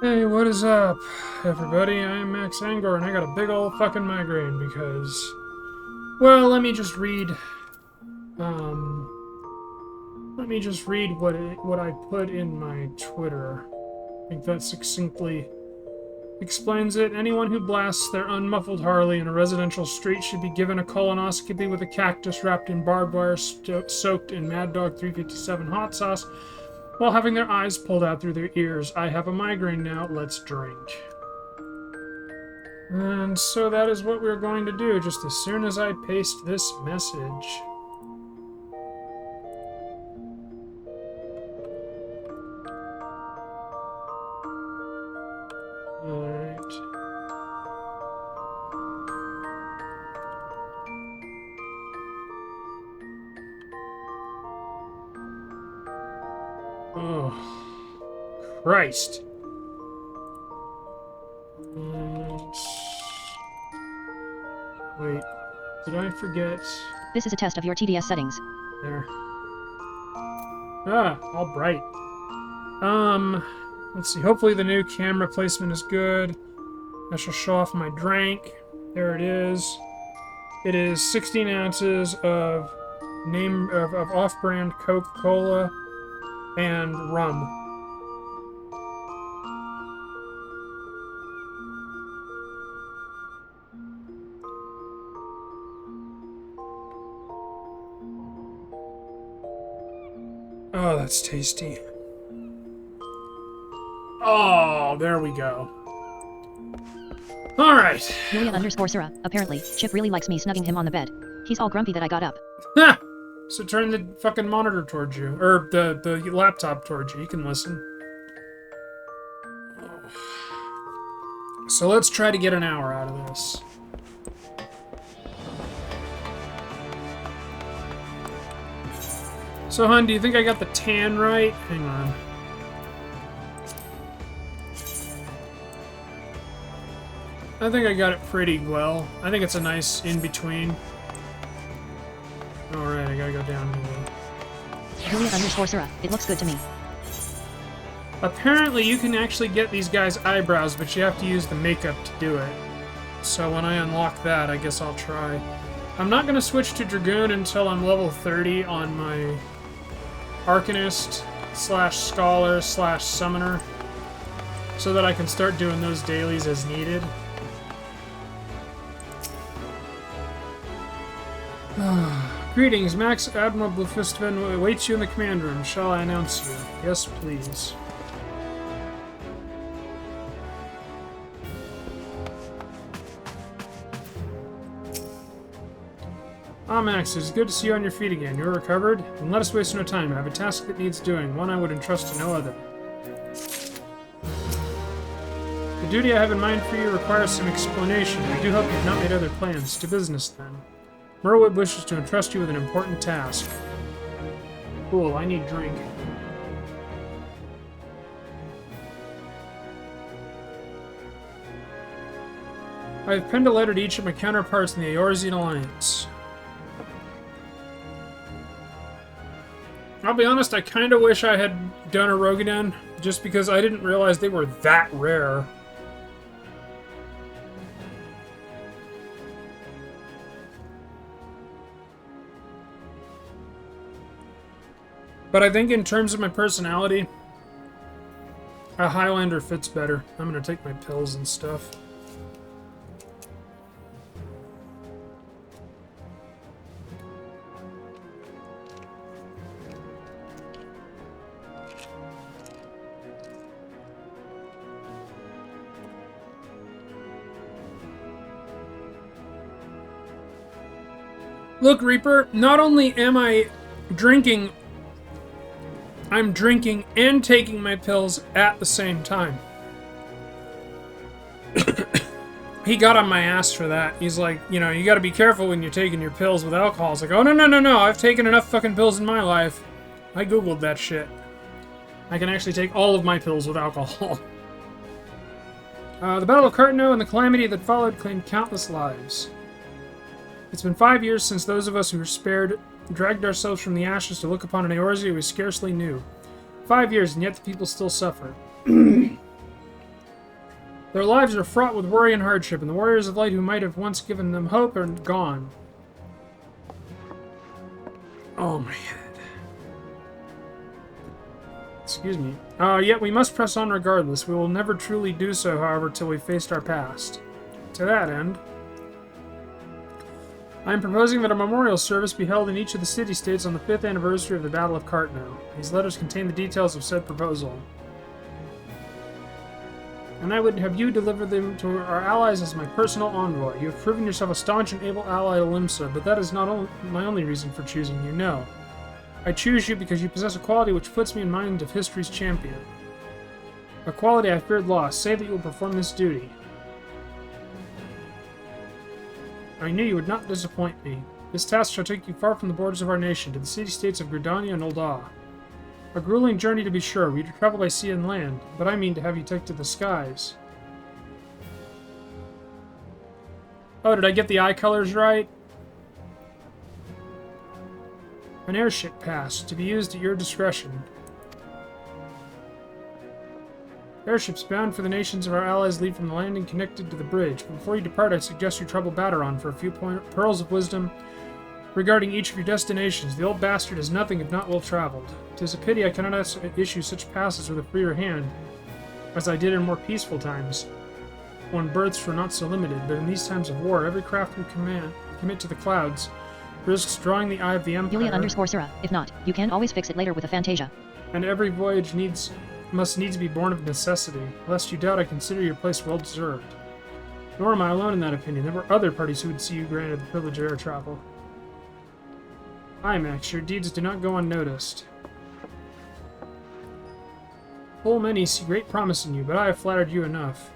Hey, what is up, everybody? I am Max Angor, and I got a big old fucking migraine because... Well, let me just read... Um... Let me just read what I put in my Twitter. I think that succinctly explains it. Anyone who blasts their unmuffled Harley in a residential street should be given a colonoscopy with a cactus wrapped in barbed wire soaked in Mad Dog 357 hot sauce while having their eyes pulled out through their ears. I have a migraine now, let's drink. And so that is what we're going to do just as soon as I paste this message. Alright. Oh, Christ. And... Wait, did I forget? This is a test of your TDS settings. There. Ah, all bright. Let's see. Hopefully the new camera placement is good. I shall show off my drink. There it is. It is 16 ounces of off-brand Coca-Cola and rum. Oh, that's tasty. Oh, there we go. Alright. Yulia_Sura. Apparently, Chip really likes me snugging him on the bed. He's all grumpy that I got up. Ha! So turn the fucking monitor towards you. Or the laptop towards you. You can listen. So let's try to get an hour out of this. So, hun, do you think I got the tan right? Hang on. I think I got it pretty well. I think it's a nice in-between. Alright, I gotta go down here. Yulia_Sura. It looks good to me. Apparently you can actually get these guys' eyebrows, but you have to use the makeup to do it. So when I unlock that, I guess I'll try. I'm not gonna switch to Dragoon until I'm level 30 on my Arcanist / Scholar / Summoner, so that I can start doing those dailies as needed. Greetings, Max Admiral Bluefistman awaits you in the command room. Shall I announce you? Yes, please. Ah, Max, it's good to see you on your feet again. You're recovered? And let us waste no time. I have a task that needs doing, one I would entrust to no other. The duty I have in mind for you requires some explanation. I do hope you've not made other plans. To business, then. Merwood wishes to entrust you with an important task. Cool, I need drink. I have penned a letter to each of my counterparts in the Eorzean Alliance. I'll be honest, I kind of wish I had done a Rogadin, just because I didn't realize they were that rare. But I think in terms of my personality, a Highlander fits better. I'm gonna take my pills and stuff. Look, Reaper, not only am I drinking, I'm drinking and taking my pills at the same time. He got on my ass for that. He's like, you know, you gotta be careful when you're taking your pills with alcohol. It's like, oh, no, I've taken enough fucking pills in my life. I googled that shit. I can actually take all of my pills with alcohol. The Battle of Cartano and the calamity that followed claimed countless lives. It's been 5 years since those of us who were spared dragged ourselves from the ashes to look upon an Eorzea we scarcely knew. 5 years, and yet the people still suffer. Their lives are fraught with worry and hardship, and the warriors of light who might have once given them hope are gone. Oh my head. Excuse me. Yet we must press on regardless. We will never truly do so, however, till we've faced our past. To that end, I am proposing that a memorial service be held in each of the city-states on the 5th anniversary of the Battle of Cartno. These letters contain the details of said proposal. And I would have you deliver them to our allies as my personal envoy. You have proven yourself a staunch and able ally to Limsa, but that is not my only reason for choosing you, no. I choose you because you possess a quality which puts me in mind of history's champion. A quality I feared lost. Say that you will perform this duty. I knew you would not disappoint me. This task shall take you far from the borders of our nation, to the city-states of Gridania and Ul'dah. A grueling journey to be sure. We travel by sea and land, but I mean to have you take to the skies. Oh, did I get the eye colors right? An airship pass, to be used at your discretion. Airships bound for the nations of our allies leave from the landing connected to the bridge. But before you depart, I suggest you trouble Baderon for a few pearls of wisdom regarding each of your destinations. The old bastard is nothing if not well traveled. 'Tis a pity I cannot issue such passes with a freer hand, as I did in more peaceful times, when berths were not so limited. But in these times of war, every craft we commit to the clouds risks drawing the eye of the Empire. Julia_Sura. If not, you can always fix it later with a Fantasia. And every voyage must needs be born of necessity. Lest you doubt, I consider your place well deserved. Nor am I alone in that opinion. There were other parties who would see you granted the privilege of air travel. Aye, Max, your deeds do not go unnoticed. Full many see great promise in you, but I have flattered you enough.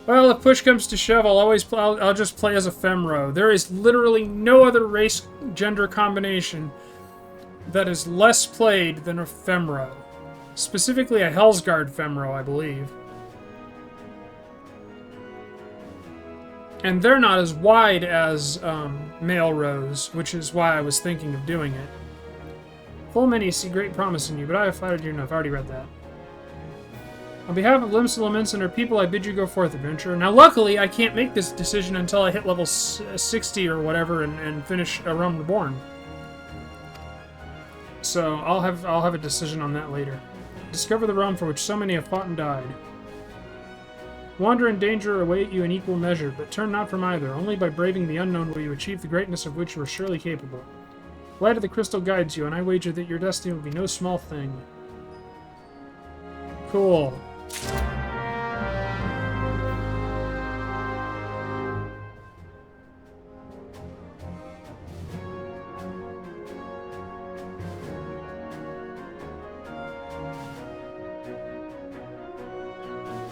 Well, if push comes to shove, I'll just play as a femro. There is literally no other race gender combination that is less played than a femro. Specifically a Hellsguard femro, I believe. And they're not as wide as male rows, which is why I was thinking of doing it. Full many see great promise in you, but I have flattered you enough. I already read that. On behalf of Limsa Laments and her people, I bid you go forth, adventurer. Now, luckily, I can't make this decision until I hit level 60 or whatever and finish A Realm Reborn. So I'll have a decision on that later. Discover the realm for which so many have fought and died. Wander and danger await you in equal measure, but turn not from either. Only by braving the unknown will you achieve the greatness of which you are surely capable. The light of the crystal guides you, and I wager that your destiny will be no small thing. Cool.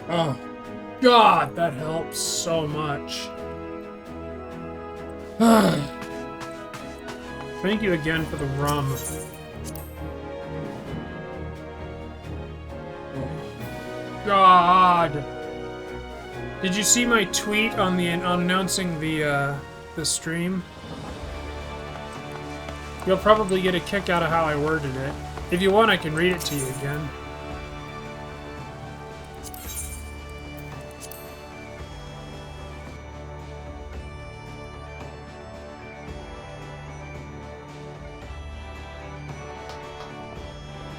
Oh, God, that helps so much. Thank you again for the rum. God! Did you see my tweet on announcing the stream? You'll probably get a kick out of how I worded it. If you want, I can read it to you again.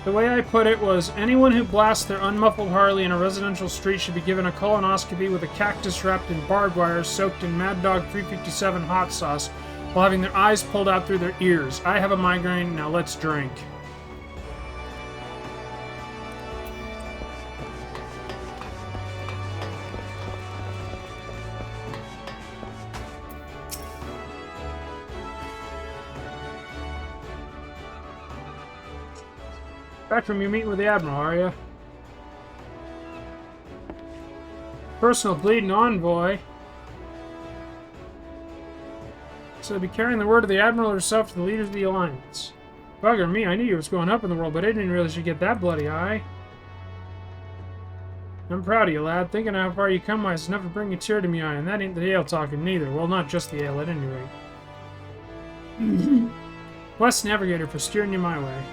The way I put it was, anyone who blasts their unmuffled Harley in a residential street should be given a colonoscopy with a cactus wrapped in barbed wire soaked in Mad Dog 357 hot sauce while having their eyes pulled out through their ears. I have a migraine, now let's drink. Back from your meeting with the Admiral, are you? Personal bleeding envoy. So be carrying the word of the Admiral herself to the leaders of the Alliance. Bugger me, I knew you was going up in the world, but I didn't realize you'd get that bloody high. I'm proud of you, lad. Thinking how far you come is enough to bring a tear to me eye, and that ain't the ale talking neither. Well, not just the ale, at any rate. Bless Navigator for steering you my way.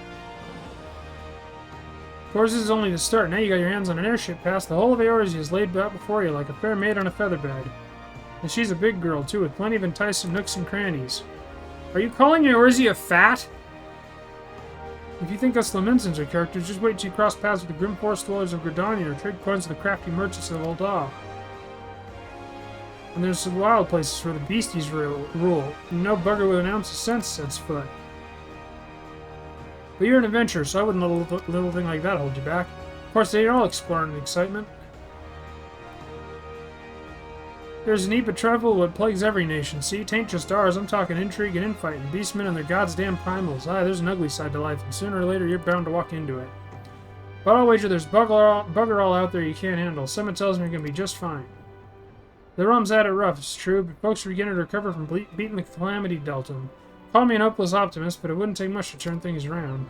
course, this is only the start. Now you got your hands on an airship pass. The whole of Eorzea is laid out before you like a fair maid on a featherbed. And she's a big girl, too, with plenty of enticing nooks and crannies. Are you calling Eorzea fat? If you think us Lamentsons are characters, just wait till you cross paths with the grim forest dwellers of Gridania or trade coins with the crafty merchants of Ul'dah. And there's some wild places where the beasties rule, and no bugger with an ounce of sense sets foot. But you're an adventurer, so I wouldn't let a little thing like that hold you back. Of course, they ain't all exploring and excitement. There's a need to travel what plagues every nation. See, tain't just ours. I'm talking intrigue and infighting, beastmen and their goddamn primals. Aye, there's an ugly side to life, and sooner or later you're bound to walk into it. But I'll wager there's bugger all out there you can't handle. Someone tells me you're gonna be just fine. The rum's at it rough, it's true, but folks are beginning to recover from beating the calamity dealt them. Call me an hopeless optimist, but it wouldn't take much to turn things around.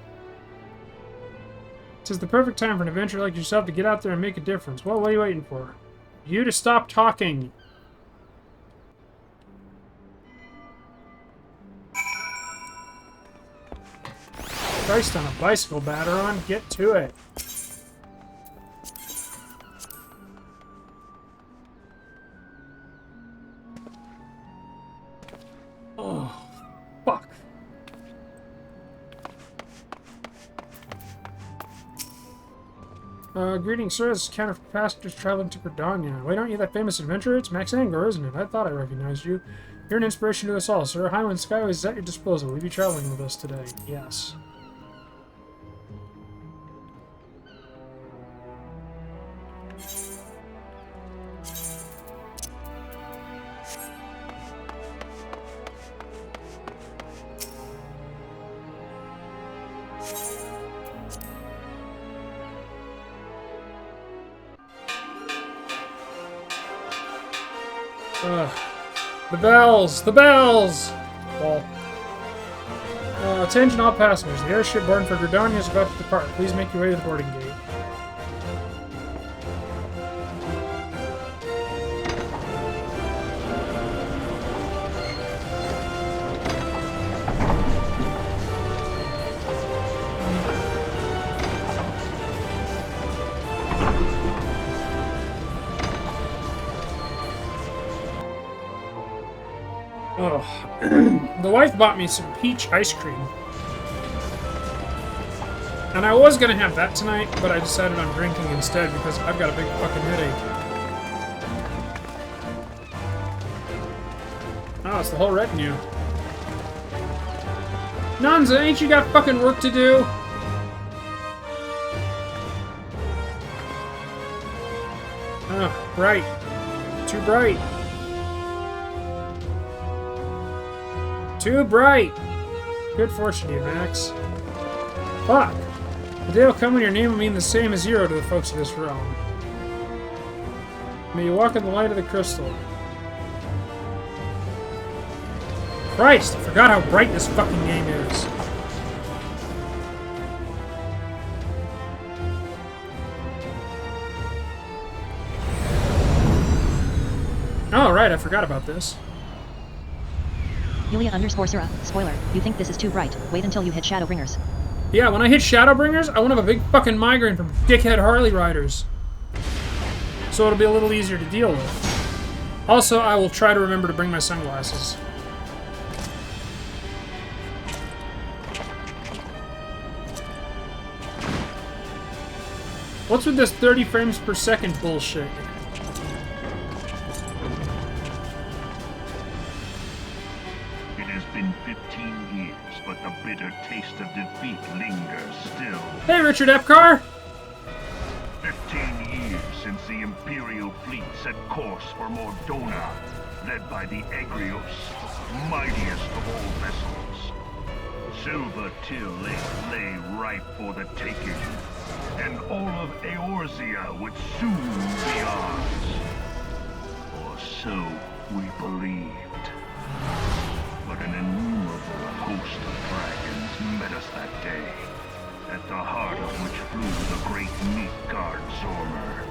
'Tis the perfect time for an adventurer like yourself to get out there and make a difference. Well, what are you waiting for? You to stop talking! Christ on a bicycle, Batteron. Get to it. Oh, fuck. Greetings, sir. This is counter for passengers traveling to Gridania. Wait, aren't you that famous adventurer? It's Max Angor, isn't it? I thought I recognized you. You're an inspiration to us all, sir. Highwind Skyways is at your disposal. Will you be traveling with us today? Yes. The bells! The bells! Well, attention all passengers. The airship boarding for Gridania is about to depart. Please make your way to the boarding gate. Oh, the wife bought me some peach ice cream. And I was gonna have that tonight, but I decided on drinking instead because I've got a big fucking headache. Oh, it's the whole retinue. Nanza, ain't you got fucking work to do? Oh, bright. Too bright. Too bright! Good fortune to you, Max. Fuck! The day will come when your name will mean the same as zero to the folks of this realm. May you walk in the light of the crystal. Christ! I forgot how bright this fucking game is. Oh, right, I forgot about this. Yulia_Sura, spoiler, you think this is too bright. Wait until you hit Shadowbringers. Yeah, when I hit Shadowbringers, I won't have a big fucking migraine from dickhead Harley riders. So it'll be a little easier to deal with. Also, I will try to remember to bring my sunglasses. What's with this 30 frames per second bullshit? Taste of defeat lingers still. Hey, Richard Epcar! 15 years since the Imperial fleet set course for Mordona, led by the Agrios, mightiest of all vessels. Silver Till lay ripe for the taking, and all of Eorzea would soon be ours. Or so we believed. But an innumerable host of dragons met us that day, at the heart of which flew the great Midgard Zormer.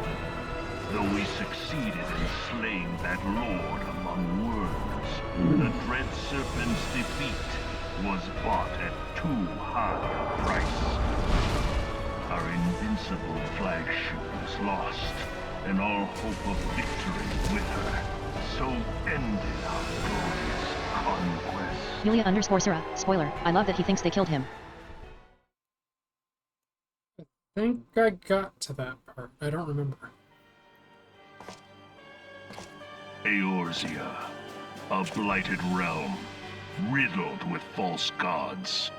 Though we succeeded in slaying that lord among worlds, the dread serpent's defeat was bought at too high a price. Our invincible flagship was lost, and all hope of victory with her. So ended our glorious conquest. Yulia_Sura. Spoiler. I love that he thinks they killed him. I think I got to that part. I don't remember. Eorzea, a blighted realm, riddled with false gods.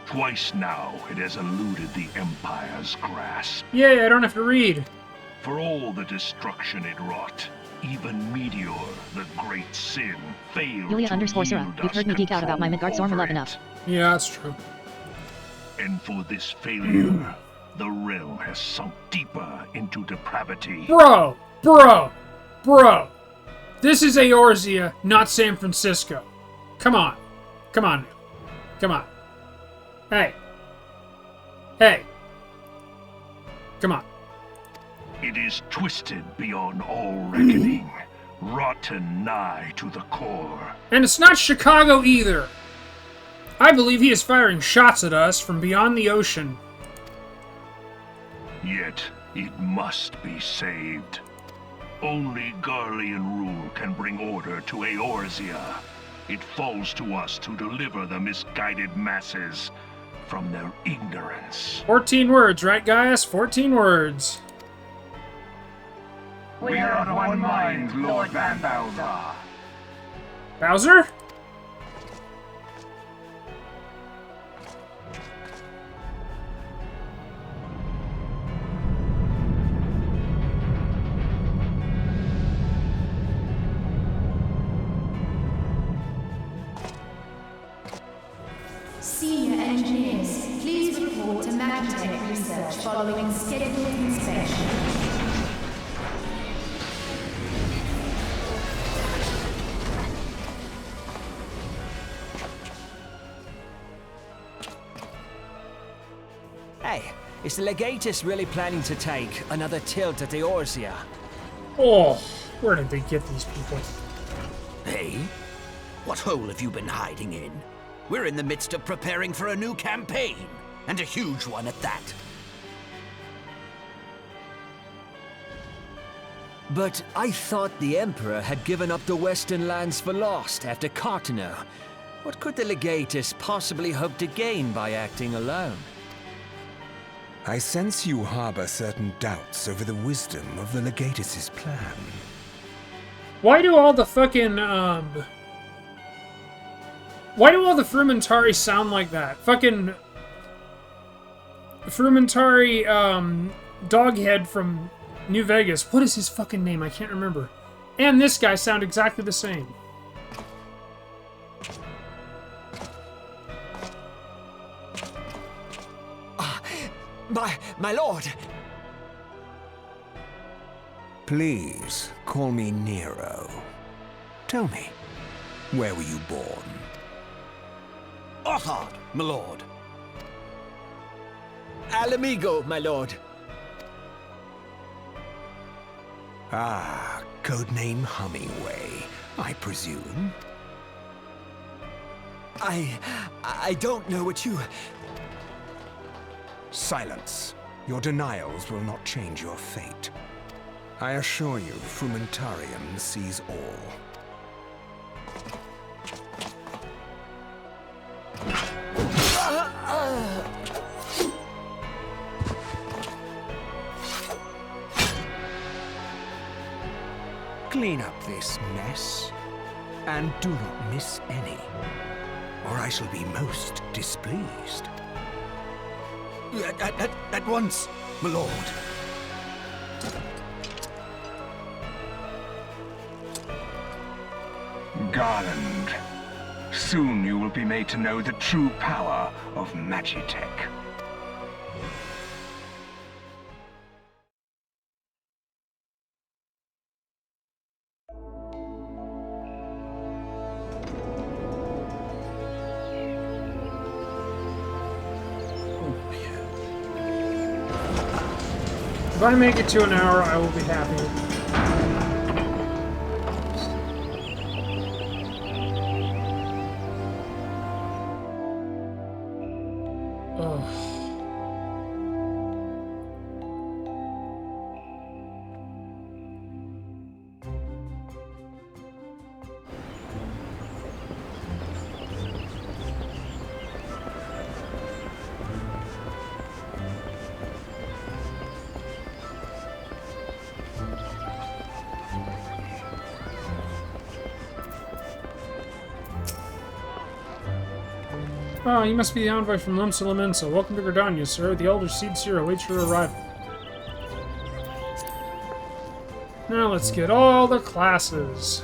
Twice now it has eluded the Empire's grasp. Yay, I don't have to read. For all the destruction it wrought, even Meteor, the great sin, failed to Yulia_Sura. yield You've us heard me geek out about my control Midgard Zorma over love it. enough. Yeah, that's true. And for this failure, the realm has sunk deeper into depravity. Bro! This is Eorzea, not San Francisco. Come on. Come on. Hey. Come on. It is twisted beyond all reckoning, rotten nigh to the core. And it's not Chicago either. I believe he is firing shots at us from beyond the ocean. Yet, it must be saved. Only Garlean rule can bring order to Eorzea. It falls to us to deliver the misguided masses from their ignorance. 14 words, right, guys? 14 words. We are of one mind, Lord Van Bowser. Bowser? Senior engineers, please report to Magitech research following scheduled inspection. Hey, is the Legatus really planning to take another tilt at Eorzea? Oh, where did they get these people? Hey? What hole have you been hiding in? We're in the midst of preparing for a new campaign, and a huge one at that. But I thought the Emperor had given up the Western lands for lost after Cartano. What could the Legatus possibly hope to gain by acting alone? I sense you harbor certain doubts over the wisdom of the Legatus' plan. Why do all the fucking, why do all the Frumentari sound like that? Fucking Frumentari, Doghead from New Vegas. What is his fucking name? I can't remember. And this guy sound exactly the same. My lord! Please, call me Nero. Tell me, where were you born? Othard, my lord. Alamigo, my lord. Ah, codename Hummingway, I presume. I don't know what you... Silence. Your denials will not change your fate. I assure you, Frumentarium sees all. Clean up this mess, and do not miss any, or I shall be most displeased. At once, my lord. Garland, soon you will be made to know the true power of Magitech. If I make it to an hour, I will be happy. Ugh. Oh, you must be the envoy from Limsa Laminsa. Welcome to Gridania, sir. The Elder Seed Seer awaits your arrival. Now let's get all the classes.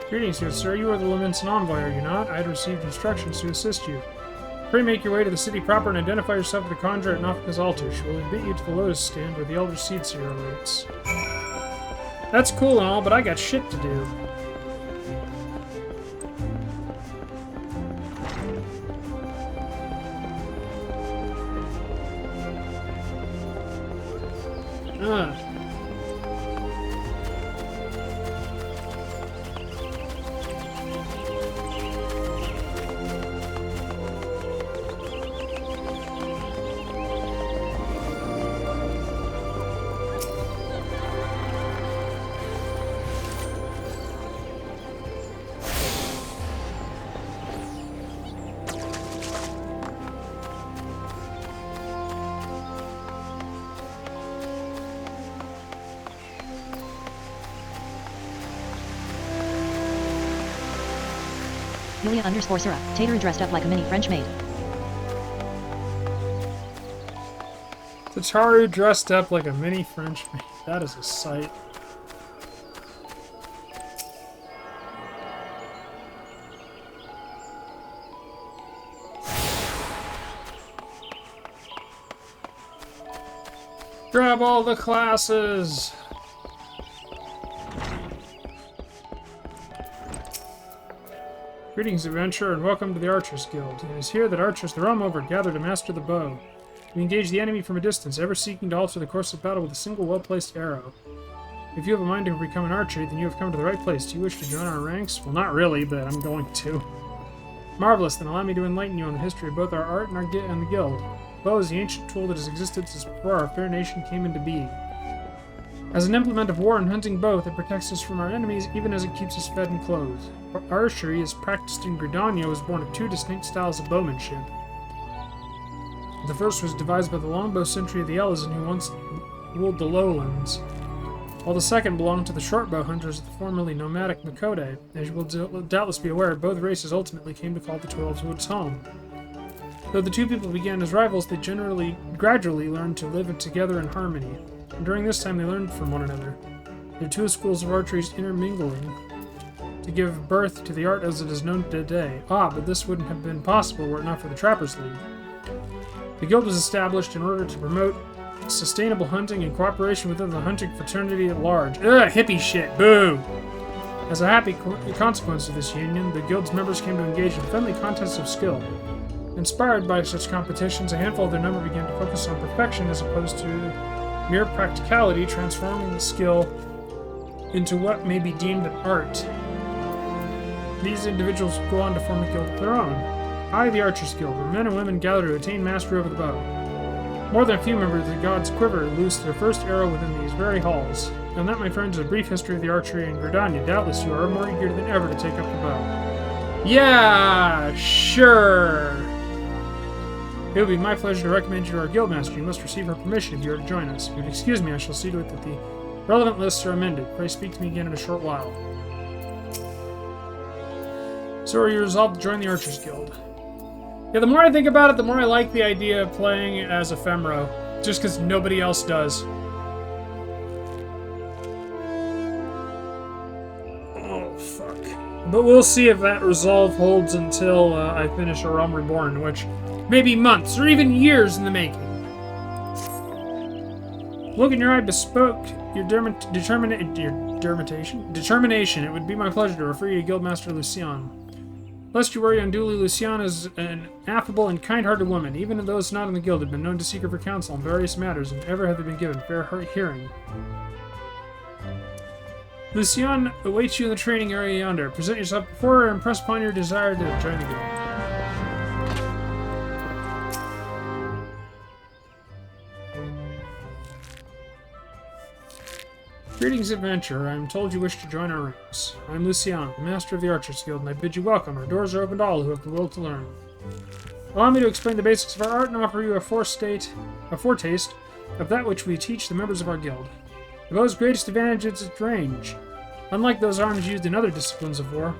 Greetings, good sir. You are the Laminsan envoy, are you not? I had received instructions to assist you. Pray make your way to the city proper and identify yourself with the conjurer at Nafka's altar. She will admit you to the Lotus Stand where the Elder Seed Seer awaits. That's cool and all, but I got shit to do. Yulia _ Sura. Tater dressed up like a mini French maid. Tataru dressed up like a mini French maid. That is a sight. Grab all the classes! Greetings, adventurer, and welcome to the Archers Guild. It is here that archers the realm over gather to master the bow. We engage the enemy from a distance, ever seeking to alter the course of battle with a single well-placed arrow. If you have a mind to become an archer, then you have come to the right place. Do you wish to join our ranks? Well, not really, but I'm going to. Marvelous, then allow me to enlighten you on the history of both our art and the guild. Bow is the ancient tool that has existed since before our fair nation came into being. As an implement of war and hunting both, it protects us from our enemies even as it keeps us fed and clothed. Archery, as practiced in Gridania, was born of two distinct styles of bowmanship. The first was devised by the longbow sentry of the Elezen who once ruled the lowlands, while the second belonged to the shortbow hunters of the formerly nomadic Makode. As you will doubtless be aware, both races ultimately came to call the 12 Woods home. Though the two people began as rivals, they gradually learned to live together in harmony. And during this time, they learned from one another, their two schools of archery's intermingling, to give birth to the art as it is known today. But this wouldn't have been possible were it not for the Trappers League. The guild was established in order to promote sustainable hunting and cooperation within the hunting fraternity at large. Ugh, hippie shit, boo! As a happy consequence of this union, the guild's members came to engage in friendly contests of skill. Inspired by such competitions, a handful of their number began to focus on perfection as opposed to mere practicality, transforming the skill into what may be deemed an art. These individuals go on to form a guild of their own. I, the Archers Guild, where men and women gather to attain mastery over the bow. More than a few members of the God's Quiver loosed their first arrow within these very halls. And that, my friends, is a brief history of the archery in Gridania. Doubtless you are more eager than ever to take up the bow. Yeah, sure! It would be my pleasure to recommend you to our guildmaster. You must receive her permission if you are to join us. If you'd excuse me, I shall see to it that the relevant lists are amended. Pray speak to me again in a short while. So are you resolved to join the Archers Guild? Yeah, the more I think about it, the more I like the idea of playing as Ephemero. Just because nobody else does. Oh, fuck. But we'll see if that resolve holds until I finish A Realm Reborn, which may be months or even years in the making. Look in your eye bespoke your determination. It would be my pleasure to refer you to Guildmaster Lucian. Lest you worry unduly, Lucian is an affable and kind-hearted woman. Even those not in the guild have been known to seek her for counsel on various matters, and ever have they been given fair hearing. Lucian awaits you in the training area yonder. Present yourself before her and impress upon your desire to join the guild. Greetings, adventurer. I am told you wish to join our ranks. I am Lucian, the master of the Archers Guild, and I bid you welcome. Our doors are open to all who have the will to learn. Allow me to explain the basics of our art and offer you a foretaste of that which we teach the members of our guild. The bow's greatest advantage is its range. Unlike those arms used in other disciplines of war,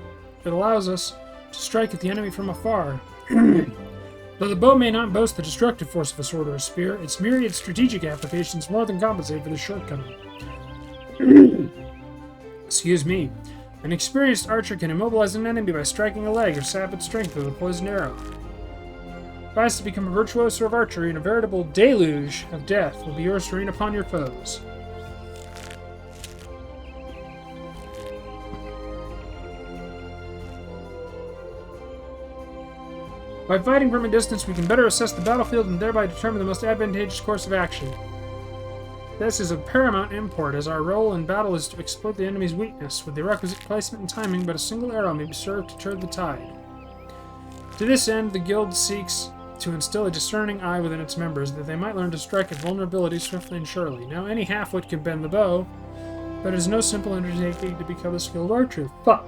it allows us to strike at the enemy from afar. Though the bow may not boast the destructive force of a sword or a spear, its myriad strategic applications more than compensate for this shortcoming. Excuse me. An experienced archer can immobilize an enemy by striking a leg or sap its strength with a poisoned arrow. Advice to become a virtuoso of archery and a veritable deluge of death will be yours to rain upon your foes. By fighting from a distance, we can better assess the battlefield and thereby determine the most advantageous course of action. This is of paramount import, as our role in battle is to exploit the enemy's weakness. With the requisite placement and timing, but a single arrow may be served to turn the tide. To this end, the guild seeks to instill a discerning eye within its members, that they might learn to strike at vulnerability swiftly and surely. Now, any half-wit can bend the bow, but it is no simple undertaking to become a skilled archer. Fuck!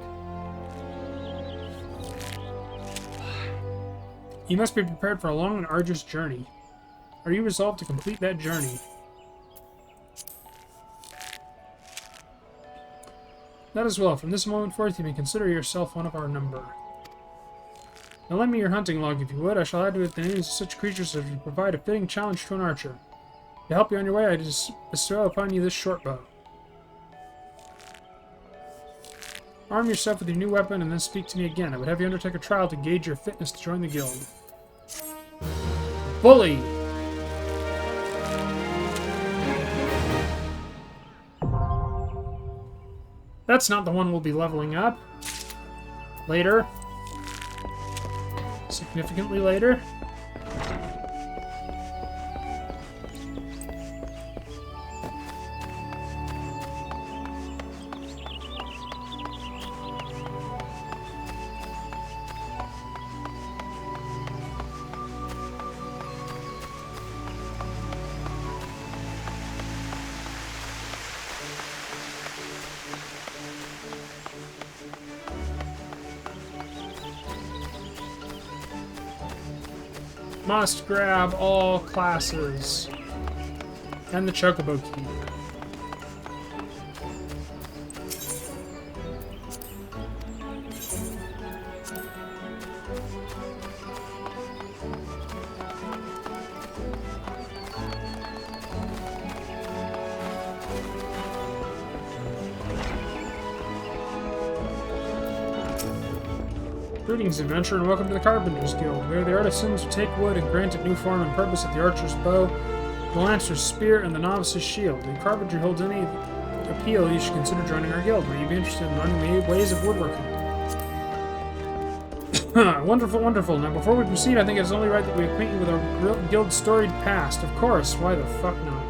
You must be prepared for a long and arduous journey. Are you resolved to complete that journey? That is well. From this moment forth, you may consider yourself one of our number. Now lend me your hunting log, if you would. I shall add to it the names of such creatures as would provide a fitting challenge to an archer. To help you on your way, I just bestow upon you this short bow. Arm yourself with your new weapon and then speak to me again. I would have you undertake a trial to gauge your fitness to join the guild. Bully! That's not the one we'll be leveling up. Later. Significantly later. Must grab all classes. And the chocobo key. Greetings, adventurer, and welcome to the Carpenter's Guild. We are the artisans who take wood and grant it new form and purpose at the archer's bow, the lancer's spear, and the novice's shield. If carpentry holds any appeal, you should consider joining our guild. May you be interested in learning the ways of woodworking. Wonderful, wonderful. Now, before we proceed, I think it's only right that we acquaint you with our guild's storied past. Of course, why the fuck not?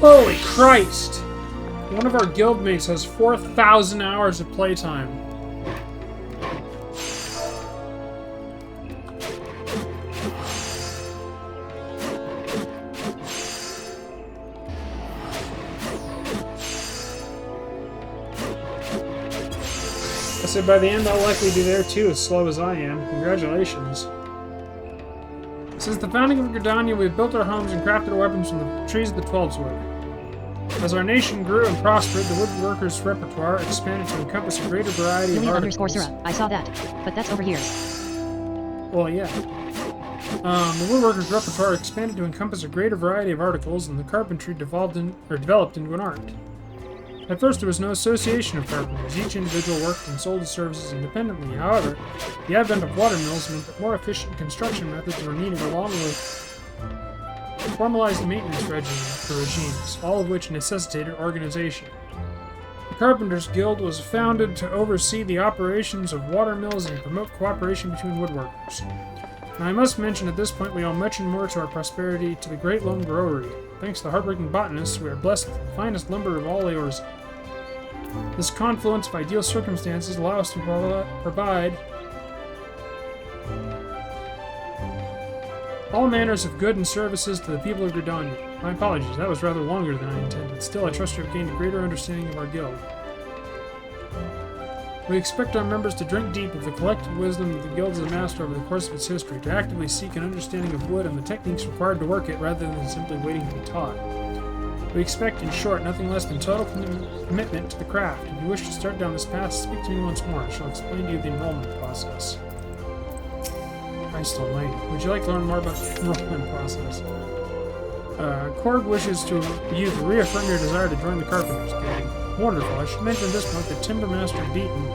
Holy Christ! One of our guildmates has 4,000 hours of playtime. I said by the end I'll likely be there too, as slow as I am. Congratulations. Since the founding of Gridania, we have built our homes and crafted our weapons from the trees of the Twelvewood. As our nation grew and prospered, the woodworkers' repertoire expanded to encompass a greater variety of articles. I saw that, but that's over here. Well, yeah. The woodworkers' repertoire expanded to encompass a greater variety of articles, and the carpentry developed into an art. At first, there was no association of carpenters. Each individual worked and sold his services independently. However, the advent of watermills meant that more efficient construction methods were needed, along with formalized maintenance regimes, all of which necessitated organization. The Carpenters Guild was founded to oversee the operations of watermills and promote cooperation between woodworkers. Now, I must mention at this point we owe much and more to our prosperity to the Great Lone Growery. Thanks to the hardworking botanists, we are blessed with the finest lumber of all Eorzen. This confluence of ideal circumstances allow us to provide all manners of good and services to the people of Gridania. My apologies, that was rather longer than I intended. Still, I trust you have gained a greater understanding of our guild. We expect our members to drink deep of the collected wisdom of the guilds of the Master over the course of its history, to actively seek an understanding of wood and the techniques required to work it rather than simply waiting to be taught. We expect, in short, nothing less than total commitment to the craft. If you wish to start down this path, speak to me once more. I shall explain to you the enrollment process. Christ almighty. Would you like to learn more about the enrollment process? Korg wishes you to reaffirm your desire to join the Carpenters Guild. Wonderful. I should mention at this point that Timber Master Beaton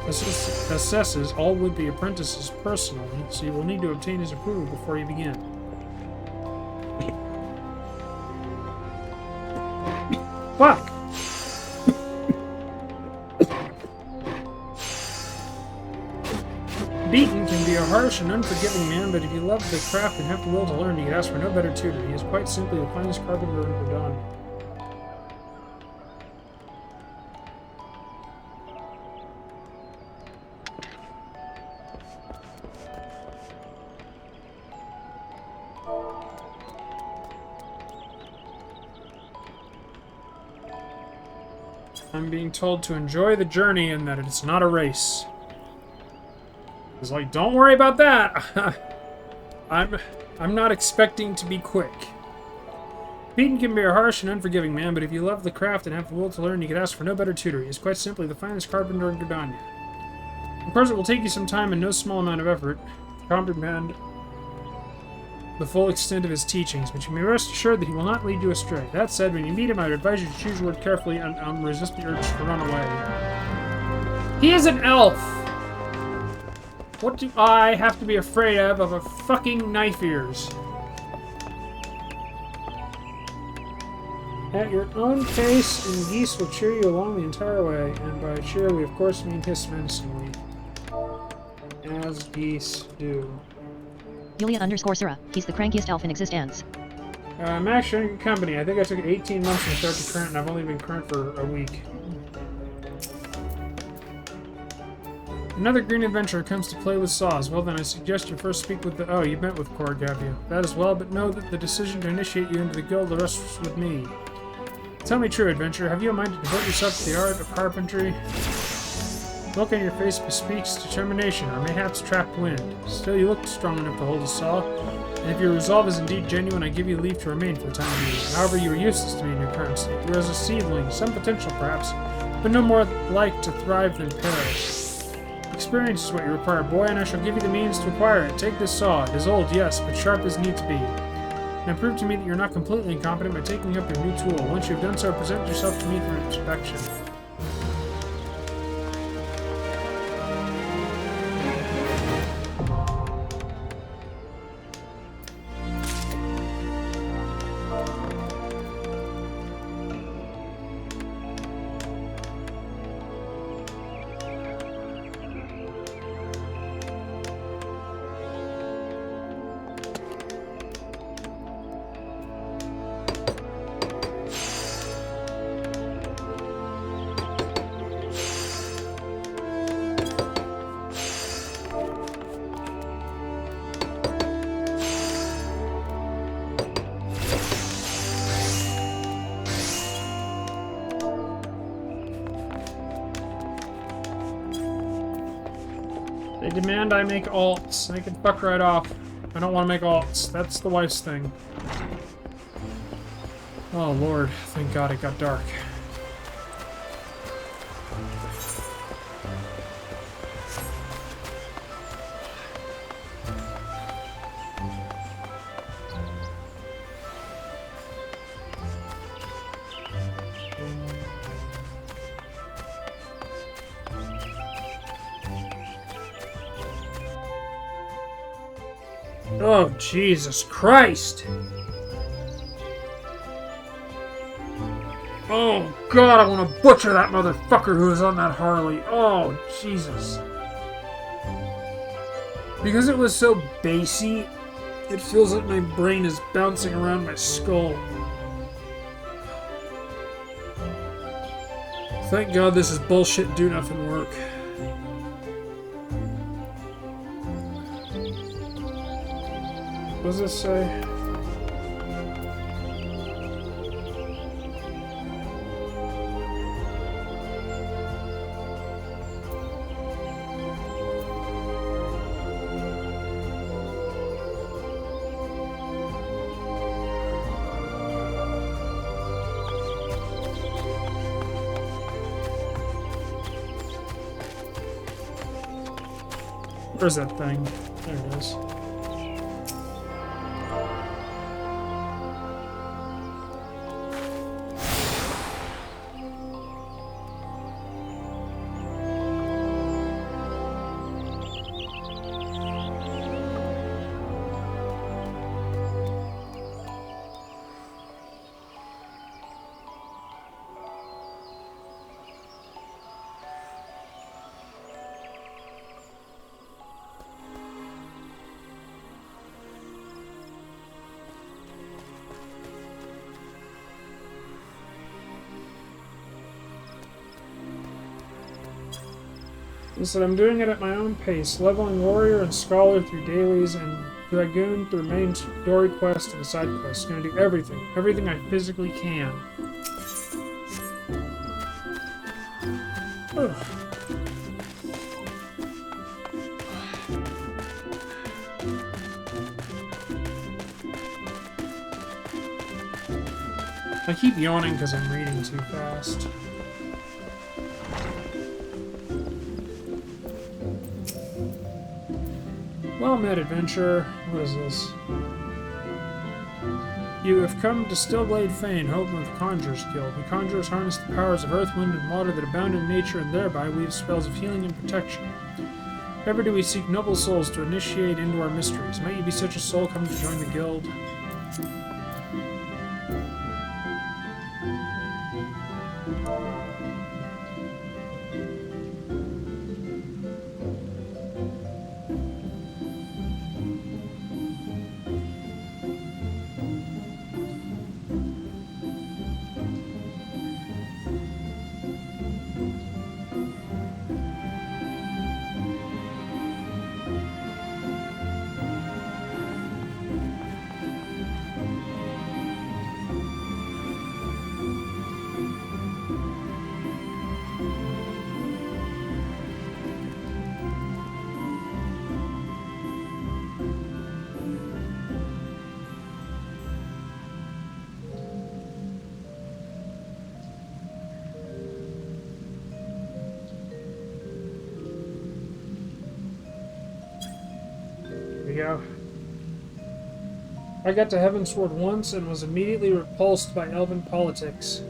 assesses all would-be apprentices personally, so you will need to obtain his approval before you begin. Fuck! Beaton can be a harsh and unforgiving man, but if you love the craft and have the will to learn, you can ask for no better tutor. He is quite simply the finest carpenter in Verdun. I'm being told to enjoy the journey and that it's not a race. It's like, don't worry about that. I'm not expecting to be quick. Beaton can be a harsh and unforgiving man, but if you love the craft and have the will to learn, you can ask for no better tutor. He is quite simply the finest carpenter in Gridania. Of course, it will take you some time and no small amount of effort to comprehend the full extent of his teachings, but you may rest assured that he will not lead you astray. That said, when you meet him, I would advise you to choose your word carefully and resist the urge to run away. He is an elf! What do I have to be afraid of a fucking knife ears? At your own pace, and geese will cheer you along the entire way, and by cheer we of course mean hiss menacingly. As geese do. Yulia_Sura. He's the crankiest elf in existence. Max Shrinking Company. I think I took 18 months to start to current, and I've only been current for a week. Another green adventurer comes to play with saws. Well then, I suggest you first speak with the... Oh, you met with Korg, have you? That is well, but know that the decision to initiate you into the guild rests with me. Tell me true, adventurer. Have you a mind to devote yourself to the art of carpentry? The look on your face bespeaks determination, or mayhaps trapped wind. Still, you look strong enough to hold a saw, and if your resolve is indeed genuine, I give you leave to remain for the time being. However, you are useless to me in your current state. You are as a seedling, some potential perhaps, but no more like to thrive than perish. Experience is what you require, boy, and I shall give you the means to acquire it. Take this saw. It is old, yes, but sharp as need to be. Now prove to me that you're not completely incompetent by taking up your new tool. Once you have done so, present yourself to me for inspection. They demand I make alts. They can fuck right off. I don't want to make alts. That's the wife's thing. Oh lord, thank god it got dark. Oh, Jesus Christ! Oh, God, I want to butcher that motherfucker who was on that Harley. Oh, Jesus. Because it was so bassy, it feels like my brain is bouncing around my skull. Thank God this is bullshit do-nothing work. What does this say? Where's that thing? There it is. Listen, I'm doing it at my own pace, leveling warrior and scholar through dailies and dragoon through main story quest and side quests. Gonna do everything. Everything I physically can. Ugh. I keep yawning because I'm reading too fast. Well met, adventurer. What is this? You have come to Stillglade Fane, home of the Conjurer's Guild. We conjurers harness the powers of earth, wind, and water that abound in nature, and thereby weave spells of healing and protection. Ever do we seek noble souls to initiate into our mysteries. Might you be such a soul coming to join the guild? Go. I got to Heavensward once and was immediately repulsed by elven politics.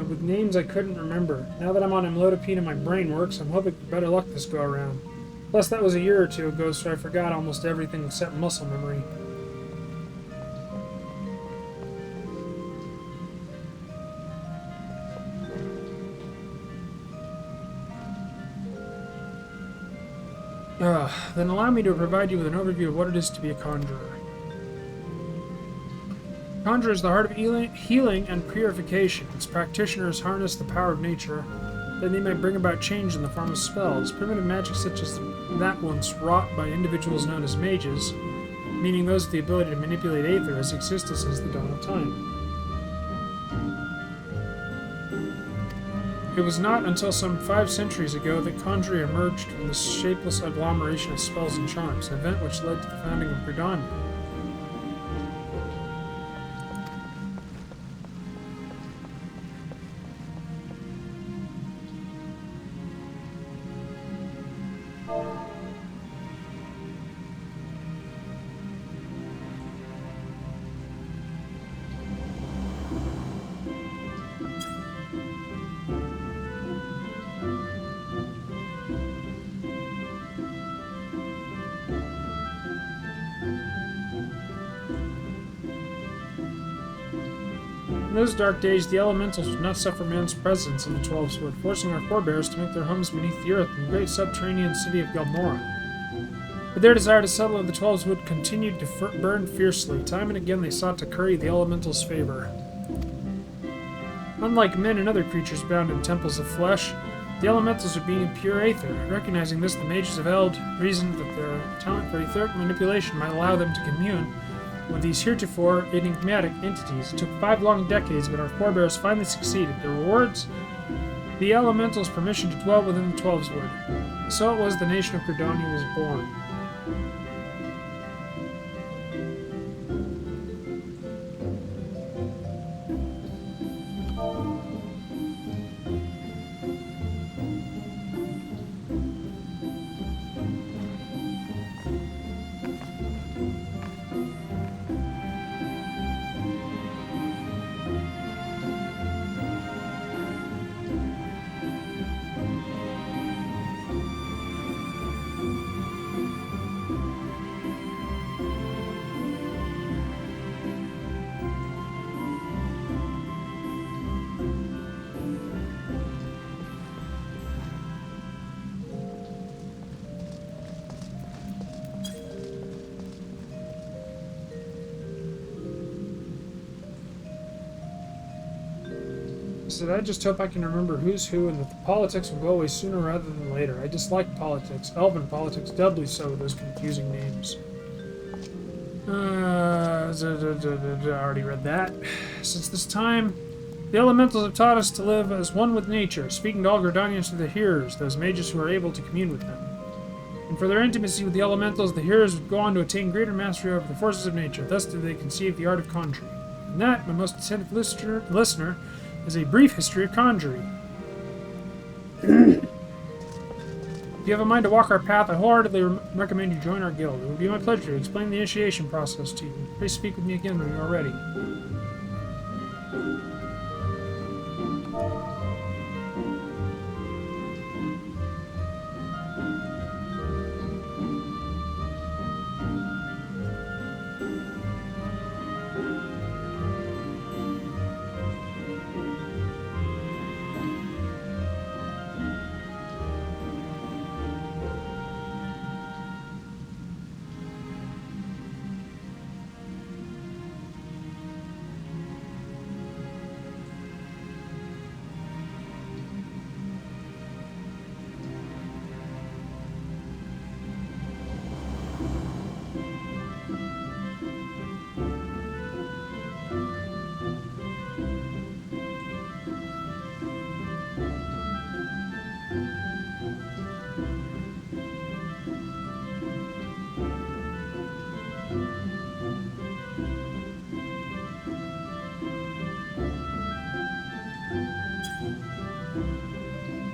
With names I couldn't remember. Now that I'm on amlodipine and my brain works, I'm hoping for better luck this go around. Plus, that was a year or two ago, so I forgot almost everything except muscle memory. Then allow me to provide you with an overview of what it is to be a conjurer. Conjure is the heart of healing and purification. Its practitioners harness the power of nature, that they may bring about change in the form of spells. Primitive magic such as that once wrought by individuals known as mages, meaning those with the ability to manipulate aether, has existed since the dawn of time. It was not until some 5 centuries ago that conjuring emerged from this shapeless agglomeration of spells and charms, an event which led to the founding of Britannia. In those dark days, the elementals would not suffer man's presence in the 12 Sword, forcing our forebears to make their homes beneath the earth in the great subterranean city of Galmora. But their desire to settle in the 12s would continue to burn fiercely. Time and again they sought to curry the elementals' favor. Unlike men and other creatures bound in temples of flesh, the elementals are being pure aether. Recognizing this, the mages have held reasoned that their talent for etheric manipulation might allow them to commune with these heretofore enigmatic entities. It took 5 long decades, but our forebears finally succeeded. The rewards? The elementals' permission to dwell within the 12's wood. So it was the nation of Credonia was born. He said, I just hope I can remember who's who and that the politics will go away sooner rather than later. I dislike politics, elven politics doubly so with those confusing names. I already read that. Since this time, the elementals have taught us to live as one with nature, speaking to all Gridanians through the hearers, those mages who are able to commune with them. And for their intimacy with the elementals, the hearers would go on to attain greater mastery over the forces of nature. Thus did they conceive the art of conjuring. And that, my most attentive listener, is a brief history of conjuring. If you have a mind to walk our path, I wholeheartedly recommend you join our guild. It would be my pleasure to explain the initiation process to you. Please speak with me again when you are ready.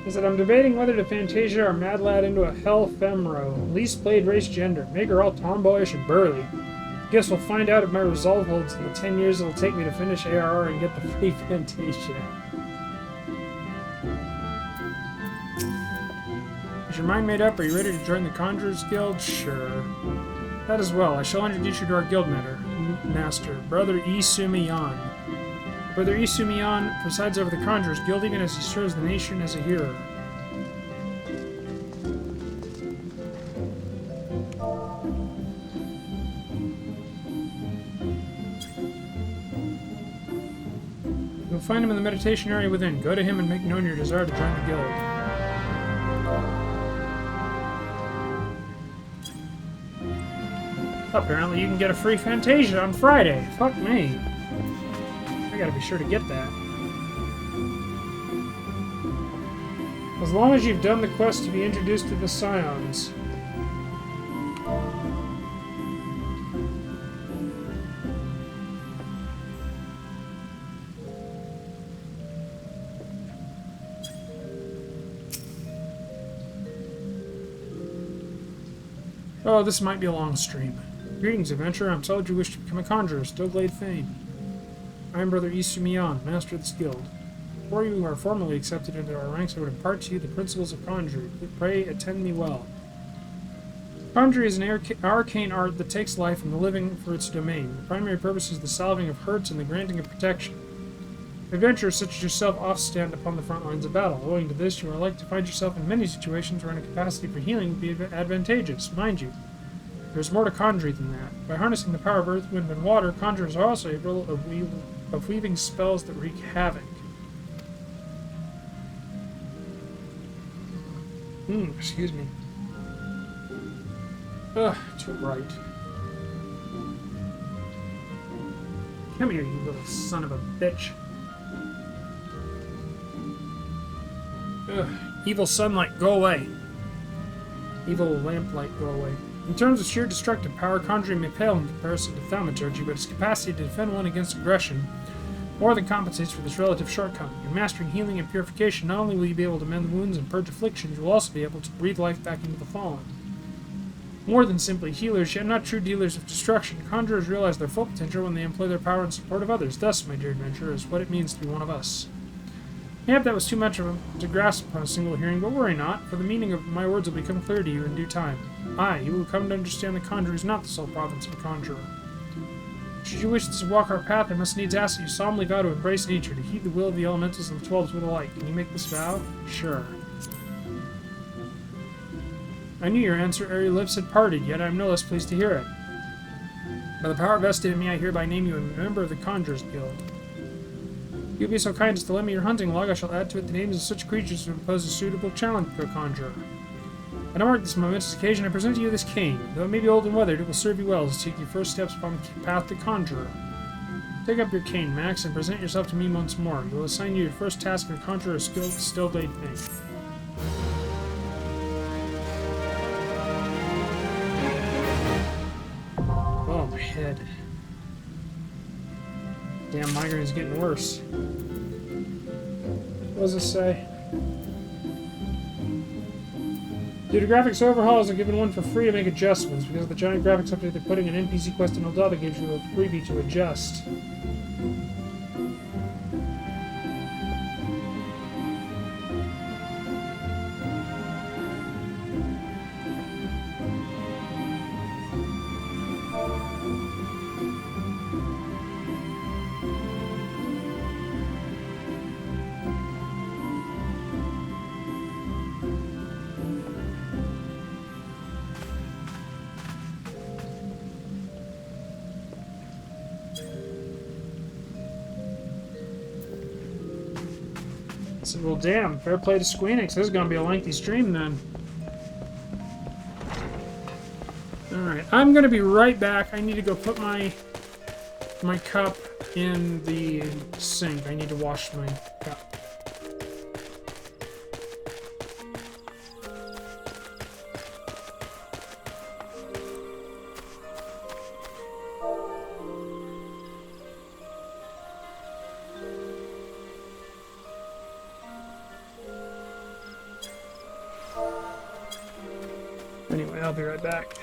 He said, I'm debating whether to Fantasia or Mad Lad into a Hell Femro. Least played race gender. Make her all tomboyish and burly. Guess we'll find out if my resolve holds in the 10 years it'll take me to finish ARR and get the free Fantasia. Is your mind made up? Are you ready to join the Conjurers Guild? Sure. That as well. I shall introduce you to our guild master, Brother Isumiyan. Brother Isumiyan presides over the Conjurers Guild even as he serves the nation as a hero. You'll find him in the meditation area within. Go to him and make known your desire to join the guild. Apparently you can get a free Fantasia on Friday. Fuck me. I gotta be sure to get that. As long as you've done the quest to be introduced to the Scions. Oh, this might be a long stream. Greetings, adventurer. I'm told you wish to become a conjurer, still glade fame. I am Brother Isumiyan, master of this guild. Before you are formally accepted into our ranks, I would impart to you the principles of conjuring. Pray attend me well. Conjuring is an arcane art that takes life from the living for its domain. The primary purpose is the salving of hurts and the granting of protection. Adventurers such as yourself often stand upon the front lines of battle. Owing to this, you are likely to find yourself in many situations where a capacity for healing would be advantageous. Mind you, there is more to conjuring than that. By harnessing the power of earth, wind, and water, conjurers are also able of weaving spells that wreak havoc. Excuse me. Ugh, too bright. Come here, you little son of a bitch. Ugh, evil sunlight, go away. Evil lamplight, go away. In terms of sheer destructive power, conjuring may pale in comparison to thaumaturgy, but its capacity to defend one against aggression more than compensates for this relative shortcoming. In mastering healing and purification, not only will you be able to mend wounds and purge afflictions, you will also be able to breathe life back into the fallen. More than simply healers, yet not true dealers of destruction, conjurers realize their full potential when they employ their power in support of others. Thus, my dear adventurer, is what it means to be one of us. Yep, that was too much of to grasp upon a single hearing, but worry not, for the meaning of my words will become clear to you in due time. Aye, you will come to understand that conjuring is not the sole province of a conjurer. Should you wish to walk our path, I must needs ask that you solemnly vow to embrace nature, to heed the will of the elementals and the 12s with alike. Can you make this vow? Sure. I knew your answer ere your lips had parted, yet I am no less pleased to hear it. By the power vested in me, I hereby name you a member of the Conjurers Guild. You'll be so kind as to lend me your hunting log. I shall add to it the names of such creatures to impose a suitable challenge to a conjurer. And to mark this momentous occasion, I present to you this cane. Though it may be old and weathered, it will serve you well to take your first steps upon the path to conjurer. Take up your cane, Max, and present yourself to me once more. We will assign you your first task and conjure a still laid thing. Oh, my head. Damn, migraine is getting worse. What does this say? Due to graphics overhauls, I've given one for free to make adjustments. Because of the giant graphics update they're putting an NPC quest in Eldada gives you a freebie to adjust. I said, well, damn, fair play to Squeenix. This is going to be a lengthy stream then. Alright, I'm going to be right back. I need to go put my cup in the sink. I need to wash my cup. Anyway, I'll be right back.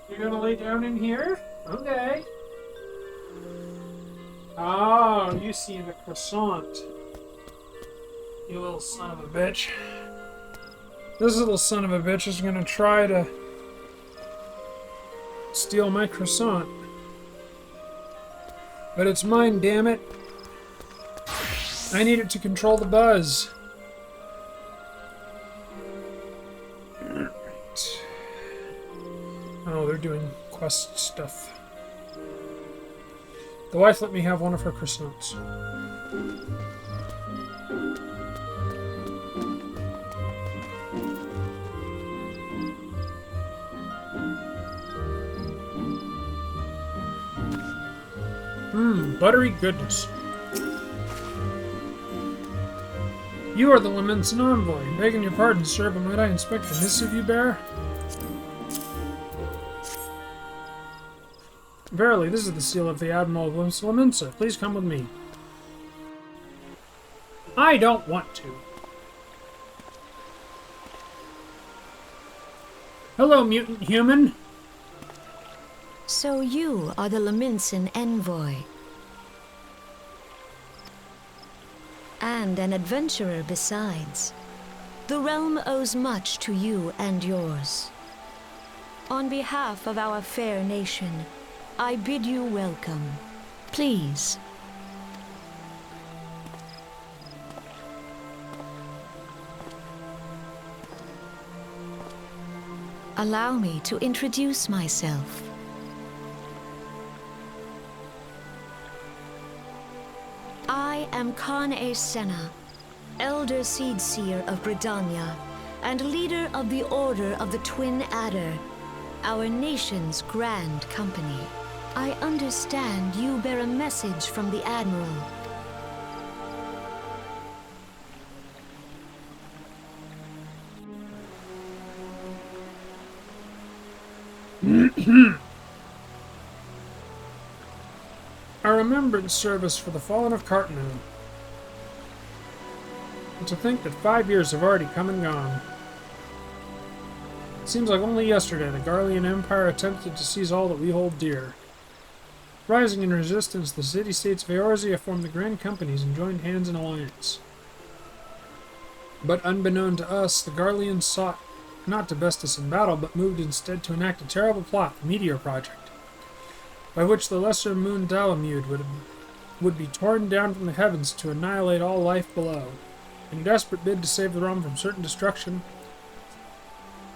You're gonna lay down in here? Okay. Oh, you see the croissant. You little son of a bitch. This little son of a bitch is gonna try to steal my croissant. But it's mine, damn it. I need it to control the buzz. Oh, they're doing quest stuff. The wife let me have one of her croissants. Buttery goodness. You are the Lamentin envoy. Begging your pardon, sir, but might I inspect the missive you bear? Verily, this is the seal of the Admiral of Lamentin. Please come with me. I don't want to. Hello, mutant human. So you are the Lamentin envoy. And an adventurer besides. The realm owes much to you and yours. On behalf of our fair nation, I bid you welcome. Please. Allow me to introduce myself. I am Khan-e Senna, Elder Seedseer of Britannia, and leader of the Order of the Twin Adder, our nation's grand company. I understand you bear a message from the Admiral. A remembrance service for the fallen of Cartano. And to think that 5 years have already come and gone. It seems like only yesterday the Garlean Empire attempted to seize all that we hold dear. Rising in resistance, the city-states of Eorzea formed the Grand Companies and joined hands in alliance. But unbeknown to us, the Garleans sought not to best us in battle, but moved instead to enact a terrible plot, the Meteor Project, by which the lesser moon Dalamud would be torn down from the heavens to annihilate all life below. In a desperate bid to save the realm from certain destruction,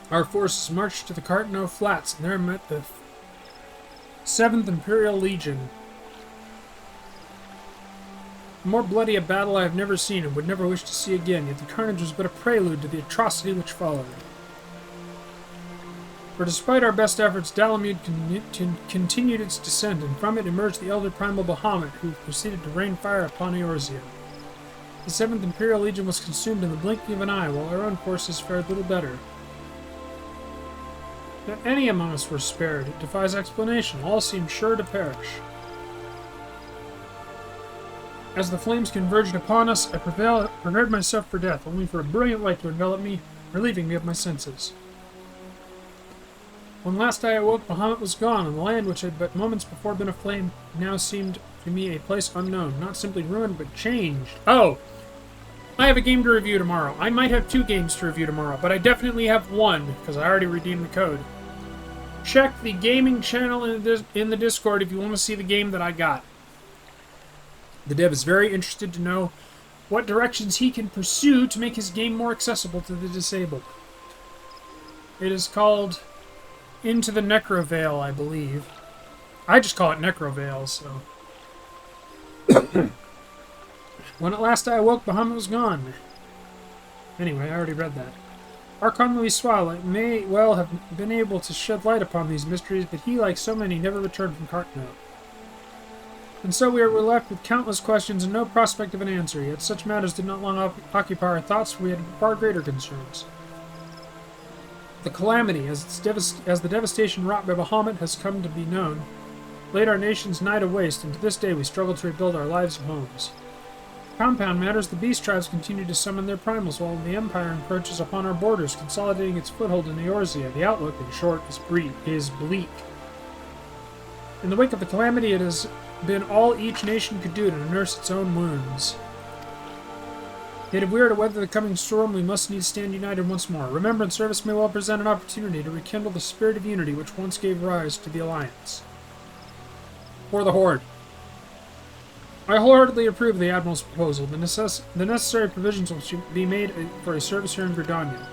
our forces marched to the Cartano Flats, and there met the 7th Imperial Legion. More bloody a battle I have never seen and would never wish to see again, yet the carnage was but a prelude to the atrocity which followed. For despite our best efforts, Dalamud continued its descent, and from it emerged the elder primal Bahamut, who proceeded to rain fire upon Eorzea. The 7th Imperial Legion was consumed in the blinking of an eye, while our own forces fared little better. That any among us were spared, it defies explanation. All seemed sure to perish. As the flames converged upon us, I prepared myself for death, only for a brilliant light to envelop me, relieving me of my senses. When last I awoke, Bahamut was gone, and the land which had but moments before been aflame now seemed to me a place unknown, not simply ruined, but changed. Oh! I have a game to review tomorrow. I might have 2 games to review tomorrow, but I definitely have 1, because I already redeemed the code. check the gaming channel in the Discord if you want to see the game that I got. The dev is very interested to know what directions he can pursue to make his game more accessible to the disabled. It is called Into the Necrovale, I believe. I just call it Necrovale, so... When at last I awoke, Bahamut was gone. Anyway, I already read that. Archon Louis Swallow may well have been able to shed light upon these mysteries, but he, like so many, never returned from Cartno. And so we were left with countless questions and no prospect of an answer, yet such matters did not long occupy our thoughts, for we had far greater concerns. The calamity, as the devastation wrought by Bahamut has come to be known, laid our nation's night a waste, and to this day we struggle to rebuild our lives and homes. Compound matters, the beast tribes continue to summon their primals while the Empire encroaches upon our borders, consolidating its foothold in Eorzea. The outlook, in short, is bleak. In the wake of the calamity, it has been all each nation could do to nurse its own wounds. Yet if we are to weather the coming storm, we must needs stand united once more. Remembrance service may well present an opportunity to rekindle the spirit of unity which once gave rise to the Alliance. For the Horde. I wholeheartedly approve of the Admiral's proposal. The necessary provisions will be made for a service here in Gridania.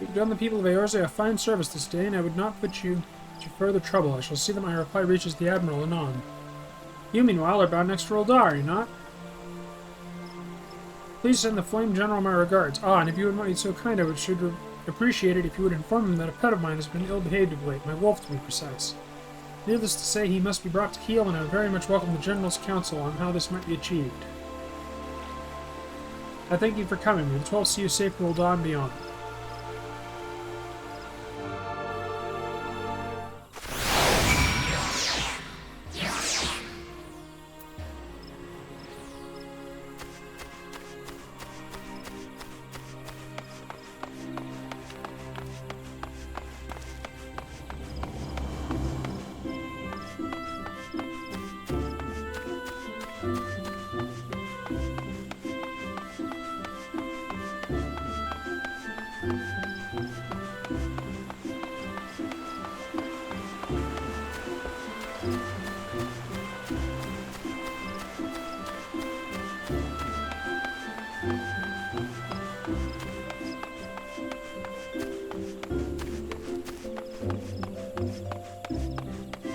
You've done the people of Eorzea a fine service this day, and I would not put you to further trouble. I shall see that my reply reaches the Admiral anon. You, meanwhile, are bound next to Roldar, are you not? Please send the Flame General my regards. Ah, and if you would be so kind, I should appreciate it if you would inform him that a pet of mine has been ill-behaved of late, my wolf to be precise. Needless to say, he must be brought to heel, and I would very much welcome the General's counsel on how this might be achieved. I thank you for coming. May the 12 see you safe in Roldar and beyond.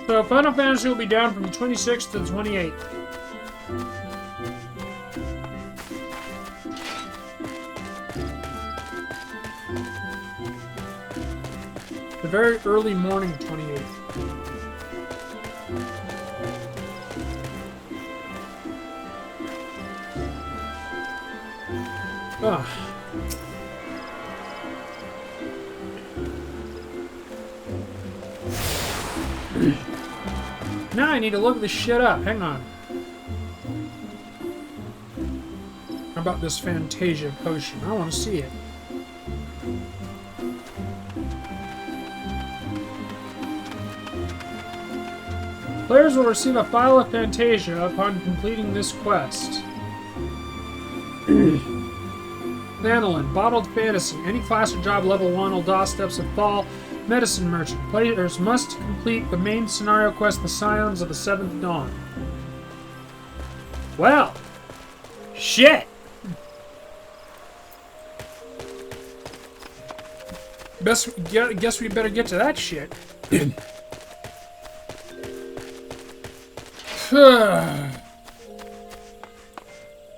So Final Fantasy will be down from the 26th to the 28th. The very early morning 28th. Ugh. Now I need to look this shit up. Hang on. How about this Fantasia potion? I want to see it. Players will receive a file of Fantasia upon completing this quest. Vanillin, Bottled Fantasy. Any class or job level 1 will DOS Steps of Fall. Medicine Merchant. Players must complete the main scenario quest, The Scions of the Seventh Dawn. Well, shit! Guess we better get to that shit.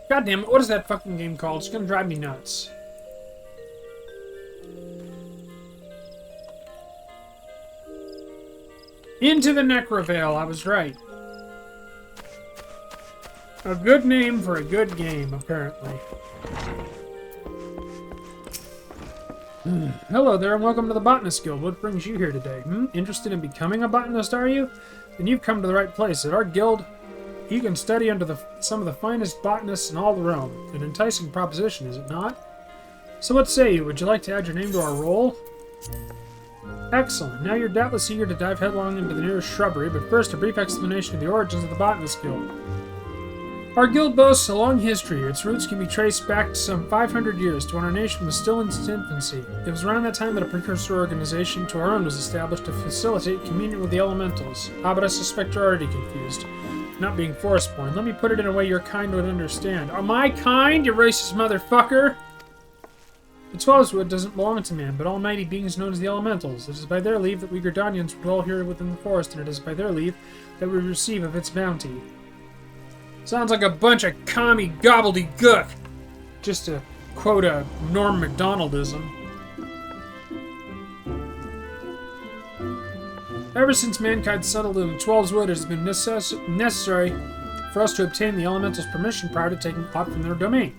God damn it, what is that fucking game called? It's gonna drive me nuts. Into the Necrovale, I was right. A good name for a good game, apparently. Hello there, and welcome to the Botanist Guild. What brings you here today? Interested in becoming a botanist, are you? Then you've come to the right place. At our guild, you can study under some of the finest botanists in all the realm. An enticing proposition, is it not? So what say you? Would you like to add your name to our roll? Excellent. Now you're doubtless eager to dive headlong into the nearest shrubbery, but first a brief explanation of the origins of the Botanist Guild. Our guild boasts a long history. Its roots can be traced back to some 500 years, to when our nation was still in its infancy. It was around that time that a precursor organization to our own was established to facilitate communion with the elementals. Ah, but I suspect you're already confused. Not being forest-born. Let me put it in a way your kind would understand. Am I kind, you racist motherfucker? The Twelveswood doesn't belong to man, but almighty beings known as the elementals. It is by their leave that we Gridanians dwell here within the forest, and it is by their leave that we receive of its bounty. Sounds like a bunch of commie gobbledygook. Just to quote a Norm Macdonaldism. Ever since mankind settled in the Twelveswood, it has been necessary for us to obtain the elementals' permission prior to taking aught from their domain.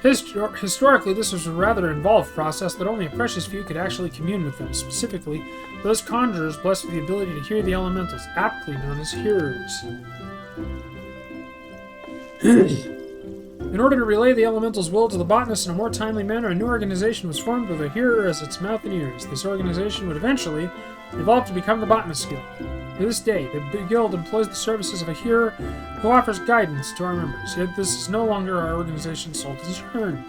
Historically, this was a rather involved process that only a precious few could actually commune with them, specifically those conjurers blessed with the ability to hear the elementals, aptly known as hearers. In order to relay the elemental's will to the botanist in a more timely manner, a new organization was formed with a hearer as its mouth and ears. This organization would eventually evolve to become the Botanist Guild. To this day, the guild employs the services of a hearer who offers guidance to our members, yet this is no longer our organization's sole concern.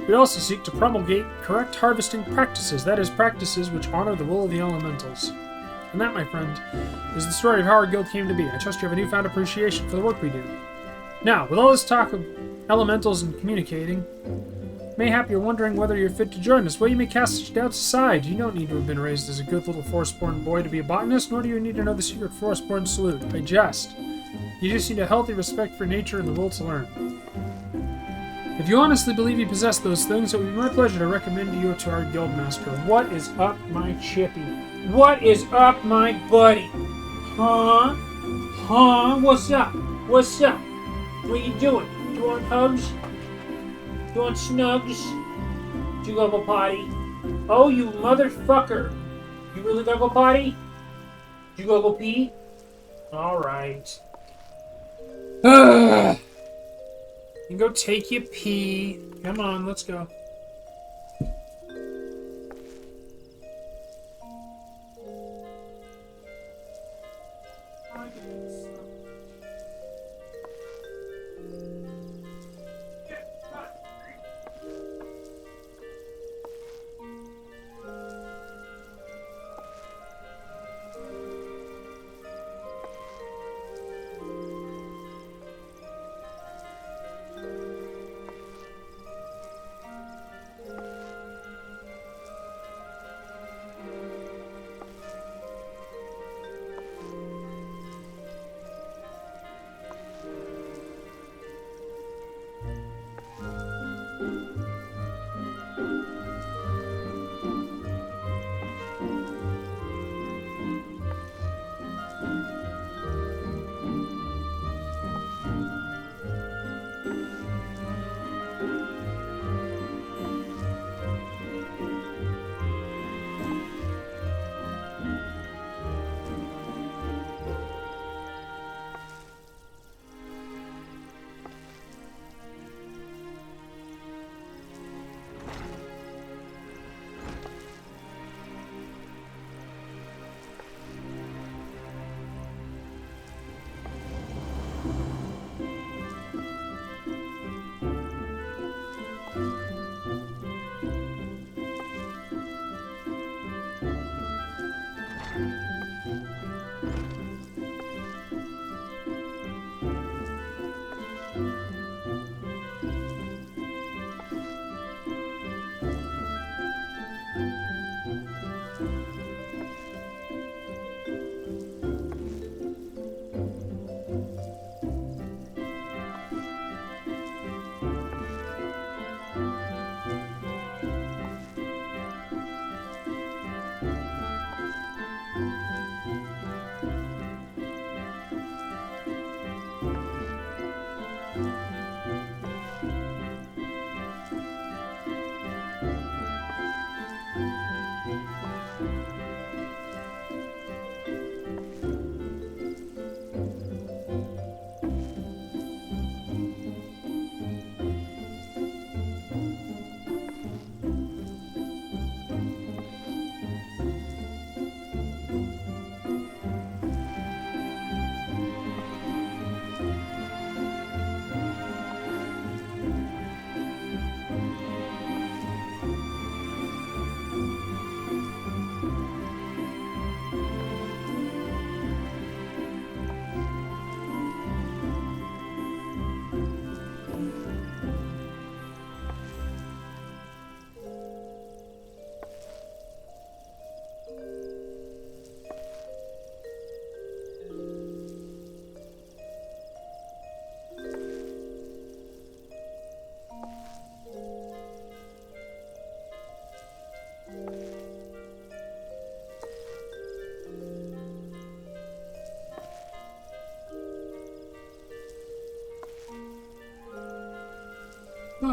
We also seek to promulgate correct harvesting practices, that is, practices which honor the will of the elementals. And that, my friend, is the story of how our guild came to be. I trust you have a newfound appreciation for the work we do. Now, with all this talk of elementals and communicating, mayhap you're wondering whether you're fit to join us. Well, you may cast such doubts aside. You don't need to have been raised as a good little forest-born boy to be a botanist, nor do you need to know the secret forest-born salute. I jest. You just need a healthy respect for nature and the will to learn. If you honestly believe you possess those things, it would be my pleasure to recommend you to our guildmaster. What is up, my chippy? What is up, my buddy? Huh? Huh? What's up? What's up? What you doing? You want hugs? You want snugs? Did you go go potty? Oh, you motherfucker! You really gotta go potty? Did you go pee? Alright. You can go take your pee. Come on, let's go.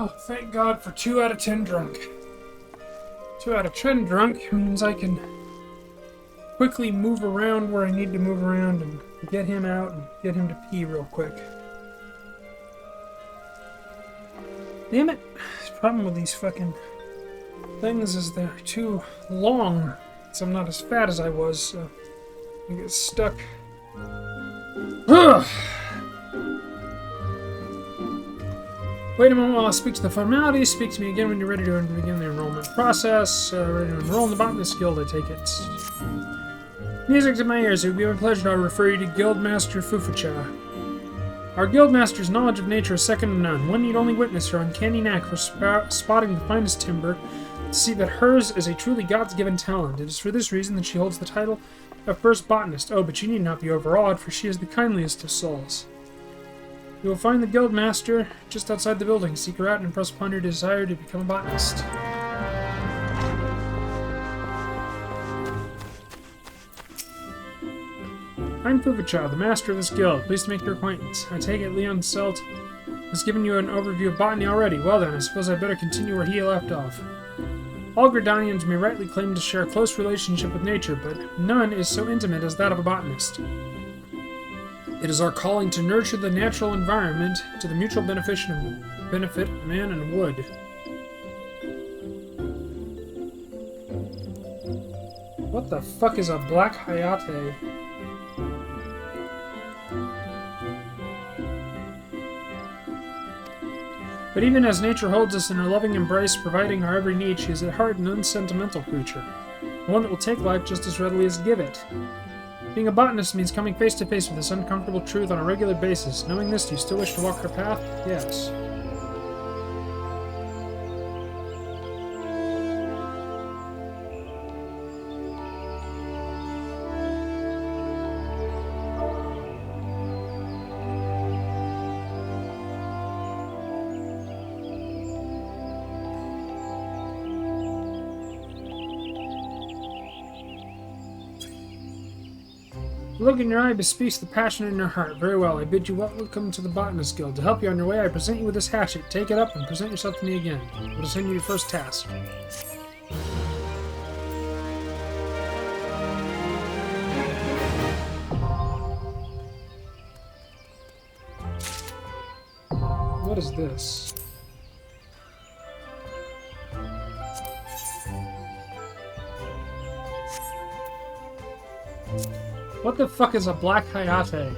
Oh, thank God for 2 out of 10 drunk. 2 out of 10 drunk means I can quickly move around where I need to move around and get him out and get him to pee real quick. Damn it. The problem with these fucking things is they're too long. So I'm not as fat as I was, so I get stuck. Ugh! Wait a moment while I speak to the formalities. Speak to me again when you're ready to begin the enrollment process. Ready to enroll in the Botanist Guild, I take it. Music to my ears. It would be my pleasure to refer you to Guildmaster Fufucha. Our Guildmaster's knowledge of nature is second to none. One need only witness her uncanny knack for spotting the finest timber to see that hers is a truly God's-given talent. It is for this reason that she holds the title of First Botanist. Oh, but you need not be overawed, for she is the kindliest of souls. You will find the Guildmaster just outside the building. Seek her out and impress upon her desire to become a botanist. I'm Fufucha, the master of this guild. Pleased to make your acquaintance. I take it Leon Selt has given you an overview of botany already. Well then, I suppose I'd better continue where he left off. All Gridanians may rightly claim to share a close relationship with nature, but none is so intimate as that of a botanist. It is our calling to nurture the natural environment to the mutual benefit of man and wood. What the fuck is a black hayate? But even as nature holds us in her loving embrace, providing our every need, she is at heart an unsentimental creature. One that will take life just as readily as give it. Being a botanist means coming face to face with this uncomfortable truth on a regular basis. Knowing this, do you still wish to walk her path? Yes. The look in your eye bespeaks the passion in your heart. Very well, I bid you welcome to the Botanist Guild. To help you on your way, I present you with this hatchet. Take it up and present yourself to me again. I will send you your first task. What is this? What the fuck is a black hayate?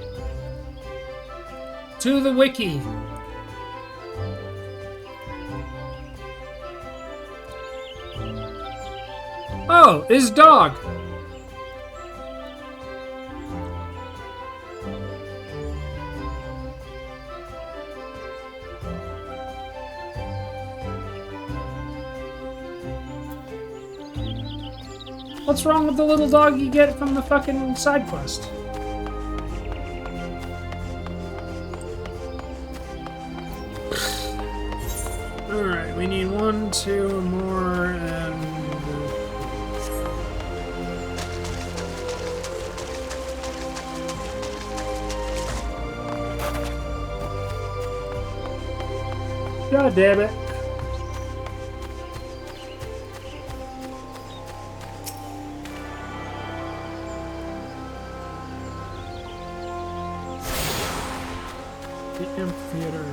To the wiki! Oh, his dog! What's wrong with the little dog you get from the fucking side quest? Alright, we need 1, 2 more, and... God damn it. The amphitheater.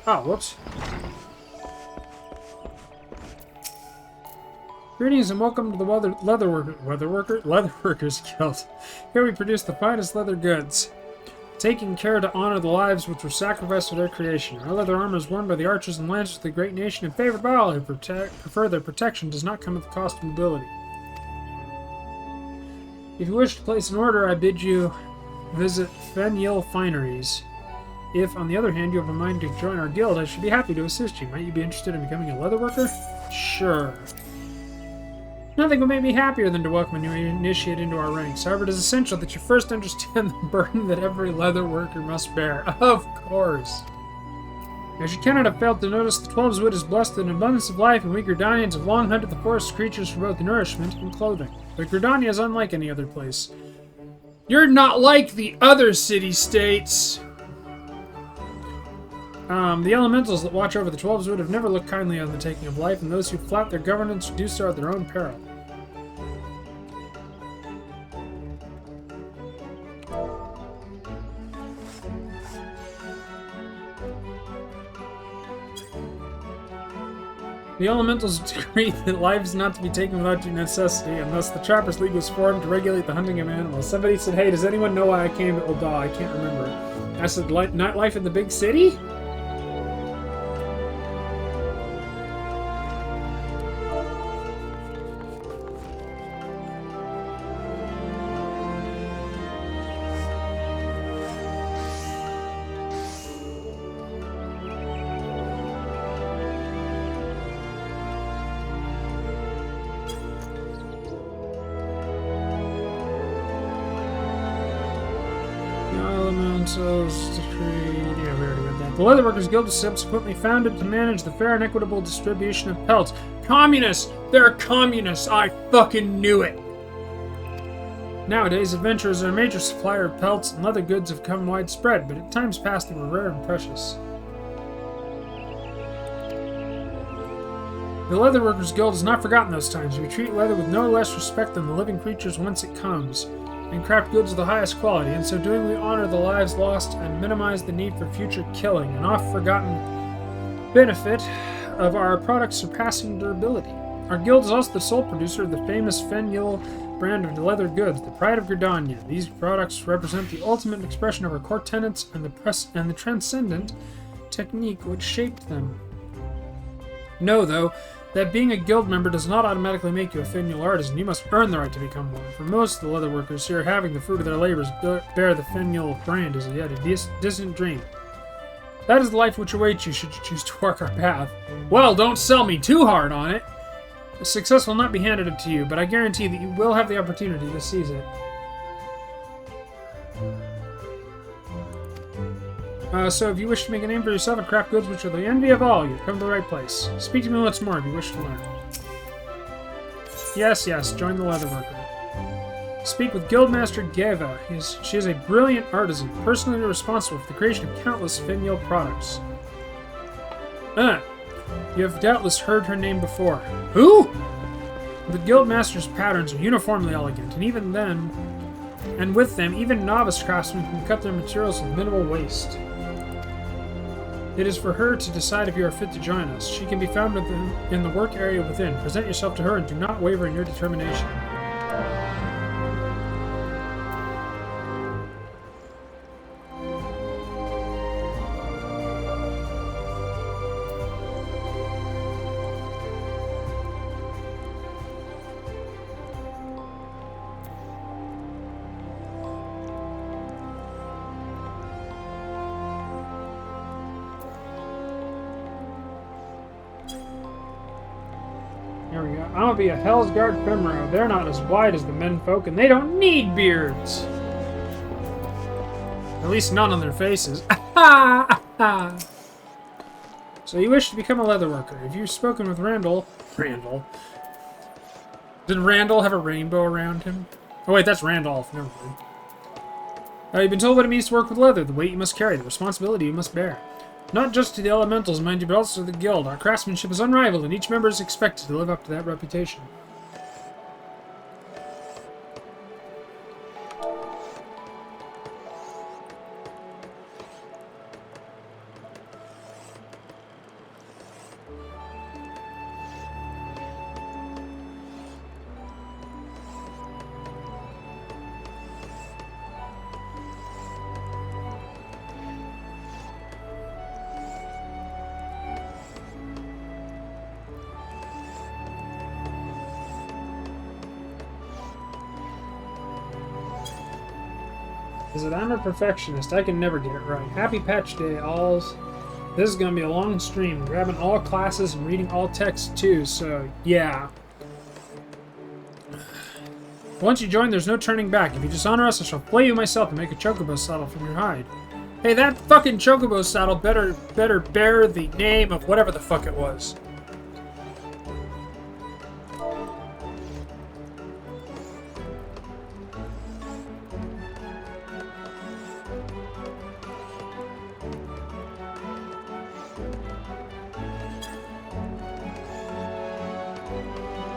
Oh, whoops. Greetings and welcome to the Leatherworkers Guild. Here we produce the finest leather goods, taking care to honor the lives which were sacrificed for their creation. Our leather armor is worn by the archers and lancers of the great nation and favored by all who prefer their protection does not come at the cost of mobility. If you wish to place an order, I bid you visit Fenyil Fineries. If, on the other hand, you have a mind to join our guild, I should be happy to assist you. Might you be interested in becoming a leatherworker? Sure. Nothing would make me happier than to welcome a new initiate into our ranks. However, it is essential that you first understand the burden that every leather worker must bear. Of course. As you cannot have failed to notice, the 12's Wood is blessed with an abundance of life, and we Gridanians have long hunted the forest creatures for both nourishment and clothing. But Gridania is unlike any other place. You're not like the other city-states! The elementals that watch over the 12's Wood have never looked kindly on the taking of life, and those who flout their governance do so at their own peril. The elementals decree that life is not to be taken without due necessity, and thus the Trappers League was formed to regulate the hunting of animals. Somebody said, hey, does anyone know why I came to Ul'dah? I can't remember. I said, nightlife in the big city? Yeah, we already read that. The Leatherworkers Guild was subsequently founded to manage the fair and equitable distribution of pelts. Communists! They're communists! I fucking knew it! Nowadays, adventurers are a major supplier of pelts, and leather goods have become widespread, but at times past they were rare and precious. The Leatherworkers Guild has not forgotten those times. We treat leather with no less respect than the living creatures whence it comes, and craft goods of the highest quality. In so doing, we honor the lives lost and minimize the need for future killing, an oft-forgotten benefit of our product's surpassing durability. Our guild is also the sole producer of the famous Fenil brand of leather goods, the pride of Gridania. These products represent the ultimate expression of our core tenets and the transcendent technique which shaped them. Know, though, that being a guild member does not automatically make you a Fenil artisan. You must earn the right to become one. For most of the leather workers here, having the fruit of their labors bear the Fenil brand is yet a distant dream. That is the life which awaits you should you choose to walk our path. Well, don't sell me too hard on it. Success will not be handed to you, but I guarantee that you will have the opportunity to seize it. So if you wish to make a name for yourself and craft goods which are the envy of all, you've come to the right place. Speak to me once more if you wish to learn. Yes, join the Leatherworker. Speak with Guildmaster Geva. She is a brilliant artisan, personally responsible for the creation of countless Fenil products. You have doubtless heard her name before. Who? The Guildmaster's patterns are uniformly elegant, and with them, even novice craftsmen can cut their materials with minimal waste. It is for her to decide if you are fit to join us. She can be found in the work area within. Present yourself to her and do not waver in your determination. There we go. I'm gonna be a Hellsguard Femro. They're not as wide as the menfolk, and they don't need beards! At least none on their faces. So you wish to become a leatherworker. Have you spoken with Randall? Did Randall have a rainbow around him? Oh wait, that's Randolph. Never mind. You've been told what it means to work with leather, the weight you must carry, the responsibility you must bear. Not just to the elementals, mind you, but also to the guild. Our craftsmanship is unrivaled, and each member is expected to live up to that reputation. Is it I'm a perfectionist? I can never get it right. Happy Patch Day, alls. This is going to be a long stream. Grabbing all classes and reading all texts too, so yeah. Once you join, there's no turning back. If you dishonor us, I shall flay you myself and make a chocobo saddle from your hide. Hey, that fucking chocobo saddle better bear the name of whatever the fuck it was.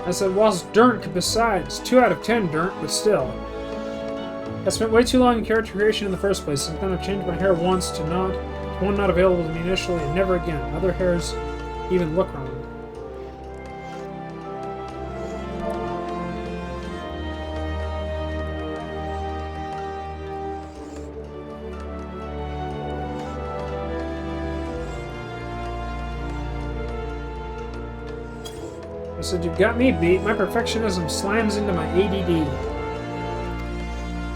I said, whilst Dirk besides. 2 out of 10, Dirk, but still. I spent way too long in character creation in the first place. I'm gonna change my hair once to one not available to me initially, and never again. Other hairs even look wrong. I said, you've got me beat. My perfectionism slams into my ADD.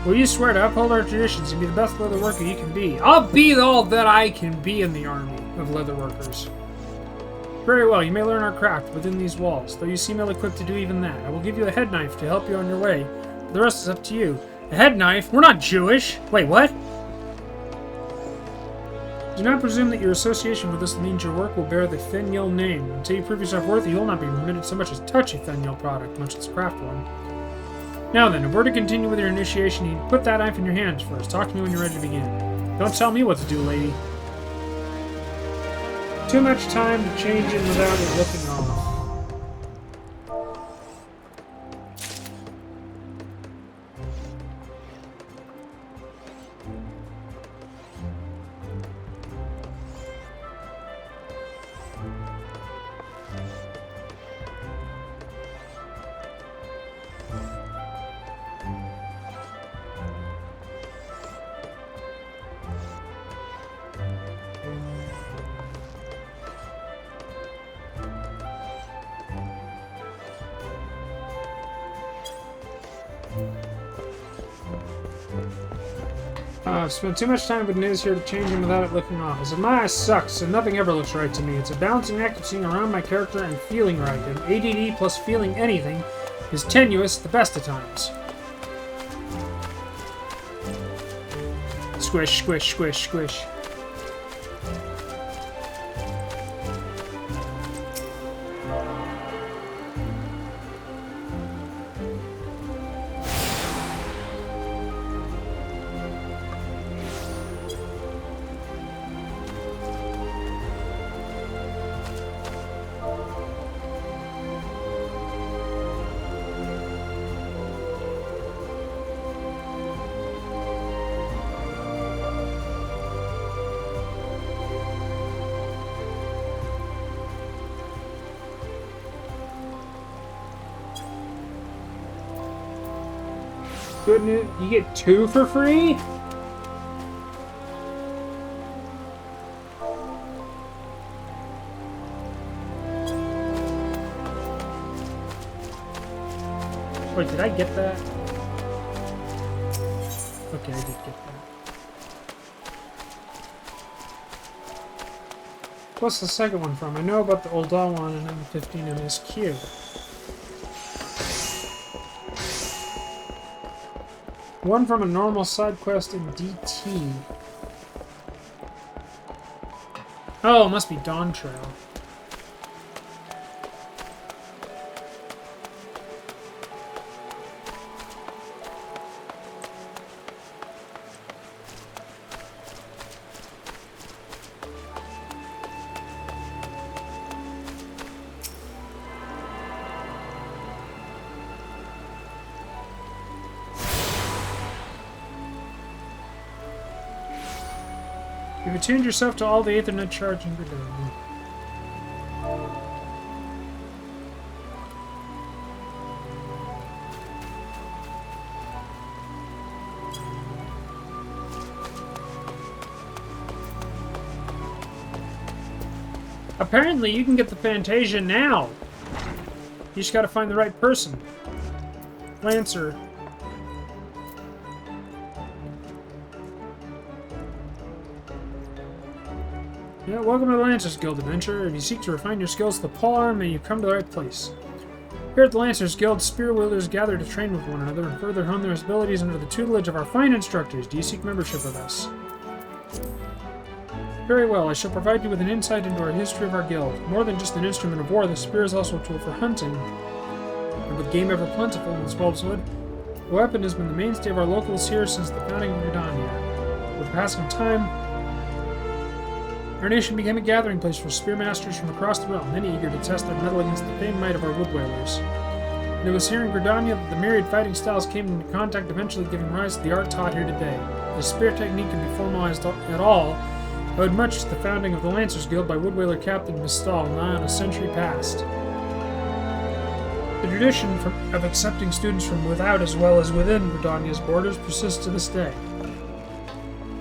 Will you swear to uphold our traditions and be the best leather worker you can be? I'll be all that I can be in the army of leather workers. Very well, you may learn our craft within these walls, though you seem ill-equipped to do even that. I will give you a head knife to help you on your way. The rest is up to you. A head knife? We're not Jewish! Wait, what? Do not presume that your association with us means your work will bear the Feniel name. Until you prove yourself worthy, you will not be permitted so much as touch a Feniel product, much as craft one. Now then, if we're to continue with your initiation, you put that knife in your hands first. Talk to me when you're ready to begin. Don't tell me what to do, lady. Too much time to change it without it looking off. I've spent too much time with Niz here to change him without it looking off. I said, my eyes suck, so nothing ever looks right to me. It's a balancing act between around my character and feeling right, and ADD plus feeling anything is tenuous at the best of times. Squish, squish, squish, squish. Goodness, you get 2 for free? Wait, did I get that? Okay, I did get that. What's the second one from? I know about the old doll one and FF14 MSQ. One from a normal side quest in DT. Oh, it must be Dawn Trail. You've attuned yourself to all the Aethernet charge and Gridon. Apparently, you can get the Fantasia now. You just gotta find the right person. Lancer. Yeah, welcome to the Lancers Guild adventure. If you seek to refine your skills to the polearm, then you've come to the right place. Here at the Lancers Guild, spear wielders gather to train with one another and further hone their abilities under the tutelage of our fine instructors. Do you seek membership with us? Very well, I shall provide you with an insight into our history of our guild. More than just an instrument of war, the spear is also a tool for hunting. And with game ever plentiful in this Wolfswood, the weapon has been the mainstay of our locals here since the founding of Gridania. With the passing of time, our nation became a gathering place for spearmasters from across the realm, many eager to test their mettle against the famed might of our wood whalers. And it was here in Gridania that the myriad fighting styles came into contact, eventually giving rise to the art taught here today. The spear technique can be formalized at all, owed much to the founding of the Lancers Guild by wood whaler Captain Mistal, nigh on a century past. The tradition of accepting students from without as well as within Gridania's borders persists to this day,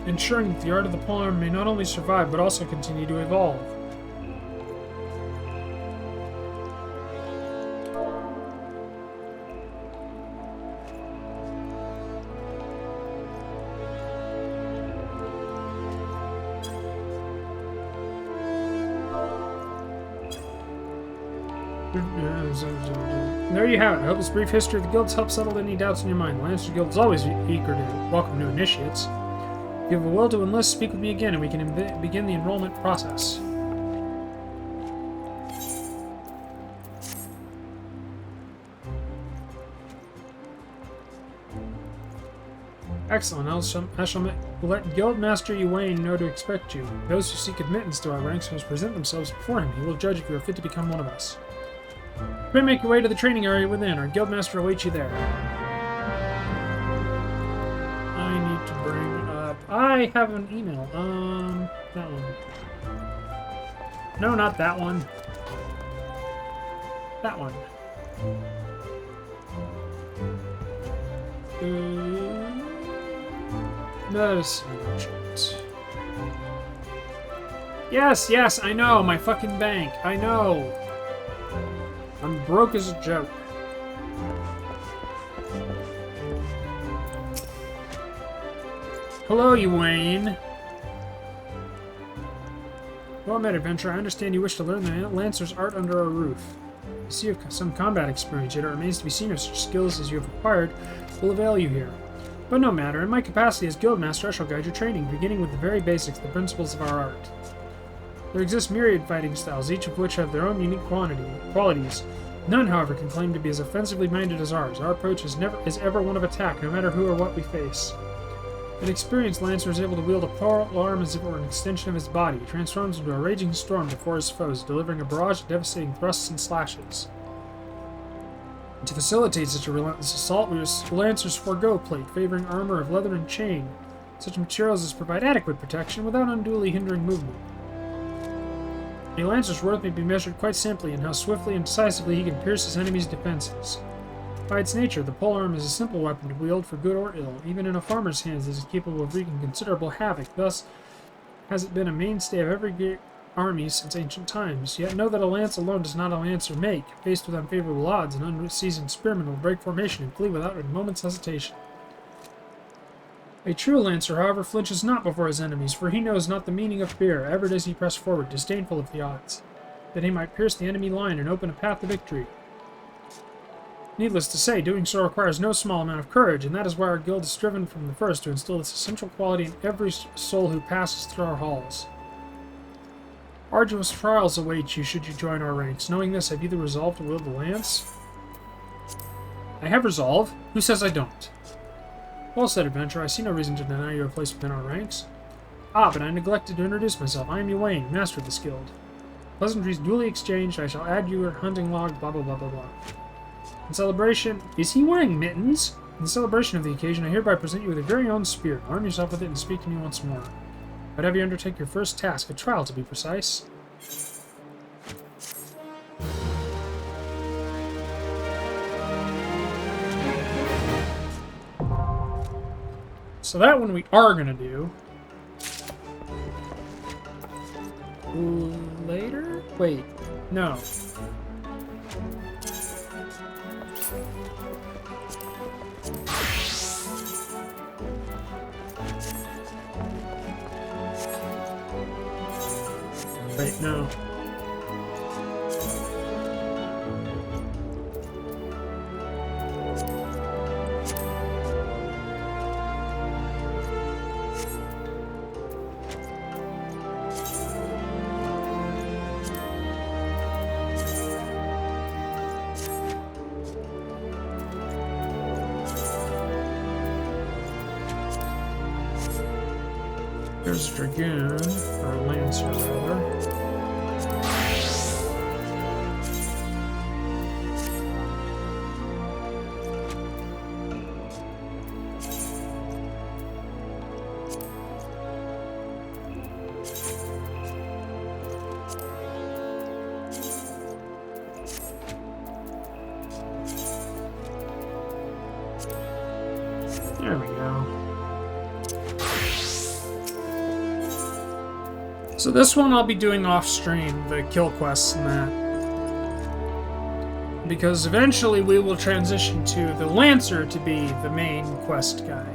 ensuring that the art of the polearm may not only survive but also continue to evolve. There you have it. I hope this brief history of the guilds helps settle any doubts in your mind. The Lancer Guild is always eager to welcome new initiates. If you have a will to enlist, speak with me again and we can begin the enrollment process. Excellent. I shall let Guildmaster Ewain know to expect you. Those who seek admittance to our ranks must present themselves before him. He will judge if you are fit to become one of us. Pray make your way to the training area within. Our Guildmaster awaits you there. I need to bring up... I have an email. That one. No, not that one. That one. Merchant. Yes, I know, my fucking bank. I know. I'm broke as a joke. Hello, Ewain. Well met, adventurer. I understand you wish to learn the Lancer's art under our roof. I see you have some combat experience, yet it remains to be seen if such skills as you have acquired will avail you here. But no matter, in my capacity as Guildmaster, I shall guide your training, beginning with the very basics, the principles of our art. There exist myriad fighting styles, each of which have their own unique qualities. None, however, can claim to be as offensively minded as ours. Our approach is ever one of attack, no matter who or what we face. An experienced lancer is able to wield a powerful arm as if it were an extension of his body. He transforms into a raging storm before his foes, delivering a barrage of devastating thrusts and slashes. To facilitate such a relentless assault, lancers forego plate, favoring armor of leather and chain. Such materials as provide adequate protection without unduly hindering movement. A lancer's worth may be measured quite simply in how swiftly and decisively he can pierce his enemy's defenses. By its nature, the polearm is a simple weapon to wield for good or ill. Even in a farmer's hands, it is capable of wreaking considerable havoc. Thus, has it been a mainstay of every great army since ancient times. Yet know that a lance alone does not a lancer make. Faced with unfavorable odds, an unseasoned spearman will break formation and flee without a moment's hesitation. A true lancer, however, flinches not before his enemies, for he knows not the meaning of fear. Ever does he press forward, disdainful of the odds, that he might pierce the enemy line and open a path to victory. Needless to say, doing so requires no small amount of courage, and that is why our guild has striven from the first to instill this essential quality in every soul who passes through our halls. Arduous trials await you should you join our ranks. Knowing this, have you the resolve to wield the lance? I have resolve. Who says I don't? Well said, adventurer. I see no reason to deny you a place within our ranks. Ah, but I neglected to introduce myself. I am Ewain, master of this guild. Pleasantries duly exchanged. I shall add you your hunting log, blah blah blah blah blah. In celebration... Is he wearing mittens? In celebration of the occasion, I hereby present you with your very own spear. Arm yourself with it and speak to me once more. I'd have you undertake your first task, a trial to be precise. So that one we are gonna do. Later? Wait, no. Wait, no. There's Dragoon, or Lancer rather. There we go. So this one I'll be doing off stream, the kill quests and that. Because eventually we will transition to the Lancer to be the main quest guy.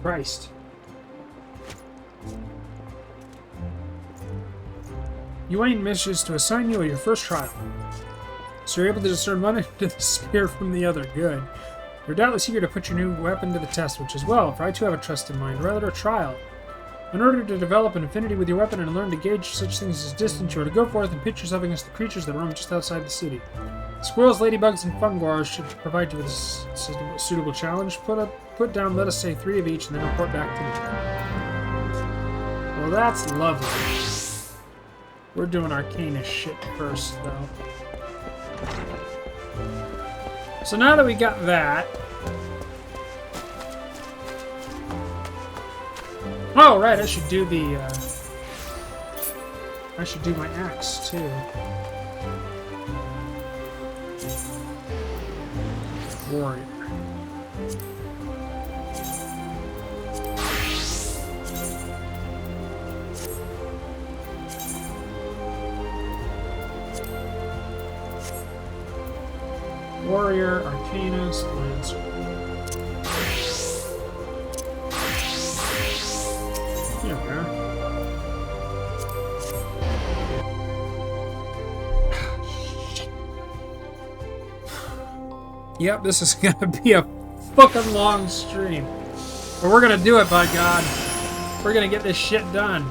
Christ. Yuan wishes to assign you your first trial. So you're able to discern one end of the spear from the other. Good. You're doubtless eager to put your new weapon to the test, which is well, for I too have a trust in mind, rather a trial. In order to develop an affinity with your weapon and learn to gauge such things as distance, you are to go forth and pitch yourself against the creatures that roam just outside the city. Squirrels, ladybugs, and fungars should provide you with a suitable challenge. Put down, let us say, 3 of each, and then report back to me. Well, that's lovely. We're doing Arcanist shit first, though. So now that we got that... Oh, right, I should do the, I should do my axe, too. Warrior. Warrior, Arcanist, Lancer. Here we are. Yep, this is gonna be a fucking long stream. But we're gonna do it, by God. We're gonna get this shit done.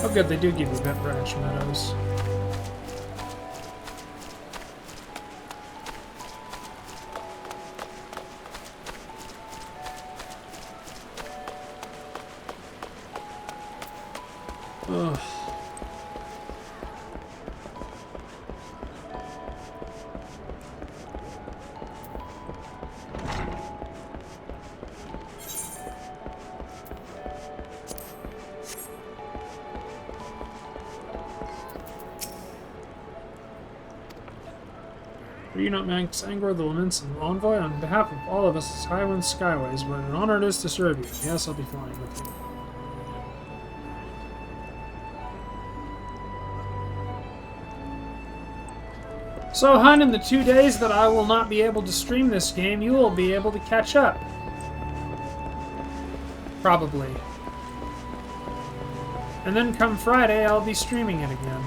Oh good, they do give you Vent Branch Meadows. Ugh. Are you not Max Angor, the Laments and Envoy? On behalf of all of us as Highwind Skyways, what an honor it is to serve you. Yes, I'll be flying with you. So, hun, in the 2 days that I will not be able to stream this game, you will be able to catch up. Probably. And then come Friday, I'll be streaming it again.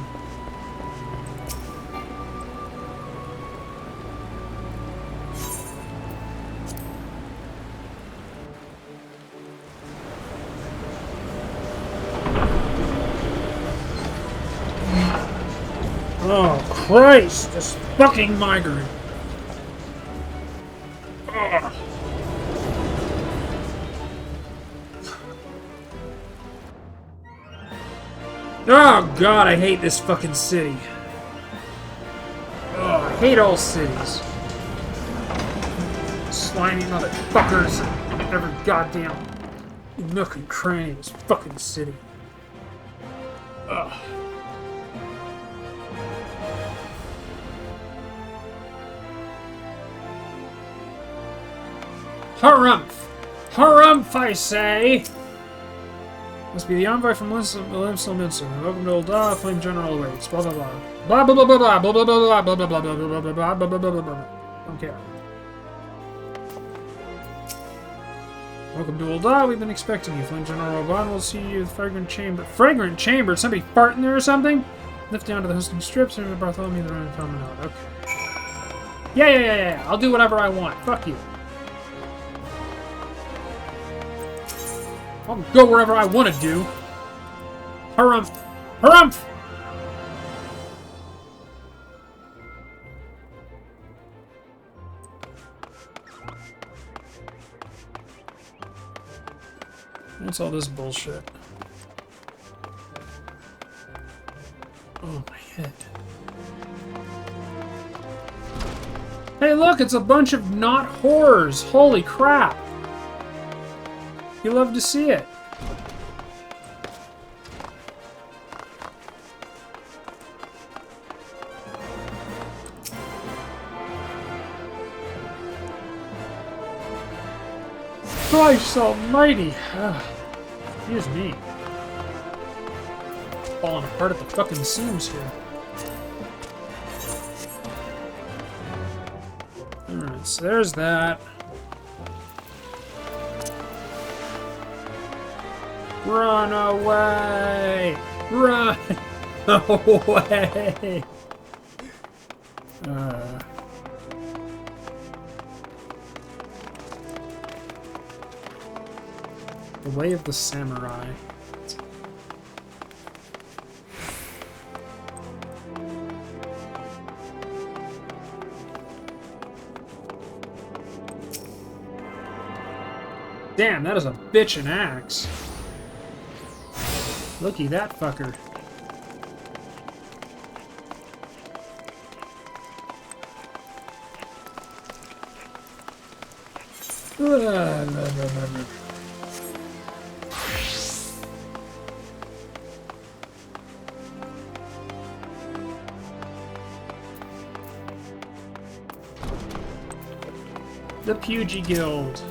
Oh, Christ! This fucking migraine! Ugh. Oh, God, I hate this fucking city. Oh, I hate all cities. Slimy motherfuckers in every goddamn nook and cranny of this fucking city. Ugh. Harumph! Harumph, I say! Must be the envoy from Limsel. Welcome to Ul'dah, Flame General awaits. Blah blah blah. Blah blah blah blah blah blah blah blah blah blah blah blah blah blah blah blah blah blah. Don't care. Welcome to Ul'dah, we've been expecting you. Flame General Oban will see you at the Fragrant Chamber. Fragrant Chamber? Somebody farting there or something? Lift down to the hosting strips and Bartholomew the Roman coming out. Okay. Yeah. I'll do whatever I want. Fuck you. I'll go wherever I want to do. Harumph! Harumph! What's all this bullshit? Oh, my head. Hey, look, it's a bunch of not horrors. Holy crap. You love to see it. Christ almighty. Excuse me. Falling apart at the fucking seams here. Alright, so there's that. Run away! Run away! The Way of the Samurai. Damn, that is a bitchin' axe. Looky that fucker. The Pugy Guild.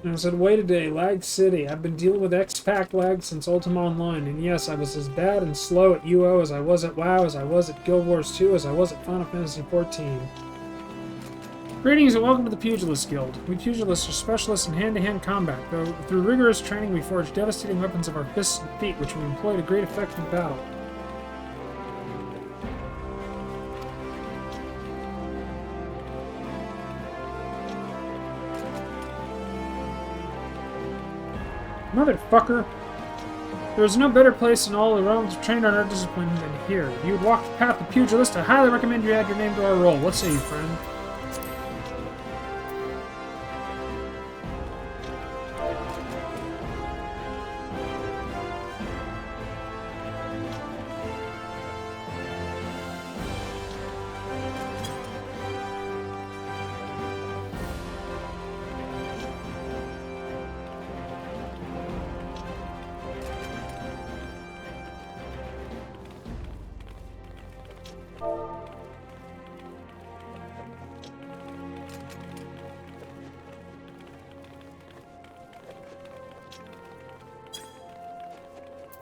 I said, wait a day, lag city. I've been dealing with X-Pac lag since Ultima Online, and yes, I was as bad and slow at UO as I was at WoW, as I was at Guild Wars 2, as I was at Final Fantasy 14. Greetings and welcome to the Pugilist Guild. We pugilists are specialists in hand-to-hand combat, though through rigorous training we forge devastating weapons of our fists and feet, which we employ to great effect in battle. Motherfucker! There is no better place in all the realms of trained on our discipline than here. If you would walk the path of pugilist, I highly recommend you add your name to our roll. What say you, friend?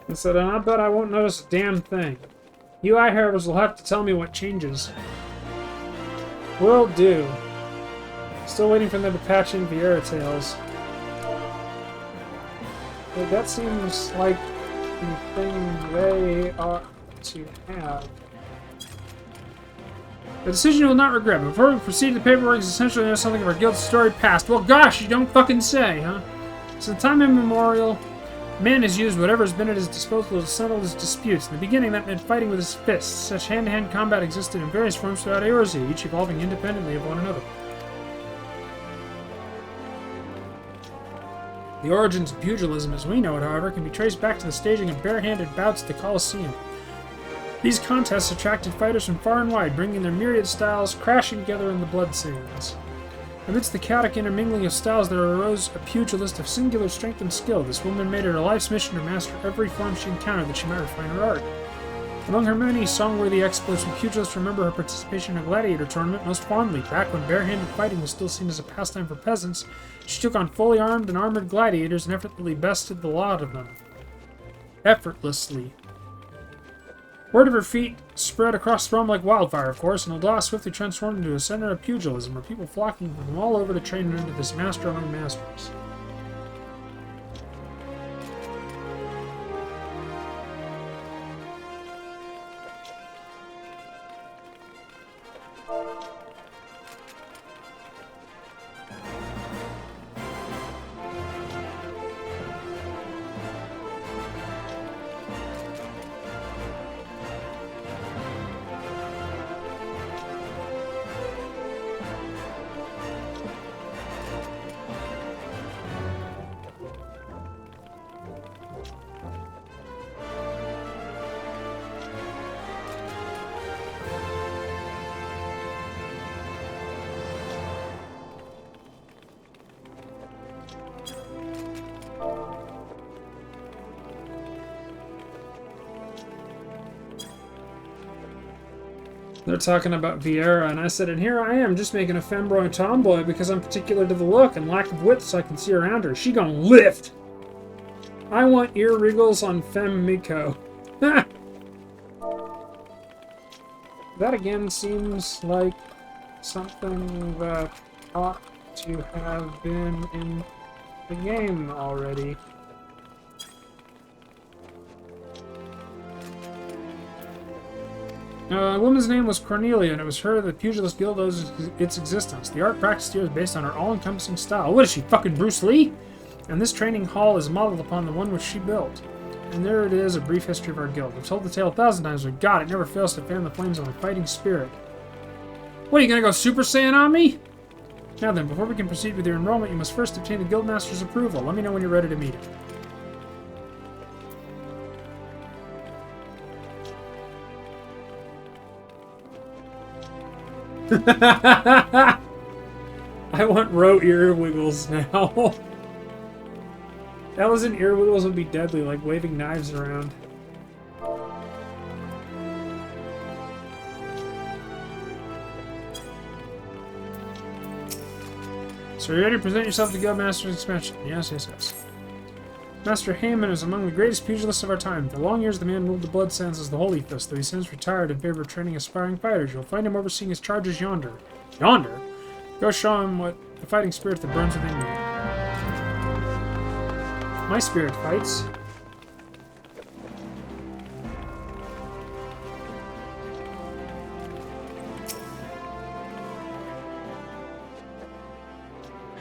I said, I bet I won't notice a damn thing. You eye harvesters will have to tell me what changes. Will do. Still waiting for them to patch in Vieira Tales. But that seems like the thing they ought to have. The decision you will not regret. Before we proceed, the paperwork is essentially know something of our guild's storied past. Well, gosh, you don't fucking say, huh? Since time immemorial, man has used whatever has been at his disposal to settle his disputes. In the beginning, that meant fighting with his fists. Such hand-to-hand combat existed in various forms throughout Eorzea, each evolving independently of one another. The origins of pugilism, as we know it, however, can be traced back to the staging of bare-handed bouts at the Colosseum. These contests attracted fighters from far and wide, bringing their myriad styles crashing together in the blood sands. Amidst the chaotic intermingling of styles, there arose a pugilist of singular strength and skill. This woman made it her life's mission to master every form she encountered that she might refine her art. Among her many song-worthy exploits, we pugilists remember her participation in a gladiator tournament most fondly. Back when barehanded fighting was still seen as a pastime for peasants, she took on fully armed and armored gladiators and effortlessly bested the lot of them. Effortlessly. Word of her feat spread across the realm like wildfire, of course, and Alda swiftly transformed into a center of pugilism, where people flocking from all over to train her into this master among masters. They're talking about Vieira, and I said, and here I am, just making a femboy tomboy because I'm particular to the look and lack of width so I can see around her. She gonna lift! I want ear wriggles on Femme Miko. That again seems like something that ought to have been in the game already. A woman's name was Cornelia, and it was her that the Pugilist Guild owes its existence. The art practiced here is based on her all-encompassing style. What is she, fucking Bruce Lee? And this training hall is modeled upon the one which she built. And there it is, a brief history of our guild. I've told the tale 1,000 times, but God, it never fails to fan the flames of my fighting spirit. What, are you gonna go Super Saiyan on me? Now then, before we can proceed with your enrollment, you must first obtain the Guildmaster's approval. Let me know when you're ready to meet him. I want row ear wiggles now. That wasn't ear wiggles would be deadly, like waving knives around. So you're ready to present yourself to the Guildmaster's expansion? Yes, yes, yes. Master Heyman is among the greatest pugilists of our time. For long years, the man ruled the Blood Sands as the Holy Fist, though he since retired in favor of training aspiring fighters. You'll find him overseeing his charges yonder. Yonder? Go show him what the fighting spirit that burns within you. My spirit fights.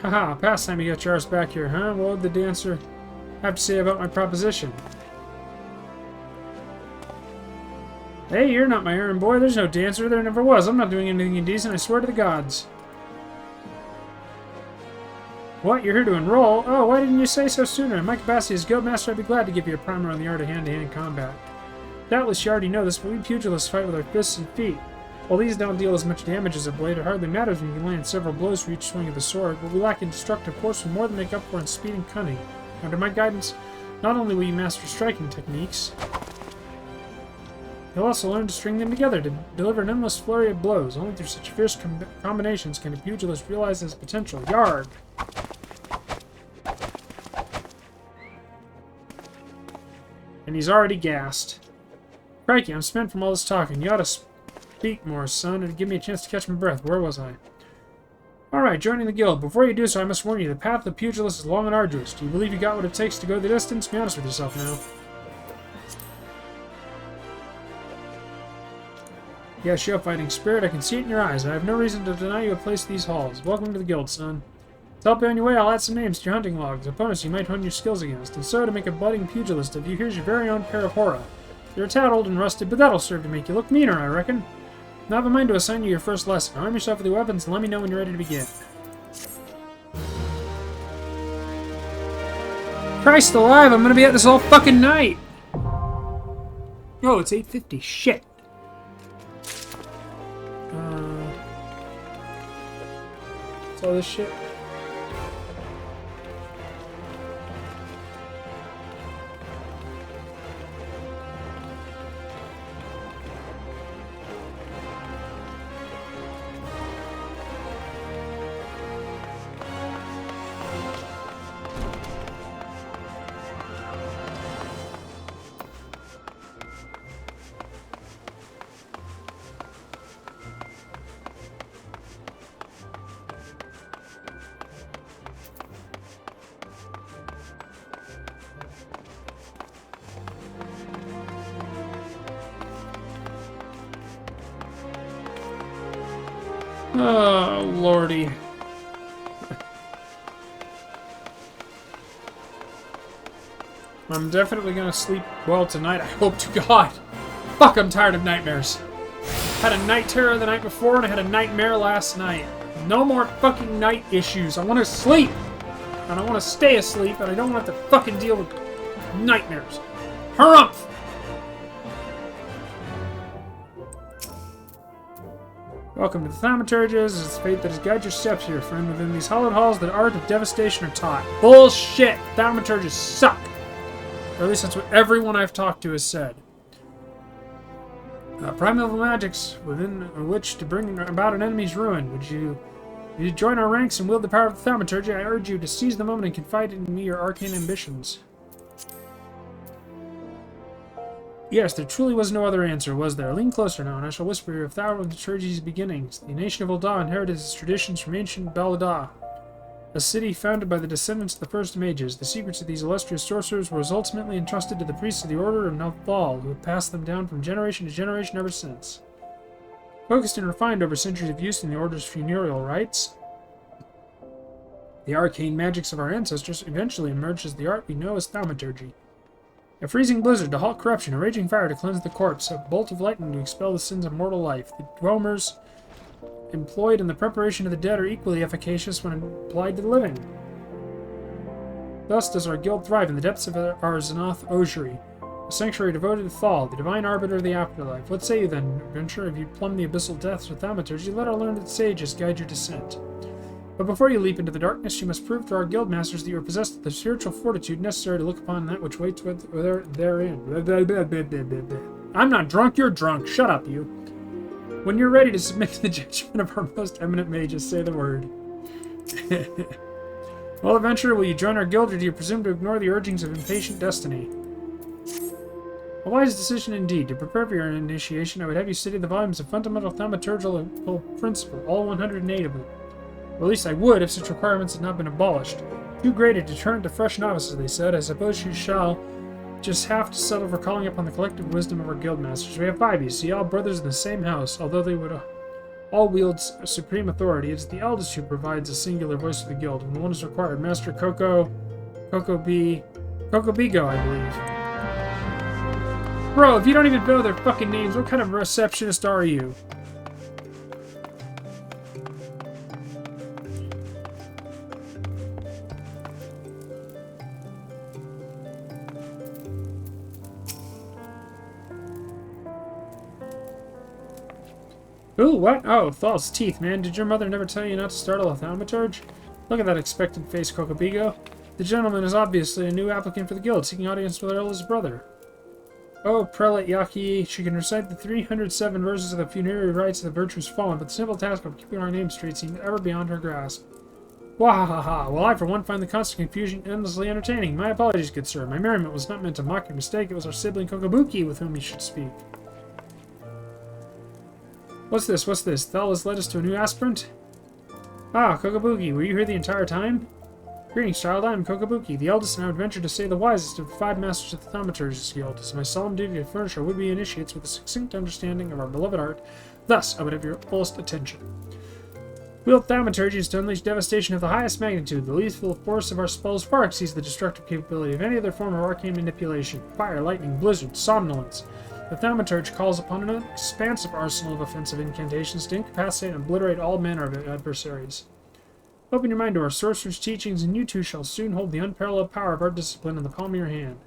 Haha, past time you got your arse back here, huh? What would the dancer have to say about my proposition? Hey, you're not my errand boy. There's no dancer. There never was. I'm not doing anything indecent. I swear to the gods. What? You're here to enroll? Oh, why didn't you say so sooner? In my capacity as Guildmaster, I'd be glad to give you a primer on the art of hand-to-hand combat. Doubtless you already know this, but we pugilists fight with our fists and feet. While these don't deal as much damage as a blade, it hardly matters when you can land several blows for each swing of the sword. What we lack in destructive force will more than make up for in speed and cunning. Under my guidance, not only will you master striking techniques, you'll also learn to string them together to deliver an endless flurry of blows. Only through such fierce combinations can a pugilist realize his potential. Yarg! And he's already gassed. Crikey, I'm spent from all this talking. You ought to speak more, son, and give me a chance to catch my breath. Where was I? Alright, joining the guild. Before you do so, I must warn you, the path of the pugilist is long and arduous. Do you believe you got what it takes to go the distance? Be honest with yourself now. Yes, you have fighting spirit. I can see it in your eyes. I have no reason to deny you a place in these halls. Welcome to the guild, son. To help you on your way, I'll add some names to your hunting logs, opponents you might hone your skills against, and so to make a budding pugilist of you, here's your very own pair of Hora. You're a tad old and rusted, but that'll serve to make you look meaner, I reckon. Now I have a mind to assign you your first lesson. Arm yourself with your weapons and let me know when you're ready to begin. Christ alive, I'm gonna be at this all fucking night! Oh, it's 8:50. Shit. What's all this shit? Oh, lordy. I'm definitely gonna sleep well tonight, I hope to God. Fuck, I'm tired of nightmares. Had a night terror the night before, and I had a nightmare last night. No more fucking night issues. I want to sleep! And I want to stay asleep, and I don't want to fucking deal with nightmares. Harumph! Welcome to the Thaumaturges. It's fate that has guided your steps here, friend. Within these hallowed halls, the art of devastation are taught. Bullshit! Thaumaturges suck! Or at least that's what everyone I've talked to has said. Primeval magics within which to bring about an enemy's ruin. Would you join our ranks and wield the power of the Thaumaturgy? I urge you to seize the moment and confide in me your arcane ambitions. Yes, there truly was no other answer, was there? Lean closer now, and I shall whisper you of Thaumaturgy's beginnings. The nation of Ul'dah inherited its traditions from ancient Bal'Udah, a city founded by the descendants of the first mages. The secrets of these illustrious sorcerers were ultimately entrusted to the priests of the Order of Nalthal, who have passed them down from generation to generation ever since. Focused and refined over centuries of use in the Order's funereal rites, the arcane magics of our ancestors eventually emerged as the art we know as Thaumaturgy. A freezing blizzard to halt corruption, a raging fire to cleanse the corpse, a bolt of lightning to expel the sins of mortal life. The dwellers employed in the preparation of the dead are equally efficacious when applied to the living. Thus does our guild thrive in the depths of our Xanath Osieri, a sanctuary devoted to Thal, the divine arbiter of the afterlife. What say you then, adventurer? If you plumb the abyssal depths with Thaumaturgy, let our learned sages guide your descent. But before you leap into the darkness, you must prove to our guild masters that you are possessed of the spiritual fortitude necessary to look upon that which waits therein. I'm not drunk, you're drunk. Shut up, you. When you're ready to submit to the judgment of our most eminent mages, say the word. Well, adventurer, will you join our guild, or do you presume to ignore the urgings of impatient destiny? A wise decision indeed. To prepare for your initiation, I would have you study the volumes of fundamental thaumaturgical principle, all 108 of them. Or at least I would, if such requirements had not been abolished. Too great a deterrent to fresh novices, they said. I suppose you shall just have to settle for calling upon the collective wisdom of our guildmasters. We have 5, you see, all brothers in the same house, although they would all wield supreme authority. It's the eldest who provides a singular voice to the guild. When one is required, Master Coco Bigo, I believe. Bro, if you don't even know their fucking names, what kind of receptionist are you? Ooh, what? Oh, Thal's teeth, man. Did your mother never tell you not to startle a thaumaturge? Look at that expectant face, Cocobigo. The gentleman is obviously a new applicant for the guild, seeking audience with our eldest brother. Oh, Prelate Yaki, she can recite the 307 verses of the funerary rites of the virtues fallen, but the simple task of keeping our name straight seemed ever beyond her grasp. Wahahaha. Well, I, for one, find the constant confusion endlessly entertaining. My apologies, good sir. My merriment was not meant to mock your mistake. It was our sibling Kokobuki with whom you should speak. What's this? What's this? Thal has led us to a new aspirant? Ah, Kokobuki, were you here the entire time? Greetings, child. I am Kokobuki, the eldest and I would venture to say the wisest of the 5 masters of the Thaumaturge's Guild. It is my solemn duty to furnish our would-be initiates with a succinct understanding of our beloved art. Thus, I would have your fullest attention. Wield Thaumaturgy is to unleash devastation of the highest magnitude. The lethal force of our spells far exceeds the destructive capability of any other form of arcane manipulation. Fire, lightning, blizzard, somnolence. The Thaumaturge calls upon an expansive arsenal of offensive incantations to incapacitate and obliterate all manner of adversaries. Open your mind to our sorcerer's teachings, and you too shall soon hold the unparalleled power of our discipline in the palm of your hand.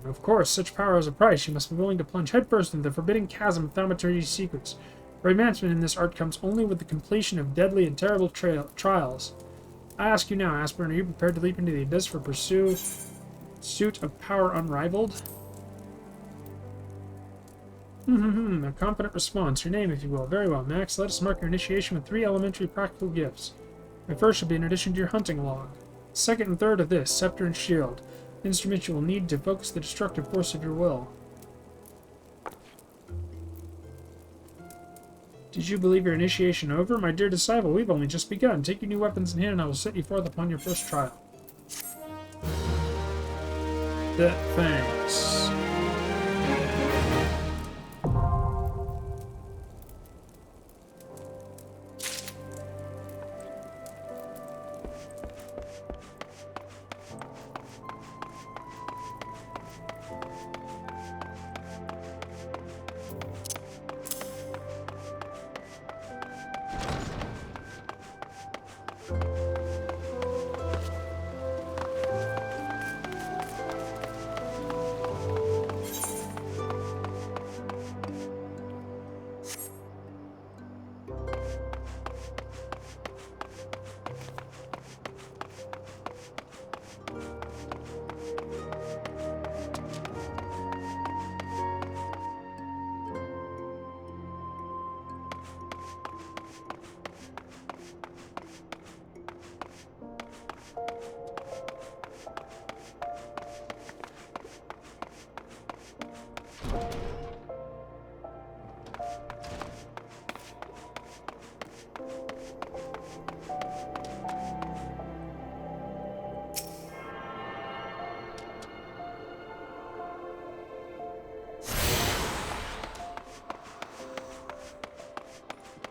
Of course, such power has a price. You must be willing to plunge headfirst into the forbidding chasm of Thaumaturgy's secrets. For advancement in this art comes only with the completion of deadly and terrible trials. I ask you now, Aspirin, are you prepared to leap into the abyss for pursuit of power unrivaled? A confident response. Your name, if you will. Very well, Max. Let us mark your initiation with 3 elementary practical gifts. My first shall be in addition to your hunting log. Second and third of this, scepter and shield. Instruments you will need to focus the destructive force of your will. Did you believe your initiation over? My dear disciple, we've only just begun. Take your new weapons in hand and I will set you forth upon your first trial. Thanks.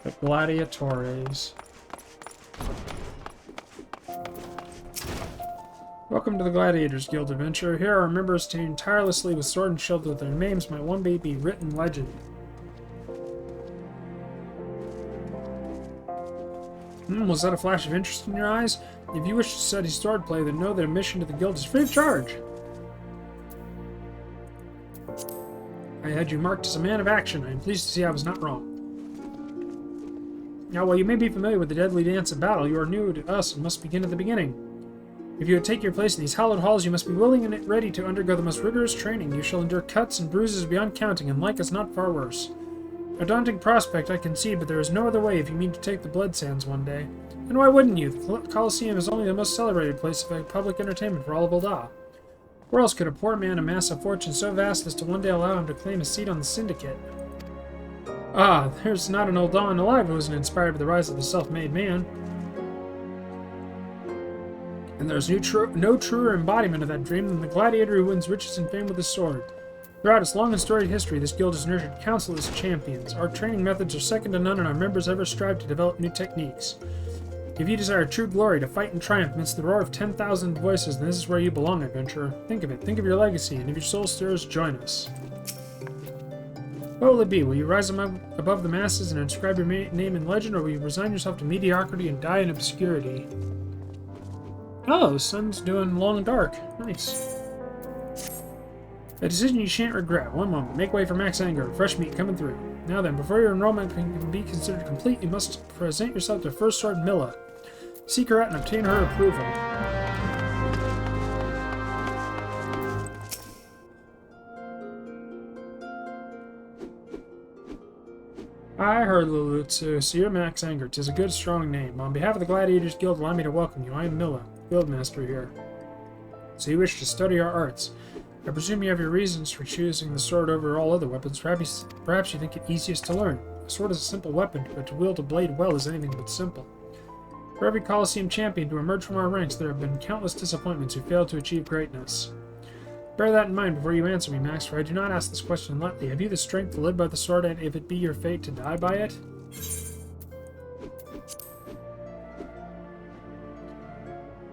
The Gladiatores. Welcome to the Gladiators Guild adventure. Here our members train tirelessly with sword and shield that their names might one day be written legend. Was that a flash of interest in your eyes? If you wish to study swordplay, then know that admission to the guild is free of charge. I had you marked as a man of action. I am pleased to see I was not wrong. Now, while you may be familiar with the deadly dance of battle, you are new to us and must begin at the beginning. If you would take your place in these hallowed halls, you must be willing and ready to undergo the most rigorous training. You shall endure cuts and bruises beyond counting, and like as not far worse. A daunting prospect, I concede, but there is no other way if you mean to take the blood sands one day. And why wouldn't you? The Colosseum is only the most celebrated place of public entertainment for all of Ul'dah. Where else could a poor man amass a fortune so vast as to one day allow him to claim a seat on the syndicate? Ah, there's not an Ul'dah alive who isn't inspired by the rise of the self-made man. And there's no truer embodiment of that dream than the gladiator who wins riches and fame with his sword. Throughout its long and storied history, this guild has nurtured countless champions. Our training methods are second to none, and our members ever strive to develop new techniques. If you desire true glory, to fight and triumph amidst the roar of 10,000 voices, then this is where you belong, adventurer. Think of it. Think of your legacy, and if your soul stirs, join us. What will it be? Will you rise above the masses and inscribe your name in legend, or will you resign yourself to mediocrity and die in obscurity? Oh, the sun's doing long and dark. Nice. A decision you shan't regret. One moment. Make way for Max Anger. Fresh meat coming through. Now then, before your enrollment can be considered complete, you must present yourself to First Sword Milla. Seek her out and obtain her approval. I heard, Lulutsu. So you're Max Anger. 'Tis a good, strong name. On behalf of the Gladiators Guild, allow me to welcome you. I am Milla, Guildmaster here. So you wish to study our arts. I presume you have your reasons for choosing the sword over all other weapons. Perhaps you think it easiest to learn. A sword is a simple weapon, but to wield a blade well is anything but simple. For every Colosseum champion to emerge from our ranks, there have been countless disappointments who failed to achieve greatness. Bear that in mind before you answer me, Max, for I do not ask this question lightly. Have you the strength to live by the sword, and if it be your fate to die by it?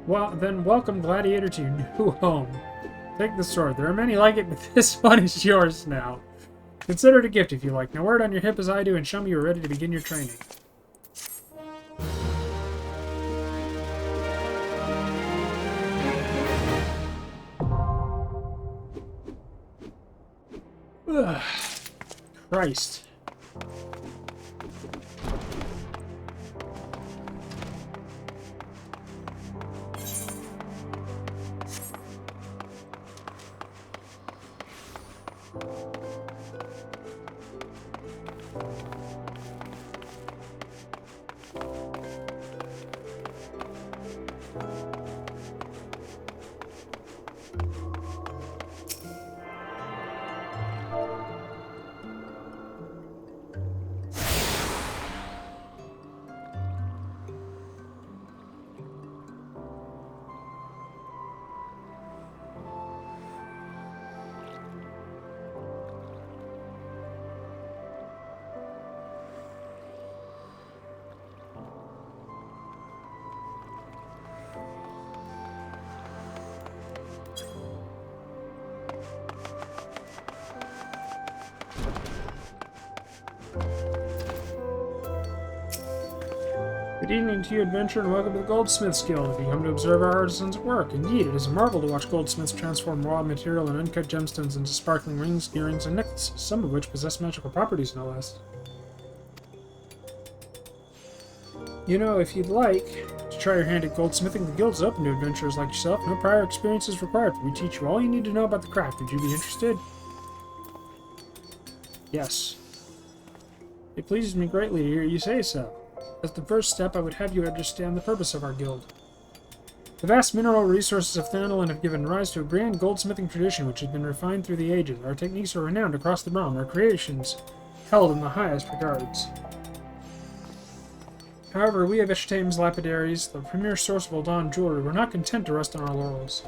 Well, then welcome, Gladiator, to your new home. Take the sword. There are many like it, but this one is yours now. Consider it a gift if you like. Now wear it on your hip as I do, and show me you are ready to begin your training. Ugh. Christ. Good evening to you, adventurer, and welcome to the Goldsmiths Guild. If you come to observe our artisans at work, indeed, it is a marvel to watch goldsmiths transform raw material and uncut gemstones into sparkling rings, earrings, and necklaces, some of which possess magical properties, no less. You know, if you'd like to try your hand at goldsmithing, the guild's open to adventurers like yourself. No prior experience is required. We teach you all you need to know about the craft. Would you be interested? Yes. It pleases me greatly to hear you say so. As the first step, I would have you understand the purpose of our guild. The vast mineral resources of Thanalan have given rise to a grand goldsmithing tradition which has been refined through the ages. Our techniques are renowned across the realm, our creations held in the highest regards. However, we of Ishtame's lapidaries, the premier source of Aldan jewelry, were not content to rest on our laurels.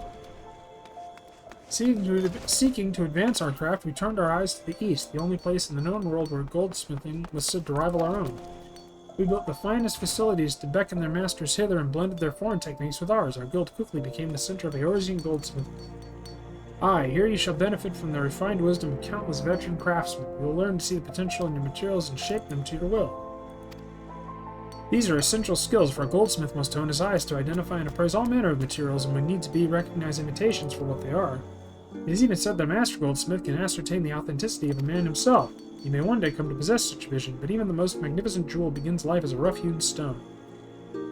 Seeking to advance our craft, we turned our eyes to the east, the only place in the known world where goldsmithing was said to rival our own. We built the finest facilities to beckon their masters hither and blended their foreign techniques with ours. Our guild quickly became the center of Eorzean goldsmithing. Aye, here you shall benefit from the refined wisdom of countless veteran craftsmen. You will learn to see the potential in your materials and shape them to your will. These are essential skills for a goldsmith must hone his eyes to identify and appraise all manner of materials, and when need to be, recognize imitations for what they are. It is even said that a master goldsmith can ascertain the authenticity of a man himself. You may one day come to possess such vision, but even the most magnificent jewel begins life as a rough-hewn stone.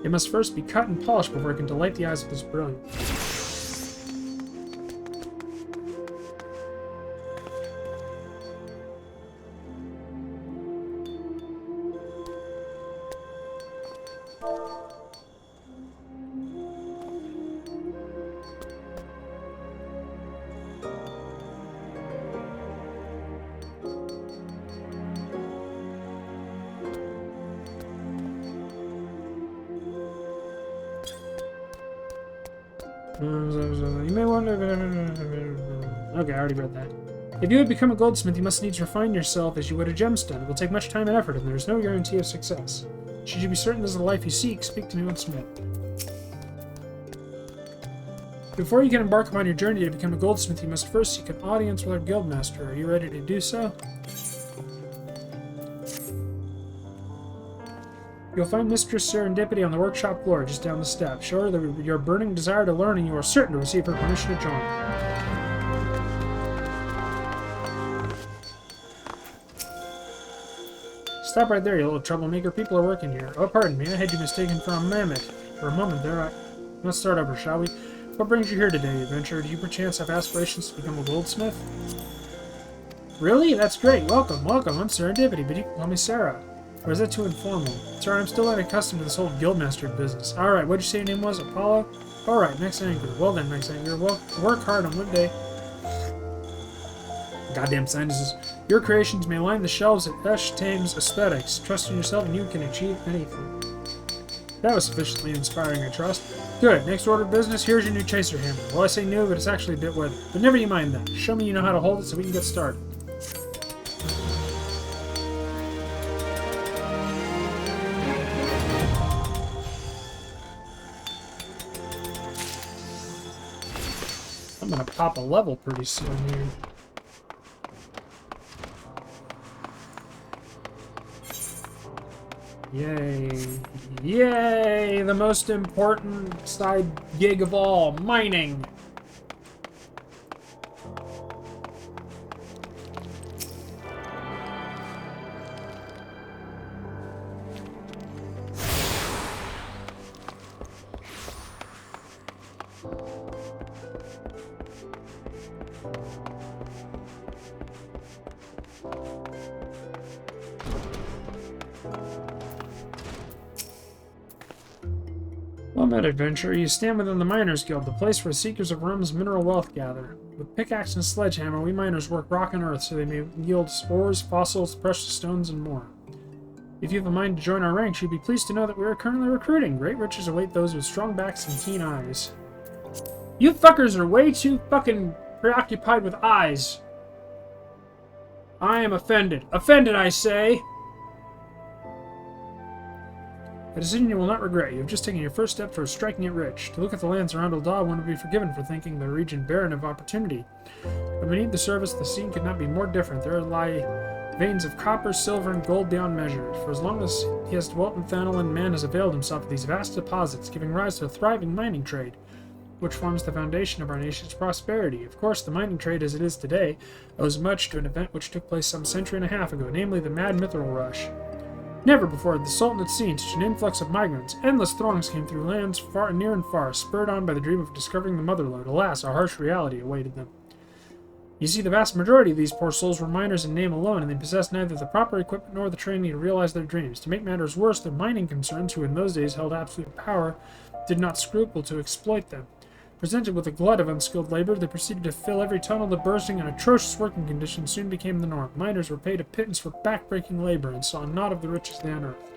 It must first be cut and polished before it can delight the eyes of this brilliance. You may want to... Okay, I already read that. If you would become a goldsmith, you must needs refine yourself as you would a gemstone. It will take much time and effort, and there is no guarantee of success. Should you be certain this is the life you seek, speak to me once more. Before you can embark upon your journey to become a goldsmith, you must first seek an audience with our guildmaster. Are you ready to do so? You'll find Mistress Serendipity on the workshop floor, just down the steps. Show her your burning desire to learn, and you are certain to receive her permission to join. Stop right there, you little troublemaker. People are working here. Oh, pardon me, I had you mistaken for a mammoth. For a moment there, Let's start over, shall we? What brings you here today, adventurer? Do you perchance have aspirations to become a goldsmith? Really? That's great. Welcome, welcome. I'm Serendipity, but you can call me Sarah. Or is that too informal? Sorry, I'm still not accustomed to this whole guildmaster business. Alright, what'd you say your name was? Apollo? Alright, Max Anger. Well then, Max Anger. Well, work hard on one day. Goddamn sinuses. Your creations may line the shelves at Ishtame's aesthetics. Trust in yourself and you can achieve anything. That was sufficiently inspiring, I trust. Good. Next order of business, here's your new chaser hammer. Well, I say new, but it's actually a bit weathered. But never you mind that. Show me you know how to hold it so we can get started. I'm gonna pop a level pretty soon here. Yay. Yay! The most important side gig of all, mining! met, adventurer. You stand within the Miners' Guild, the place where seekers of Rum's mineral wealth gather. With pickaxe and sledgehammer, we miners work rock and earth so they may yield spores, fossils, precious stones, and more. If you have a mind to join our ranks, you'd be pleased to know that we are currently recruiting. Great riches await those with strong backs and keen eyes. You fuckers are way too fucking preoccupied with eyes. I am offended. Offended, I say! A decision you will not regret. You have just taken your first step towards striking it rich. To look at the lands around Ul'dah, one would be forgiven for thinking the region barren of opportunity. But beneath the surface, the scene could not be more different. There lie veins of copper, silver, and gold beyond measure. For as long as he has dwelt in Thanalan, man has availed himself of these vast deposits, giving rise to a thriving mining trade, which forms the foundation of our nation's prosperity. Of course, the mining trade as it is today owes much to an event which took place some century and a half ago, namely the Mad Mithril Rush. Never before had the Sultan had seen such an influx of migrants. Endless throngs came through lands far near and far, spurred on by the dream of discovering the motherlode. Alas, a harsh reality awaited them. You see, the vast majority of these poor souls were miners in name alone, and they possessed neither the proper equipment nor the training to realize their dreams. To make matters worse, the mining concerns, who in those days held absolute power, did not scruple to exploit them. Presented with a glut of unskilled labor, they proceeded to fill every tunnel to bursting, and atrocious working conditions soon became the norm. Miners were paid a pittance for back-breaking labor and saw naught of the riches they unearthed.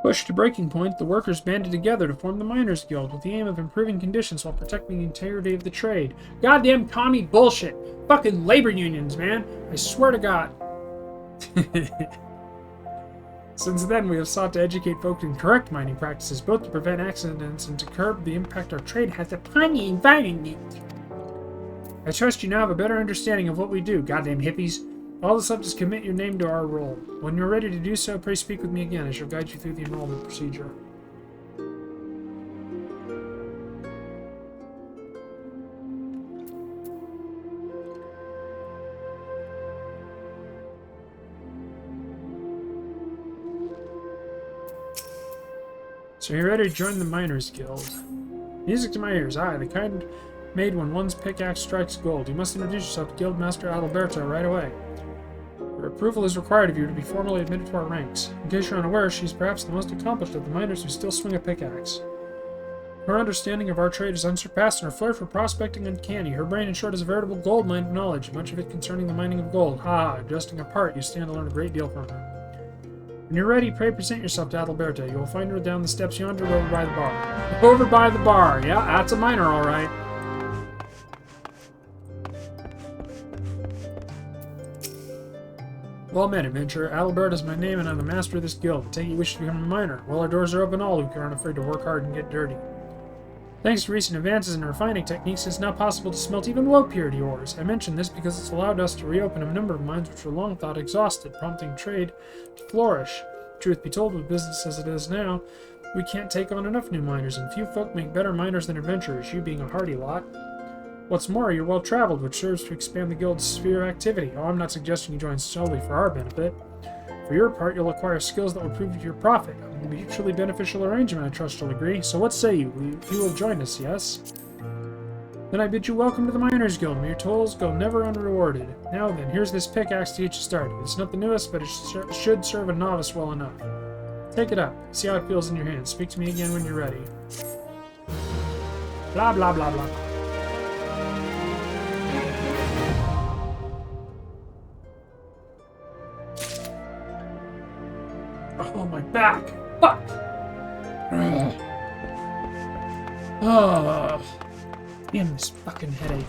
Pushed to breaking point, the workers banded together to form the Miners' Guild with the aim of improving conditions while protecting the integrity of the trade. Goddamn commie bullshit! Fucking labor unions, man! I swear to God. Since then, we have sought to educate folk in correct mining practices, both to prevent accidents and to curb the impact our trade has upon the environment. I trust you now have a better understanding of what we do, goddamn hippies. All that's left is commit your name to our role. When you're ready to do so, pray speak with me again. I shall guide you through the enrollment procedure. So you're ready to join the Miners' Guild. Music to my ears, aye, the kind made when one's pickaxe strikes gold. You must introduce yourself to Guildmaster Adalberto right away. Her approval is required of you to be formally admitted to our ranks. In case you're unaware, she's perhaps the most accomplished of the miners who still swing a pickaxe. Her understanding of our trade is unsurpassed, and her flair for prospecting uncanny. Her brain, in short, is a veritable gold mine of knowledge, much of it concerning the mining of gold. Ha! Adjusting apart, you stand to learn a great deal from her. When you're ready, pray present yourself to Adalberto. You will find her down the steps yonder over by the bar. Over by the bar! Yeah, that's a miner, all right. Well met, adventurer. Adalbert is my name, and I'm the master of this guild. I take it you wish to become a miner. Well, our doors are open to all who aren't afraid to work hard and get dirty. Thanks to recent advances in refining techniques, it's now possible to smelt even low-purity ores. I mention this because it's allowed us to reopen a number of mines which were long thought exhausted, prompting trade to flourish. Truth be told, with business as it is now, we can't take on enough new miners, and few folk make better miners than adventurers, you being a hardy lot. What's more, you're well-traveled, which serves to expand the guild's sphere of activity. Oh, I'm not suggesting you join solely for our benefit. For your part, you'll acquire skills that will prove to your profit. A mutually beneficial arrangement, I trust you'll agree. So what say you? You will join us, yes? Then I bid you welcome to the Miners' Guild. May your toils go never unrewarded. Now then, here's this pickaxe to get you started. It's not the newest, but it should serve a novice well enough. Take it up. See how it feels in your hands. Speak to me again when you're ready. Blah, blah, blah, blah. Oh, my back! Fuck! Oh, damn this fucking headache.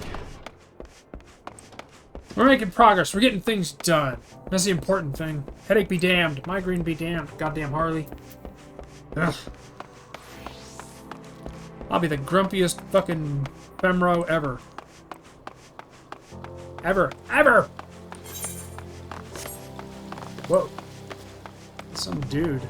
We're making progress. We're getting things done. That's the important thing. Headache be damned. Migraine be damned. Goddamn Harley. Ugh. I'll be the grumpiest fucking femro ever. Ever! Whoa. Some dude.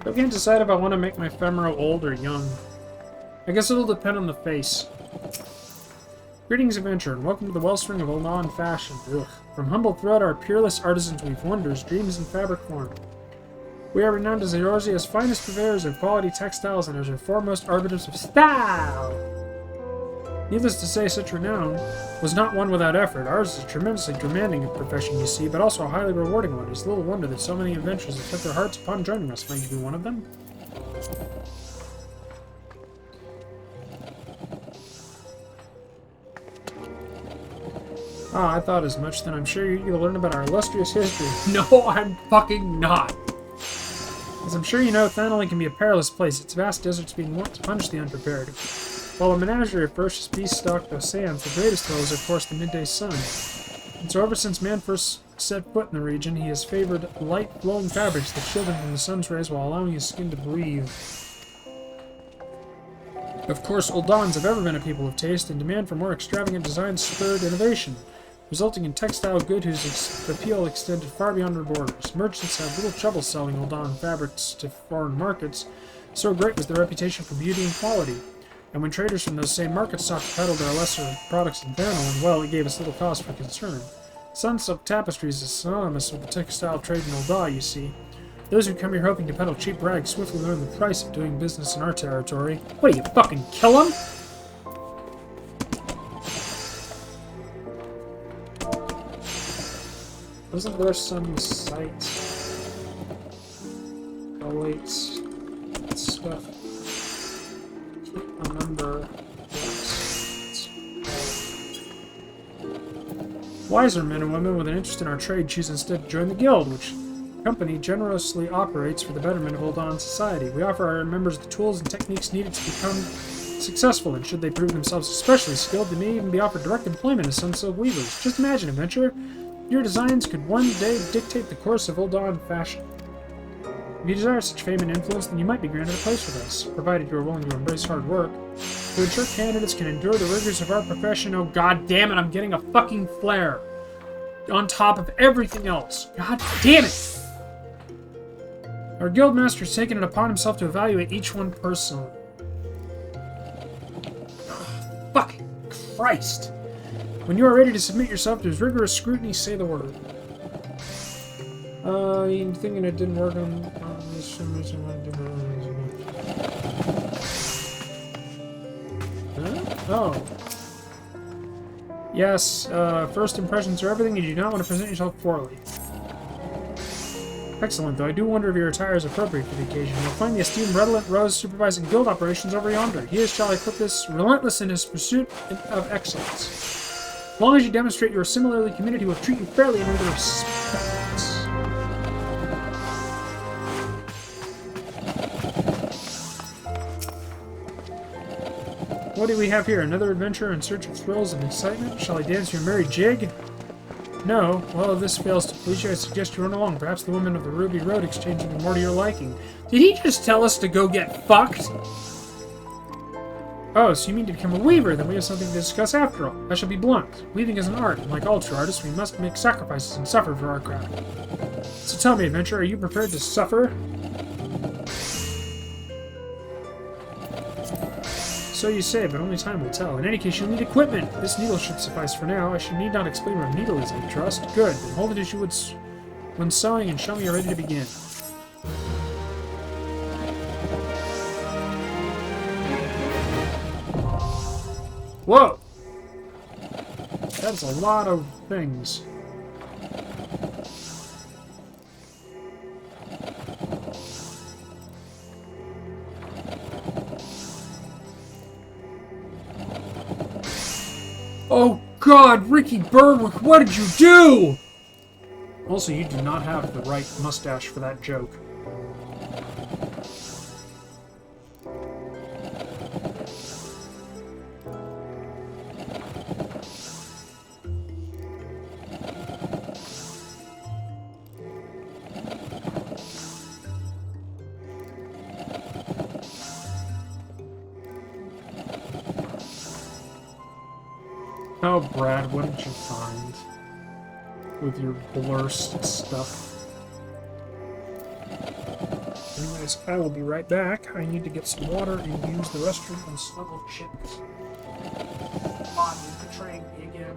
I can't decide if I want to make my femora old or young. I guess it'll depend on the face. Greetings, adventurer, and welcome to the wellspring of Oman fashion. Ugh. From humble thread, our peerless artisans weave wonders, dreams in fabric form. We are renowned as Eorzea's finest purveyors of quality textiles and as our foremost arbiters of style. Needless to say, such renown was not one without effort. Ours is a tremendously demanding profession, you see, but also a highly rewarding one. It's little wonder that so many adventurers have set their hearts upon joining us. Might you be one of them? Ah, I thought as much. Then I'm sure you'll learn about our illustrious history. No, I'm fucking not. As I'm sure you know, Thanalan can be a perilous place, its vast deserts being wont to punish the unprepared. While a menagerie of ferocious beasts stalk those sands, the greatest thrill is, of course, the midday sun. And so ever since man first set foot in the region, he has favored light, flowing fabrics that shield him from the sun's rays while allowing his skin to breathe. Of course, Uldans have ever been a people of taste, and demand for more extravagant designs spurred innovation, resulting in textile goods whose appeal extended far beyond our borders. Merchants had little trouble selling Uldan fabrics to foreign markets, so great was their reputation for beauty and quality. And when traders from those same markets sought to peddle their lesser products in Thanalan, well, it gave us little cause for concern. Sunsilk tapestries is synonymous with the textile trade in Ulda, you see. Those who come here hoping to peddle cheap rags swiftly learn the price of doing business in our territory. What, do you fucking kill them? Wasn't there some site relates stuff? I can't remember what. Wiser men and women with an interest in our trade choose instead to join the guild, which company generously operates for the betterment of Uldan society. We offer our members the tools and techniques needed to become successful, and should they prove themselves especially skilled, they may even be offered direct employment as Sunsilk weavers. Just imagine, adventurer. Your designs could one day dictate the course of Uldan fashion. If you desire such fame and influence, then you might be granted a place with us, provided you are willing to embrace hard work. To ensure candidates can endure the rigors of our profession, oh god damn it, I'm getting a fucking flare. On top of everything else. God damn it! Our guildmaster has taken it upon himself to evaluate each one personally. Fucking Christ! When you are ready to submit yourself to his rigorous scrutiny, say the word. I'm thinking it didn't work on this. Huh? Oh. Yes, first impressions are everything, and you do not want to present yourself poorly. Excellent, though I do wonder if your attire is appropriate for the occasion. You'll find the esteemed Redolent Rose supervising guild operations over yonder. He is, shall I put this, relentless in his pursuit of excellence. As long as you demonstrate you are similarly committed, he will treat you fairly and with respect. What do we have here? Another adventure in search of thrills and excitement? Shall I dance your merry jig? No? Well, if this fails to please you, I suggest you run along. Perhaps the woman of the Ruby Road exchange will be more to your liking. Did he just tell us to go get fucked? Oh, so you mean to become a weaver? Then we have something to discuss after all. I shall be blunt. Weaving is an art, and like all true artists, we must make sacrifices and suffer for our craft. So tell me, adventurer, are you prepared to suffer? So you say, but only time will tell. In any case, you'll need equipment. This needle should suffice for now. I should need not explain what a needle is, I trust. Good. Then hold it as you would when sewing and show me you're ready to begin. Whoa! That's a lot of things. Oh god, Ricky Berwick, what did you do? Also, you do not have the right mustache for that joke. Oh, Brad, what did you find with your blurst stuff? Anyways, I will be right back. I need to get some water and use the restroom and snuggle chicks. Body betraying me again.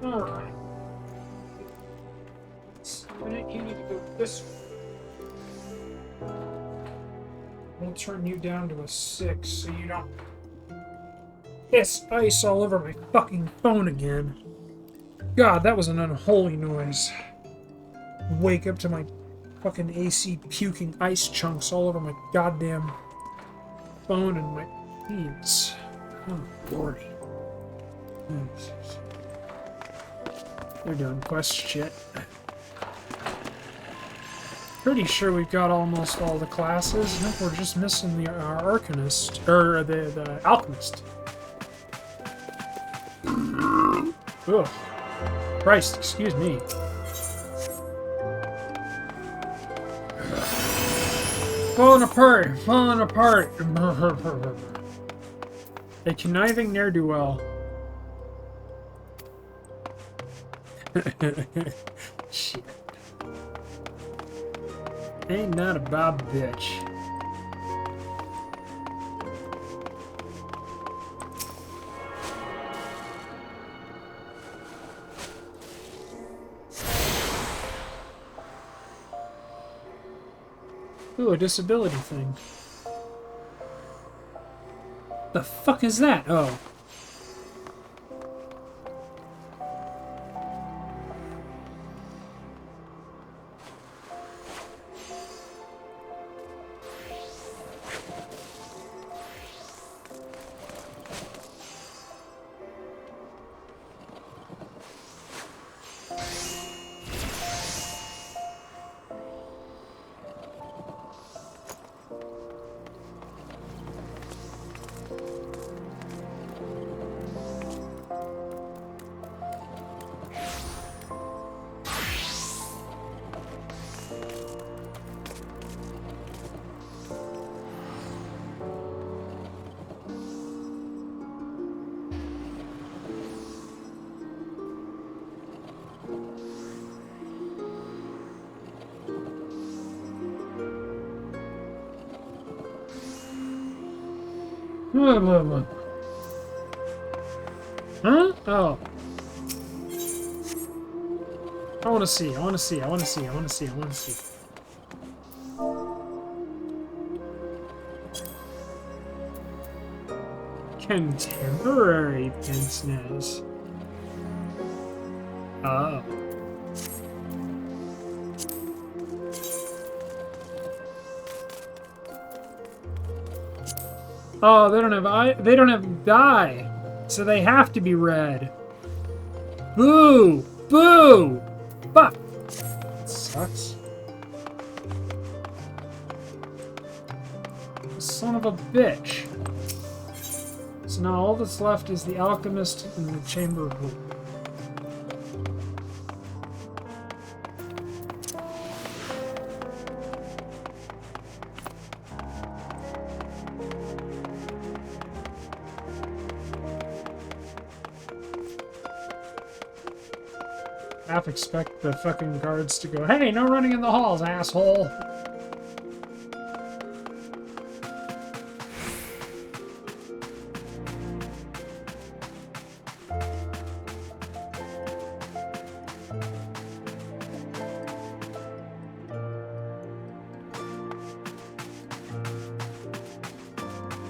Alright. You need to go this way. I'll turn you down to a 6 so you don't piss ice all over my fucking phone again. God, that was an unholy noise. Wake up to my fucking AC puking ice chunks all over my goddamn phone and my feeds. Oh, lordy. They're doing quest shit. Pretty sure we've got almost all the classes. I think we're just missing the Arcanist, or the Alchemist. Ugh. Christ, excuse me. Falling apart, falling apart. A conniving ne'er-do-well. Shit. Ain't not a Bob bitch. Ooh, a disability thing. The fuck is that? Oh. Huh? Oh. I want to see. I want to see. I want to see. I want to see. I want to see. Contemporary pince-nez. Oh. Oh, they don't have dye, so they have to be red. Boo! Boo! Fuck! That sucks. Son of a bitch. So now all that's left is the Alchemist and the Chamber of Hope. Half expect the fucking guards to go, "Hey, no running in the halls, asshole!"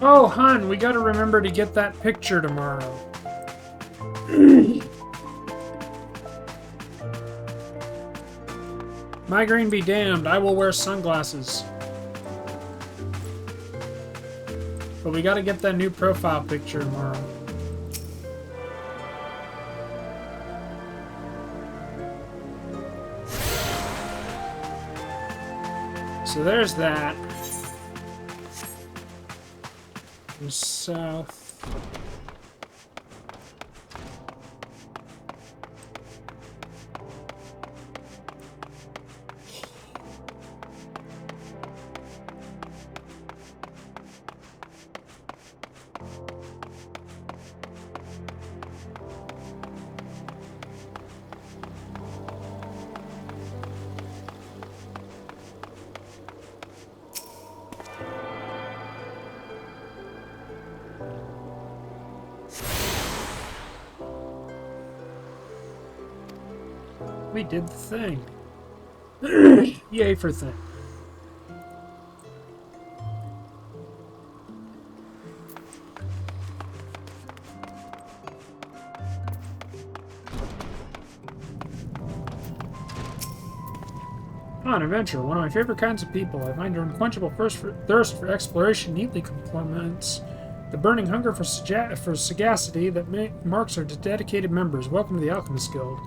Oh, hun, we gotta remember to get that picture tomorrow. Migraine be damned, I will wear sunglasses. But we gotta get that new profile picture tomorrow. So there's that. There's south. We did the thing. Yay for thing. On adventure, one of my favorite kinds of people. I find your unquenchable thirst for exploration neatly complements the burning hunger for sagacity that marks our dedicated members. Welcome to the Alchemist Guild.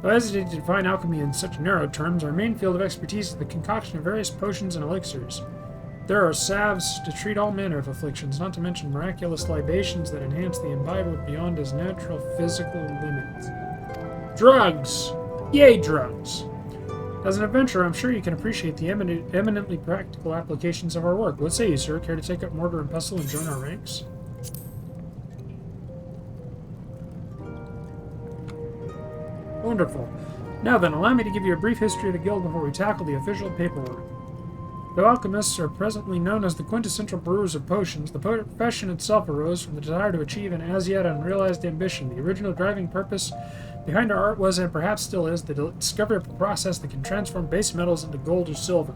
Though I hesitate to define alchemy in such narrow terms, our main field of expertise is the concoction of various potions and elixirs. There are salves to treat all manner of afflictions, not to mention miraculous libations that enhance the imbiber beyond his natural physical limits. Drugs! Yay, drugs! As an adventurer, I'm sure you can appreciate the eminently practical applications of our work. What say you, sir? Care to take up mortar and pestle and join our ranks? Wonderful. Now then, allow me to give you a brief history of the guild before we tackle the official paperwork. Though alchemists are presently known as the quintessential brewers of potions, the profession itself arose from the desire to achieve an as-yet unrealized ambition. The original driving purpose behind our art was, and perhaps still is, the discovery of a process that can transform base metals into gold or silver.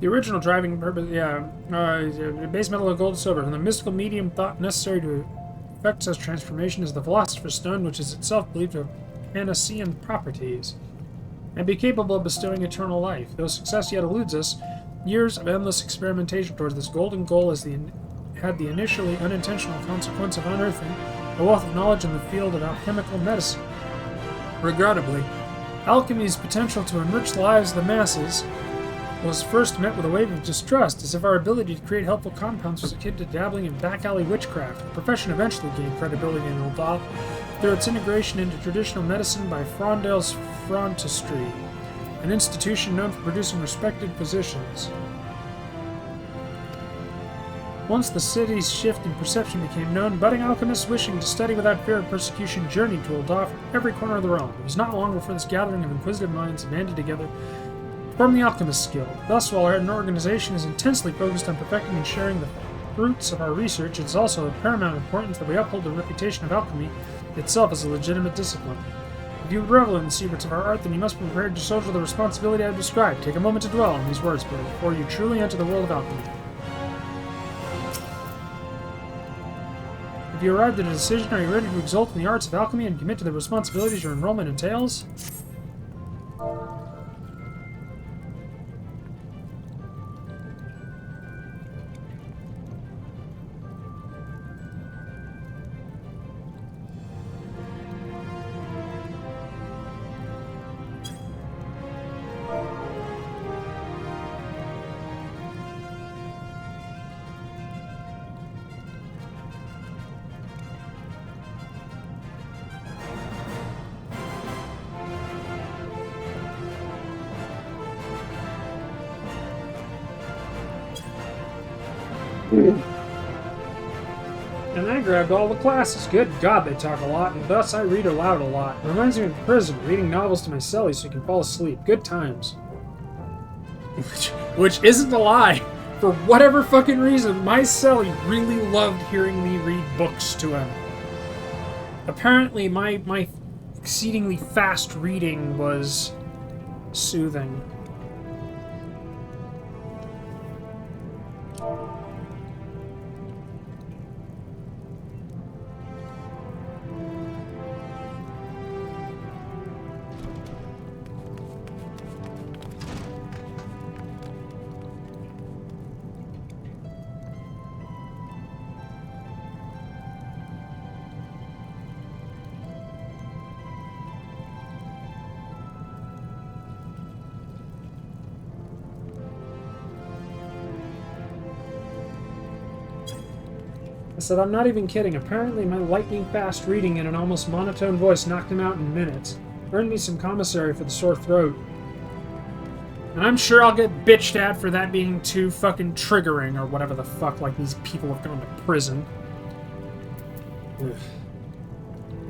The original driving purpose, base metal of gold and silver, and the mystical medium thought necessary to effect such transformation is the philosopher's stone, which is itself believed to have Panacean properties, and be capable of bestowing eternal life. Though success yet eludes us, years of endless experimentation towards this golden goal had the initially unintentional consequence of unearthing a wealth of knowledge in the field of alchemical medicine. Regrettably, alchemy's potential to enrich the lives of the masses was first met with a wave of distrust, as if our ability to create helpful compounds was akin to dabbling in back-alley witchcraft. The profession eventually gained credibility in Ul'dah through its integration into traditional medicine by Frondale's Frontistry, an institution known for producing respected physicians. Once the city's shift in perception became known, budding alchemists wishing to study without fear of persecution journeyed to Ul'dah from every corner of the realm. It was not long before this gathering of inquisitive minds banded together form the Alchemist's Guild. Thus, while our organization is intensely focused on perfecting and sharing the fruits of our research, it is also of paramount importance that we uphold the reputation of alchemy itself as a legitimate discipline. If you would revel in the secrets of our art, then you must be prepared to shoulder the responsibility I have described. Take a moment to dwell on these words before you truly enter the world of alchemy. If you arrived at a decision, are you ready to exalt in the arts of alchemy and commit to the responsibilities your enrollment entails? And I grabbed all the classes. Good God, they talk a lot, and thus I read aloud a lot. It reminds me of prison, reading novels to my cellie so you can fall asleep. Good times. Which isn't a lie. For whatever fucking reason, my cellie really loved hearing me read books to him. Apparently, my exceedingly fast reading was soothing. I said, I'm not even kidding. Apparently my lightning-fast reading and an almost monotone voice knocked him out in minutes. Earned me some commissary for the sore throat. And I'm sure I'll get bitched at for that being too fucking triggering or whatever the fuck, like these people have gone to prison. Ugh.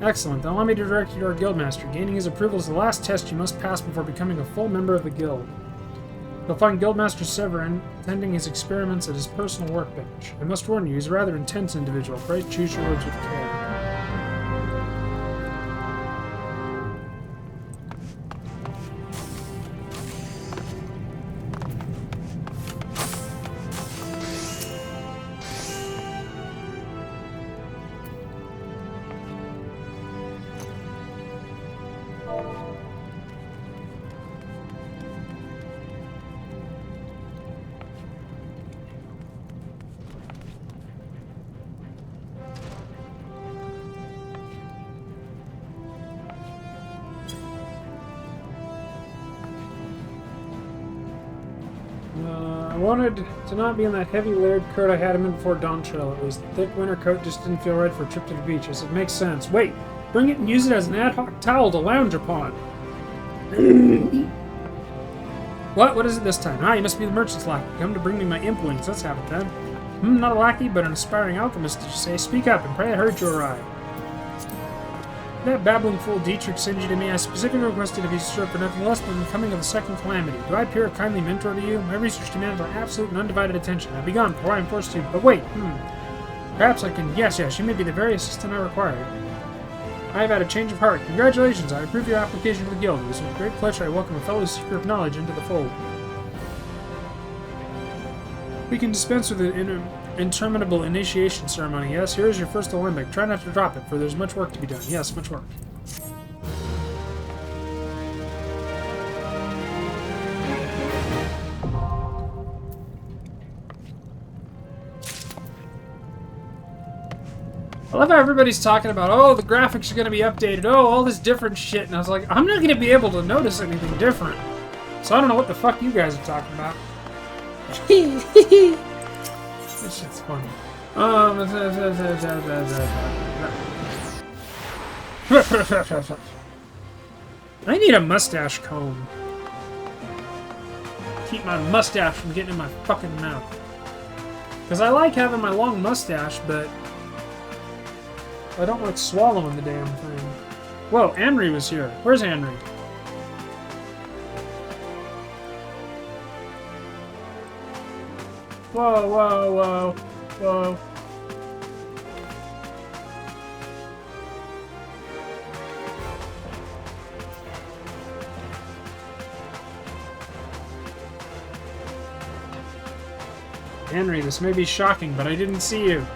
Excellent. Then allow me to direct you to our guildmaster. Gaining his approval is the last test you must pass before becoming a full member of the guild. You'll find Guildmaster Severin tending his experiments at his personal workbench. I must warn you, he's a rather intense individual. Pray choose your words with care. I wanted to not be in that heavy layered coat I had him in before Dawn Trail, at least. The thick winter coat just didn't feel right for a trip to the beach. I said, makes sense. Wait, bring it and use it as an ad hoc towel to lounge upon. What? What is it this time? Ah, you must be the merchant's lackey. Come to bring me my imp wings. Let's have it then. Not a lackey, but an aspiring alchemist, did you say? Speak up, and pray I heard you aright. That babbling fool Dietrich sent you to me. I specifically requested if he's sure for nothing less than the coming of the second calamity. Do I appear a kindly mentor to you? My research demands our absolute and undivided attention. Now be gone before I am forced to. But wait, Perhaps I can. Yes, you may be the very assistant I required. I have had a change of heart. Congratulations, I approve your application to the guild. It was with great pleasure I welcome a fellow seeker of knowledge into the fold. We can dispense with an interminable initiation ceremony. Yes, here is your first Olympic. Try not to drop it, for there's much work to be done. Yes, much work. I love how everybody's talking about, oh, the graphics are going to be updated, oh, all this different shit, and I was like, I'm not going to be able to notice anything different. So I don't know what the fuck you guys are talking about. This shit's funny. I need a mustache comb. Keep my mustache from getting in my fucking mouth. Because I like having my long mustache, but I don't like swallowing the damn thing. Whoa, Anri was here. Where's Anri? Whoa, whoa, whoa, whoa. Henry, this may be shocking, but I didn't see you.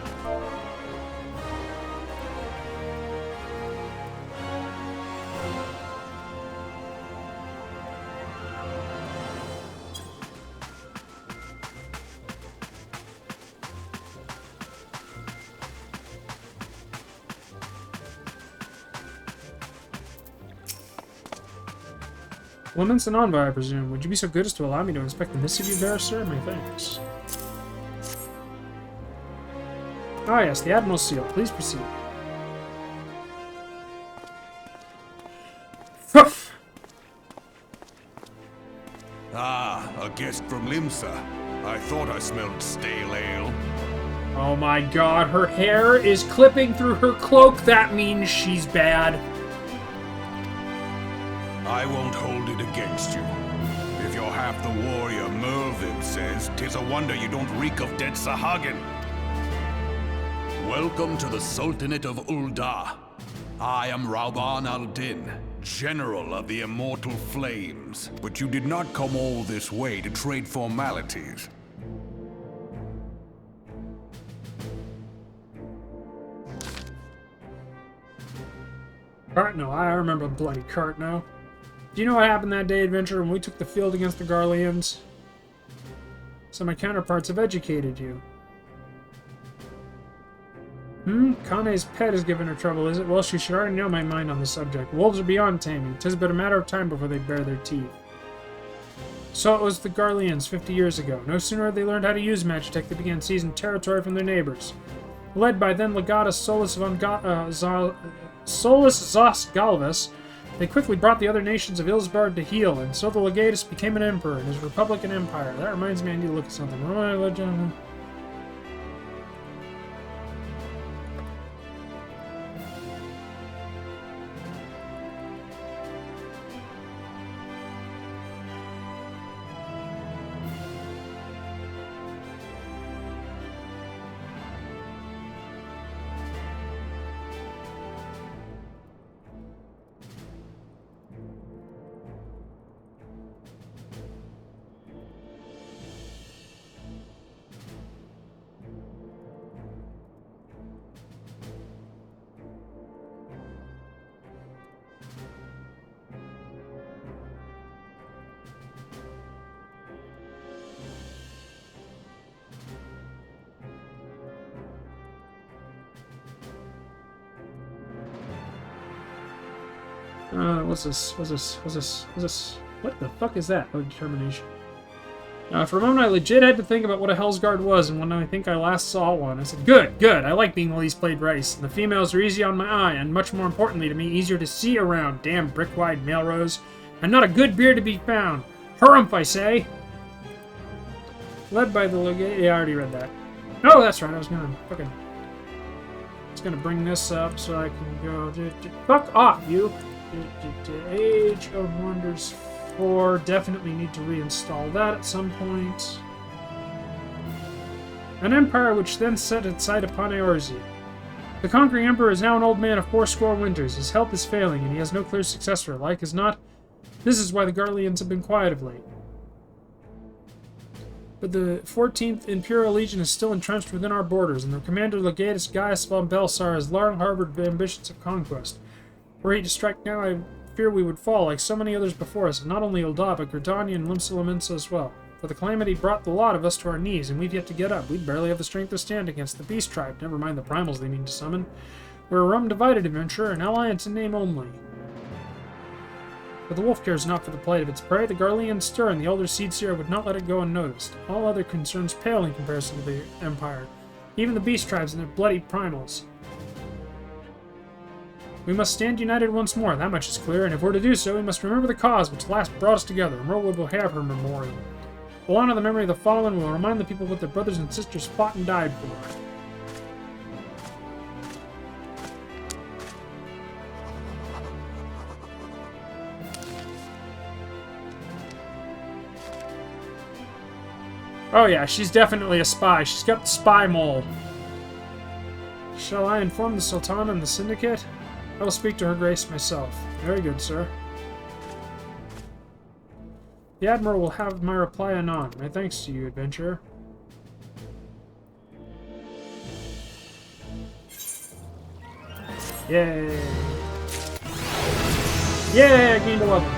Woman's an envoy, I presume. Would you be so good as to allow me to inspect the missive you bear, sir? My thanks. Ah, yes, the Admiral's seal. Please proceed. Huff! Ah, a guest from Limsa. I thought I smelled stale ale. Oh my god, her hair is clipping through her cloak. That means she's bad. I won't hold it against you. If you're half the warrior Mervin says, 'tis a wonder you don't reek of dead Sahagin. Welcome to the Sultanate of Ul'dah. I am Rauban al-Din, General of the Immortal Flames. But you did not come all this way to trade formalities. Cartno, I remember bloody Cartno. Do you know what happened that day, adventurer, when we took the field against the Garleans? So my counterparts have educated you. Kane's pet has given her trouble, is it? Well, she should already know my mind on the subject. Wolves are beyond taming. 'Tis but a matter of time before they bare their teeth. So it was the Garleans 50 years ago. No sooner had they learned how to use Magitech, they began seizing territory from their neighbors. Led by then Legatus Solus Zos Galvus, they quickly brought the other nations of Ilsbard to heel, and so the Legatus became an emperor in his Republican Empire. That reminds me I need to look at something. What am I legend? What's this? What's this? What's this? What's this? What the fuck is that? Oh, determination. For a moment, I legit had to think about what a Hell's Guard was, and when I think I last saw one, I said, good, good, I like being the least played race, and the females are easy on my eye, and much more importantly to me, easier to see around. Damn brick-wide male rows, and not a good beard to be found. Harumph, I say! Led by the legate. Yeah, I already read that. Oh, that's right, I was gonna bring this up so I can go. Fuck off, you! Age of Wonders 4. Definitely need to reinstall that at some point. An empire which then set its sight upon Eorzea. The conquering emperor is now an old man of 80 winters. His health is failing, and he has no clear successor. Like as not, this is why the Garleans have been quiet of late. But the 14th Imperial Legion is still entrenched within our borders, and their commander Legatus Gaius von Belsar has long harbored ambitions of conquest. Were he to strike now, I fear we would fall, like so many others before us, and not only Ul'dah, but Gridania and Limsa as well. For the calamity brought the lot of us to our knees, and we've yet to get up. We'd barely have the strength to stand against the Beast Tribe, never mind the primals they mean to summon. We're a rum-divided adventure, an alliance in name only. But the wolf cares not for the plight of its prey. The Garleans stir, and the elder Seedseer would not let it go unnoticed. All other concerns pale in comparison to the Empire, even the Beast Tribes and their bloody primals. We must stand united once more, that much is clear, and if we're to do so, we must remember the cause which last brought us together. Merwood will have her memorial. We'll honor the memory of the fallen, we'll remind the people what their brothers and sisters fought and died for. Oh yeah, she's definitely a spy. She's got the spy mole. Shall I inform the Sultana and the Syndicate? I will speak to her grace myself. Very good, sir. The Admiral will have my reply anon. My thanks to you, adventurer. Yay! Yay! I gained a level.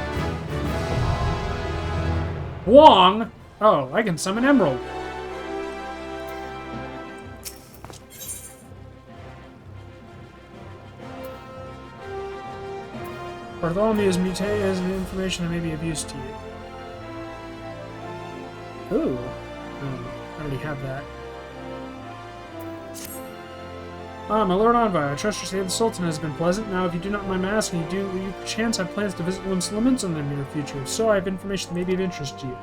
Wong! Oh, I can summon Emerald. Bartholomew's mutate has information that may be of use to you. Ooh. I already have that. Ah, my Lord Envoy, I trust your stay with the Sultan has been pleasant. Now, if you do not mind my asking, will you perchance have plans to visit Limsa in the near future? If so, I have information that may be of interest to you.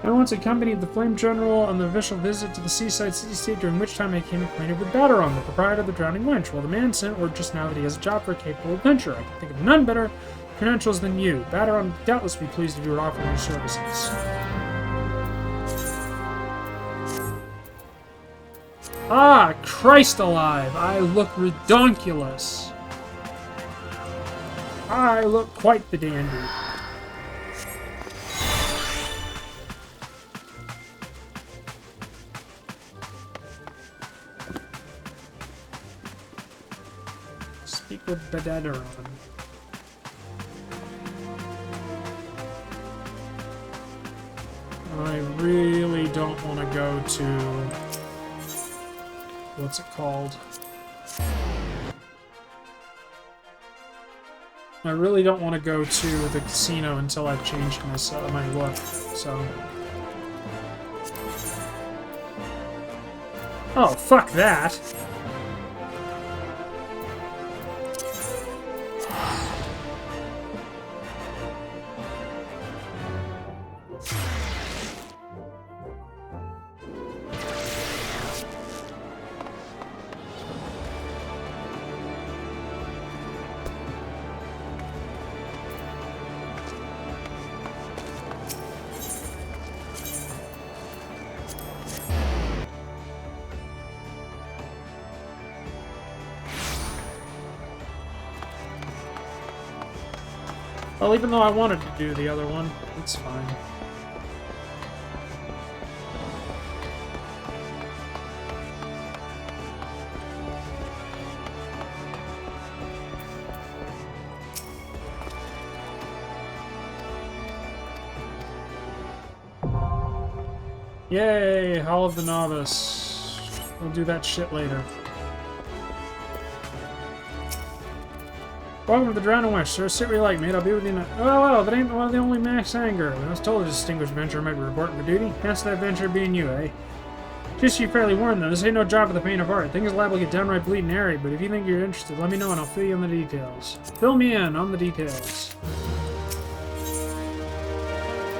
I once accompanied the Flame General on the official visit to the seaside city-state, during which time I became acquainted with Baderon, the proprietor of the Drowning Wench. Well, the man sent word just now that he has a job for a capable adventurer. I can think of none better credentials than you. Baderon would doubtless be pleased if you were offering your services. Ah, Christ alive! I look redonkulous. I look quite the dandy. Speak with Baderon. I really don't want to go to... what's it called? I really don't want to go to the casino until I've changed my look, so... Oh, fuck that! Well, even though I wanted to do the other one, it's fine. Yay! Hall of the Novice. We'll do that shit later. Welcome to the Drowning West, sir. Sit where you like, mate. I'll be with you in a... Oh, well, that ain't one of the only Max Anger. I was told a distinguished adventurer might be reporting for duty. Hence that adventure being you, eh? Just so you're fairly warned, though, this ain't no job for the faint of heart. Things liable to get downright bleeding hairy, but if you think you're interested, let me know and I'll fill you in the details. Fill me in on the details.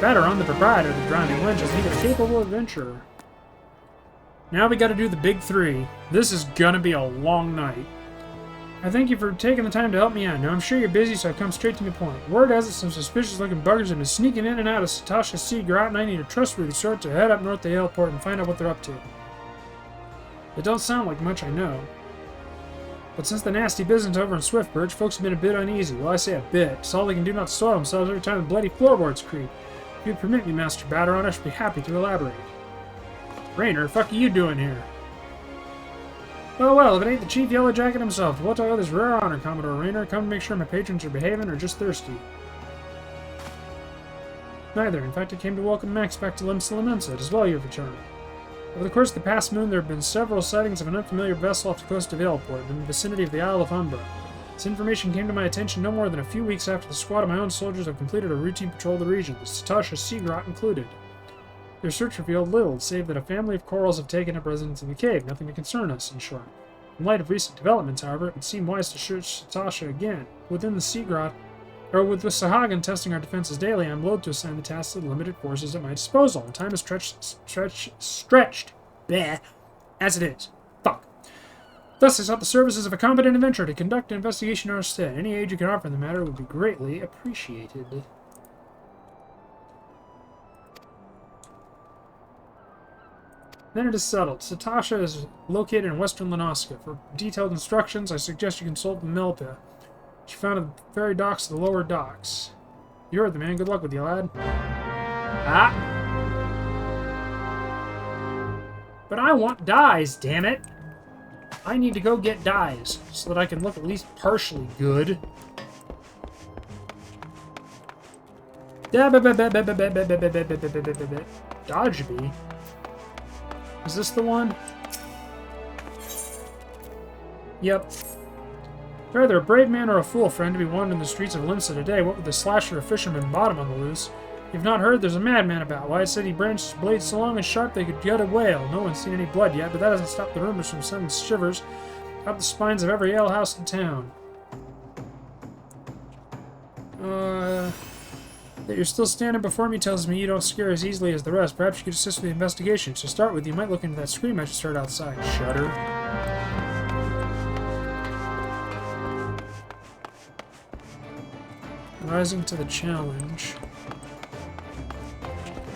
Batter, the proprietor of the Drowning Wench, is neither a capable adventurer. Now we gotta do the big three. This is gonna be a long night. I thank you for taking the time to help me out. Now, I'm sure you're busy, so I come straight to the point. Word has it some suspicious-looking buggers have been sneaking in and out of Satasha's Seagrot, and I need a trustworthy sort to head up north to Aleport and find out what they're up to. It don't sound like much, I know. But since the nasty business over in Swiftbridge, folks have been a bit uneasy. Well, I say a bit. It's all they can do not to soil themselves every time the bloody floorboards creak. If you'd permit me, Master Batteron, I should be happy to elaborate. Rainer, fuck are you doing here? Well, well, if it ain't the Chief Yellow Jacket himself, what I owe this rare honor, Commodore Rainer. Come to make sure my patrons are behaving or just thirsty. Neither. In fact, I came to welcome Max back to Limsa Lamensa. It is well you have returned. Over the course of the past moon, there have been several sightings of an unfamiliar vessel off the coast of Aleport, in the vicinity of the Isle of Umbra. This information came to my attention no more than a few weeks after the squad of my own soldiers have completed a routine patrol of the region, the Satasha Seagrot included. Their search revealed little, save that a family of corals have taken up residence in the cave, nothing to concern us, in short. In light of recent developments, however, it would seem wise to search Satasha again. Within the Seagrot, or with Sahagan testing our defenses daily, I am loath to assign the tasks to the limited forces at my disposal, and time is stretched, bleh, as it is. Fuck. Thus, I sought the services of a competent adventurer to conduct an investigation in our stead. Any aid you can offer in the matter would be greatly appreciated. Then it is settled. Satasha is located in western Lanoska. For detailed instructions, I suggest you consult the Melpa. She found at the ferry docks of the lower docks. You heard the man. Good luck with you, lad. Ah! But I want dyes, damn it! I need to go get dyes, so that I can look at least partially good. Dodgeby. Is this the one? Yep. Either a brave man or a fool, friend, to be wandering the streets of Limsa today. What with the slasher of fisherman bottom on the loose? You've not heard there's a madman about. Why, I said he branched his blades so long and sharp they could gut a whale. No one's seen any blood yet, but that hasn't stopped the rumors from sending shivers up the spines of every alehouse in town. That you're still standing before me tells me you don't scare as easily as the rest. Perhaps you could assist with the investigation. To start with, you might look into that scream I just heard outside. Shudder. Rising to the challenge.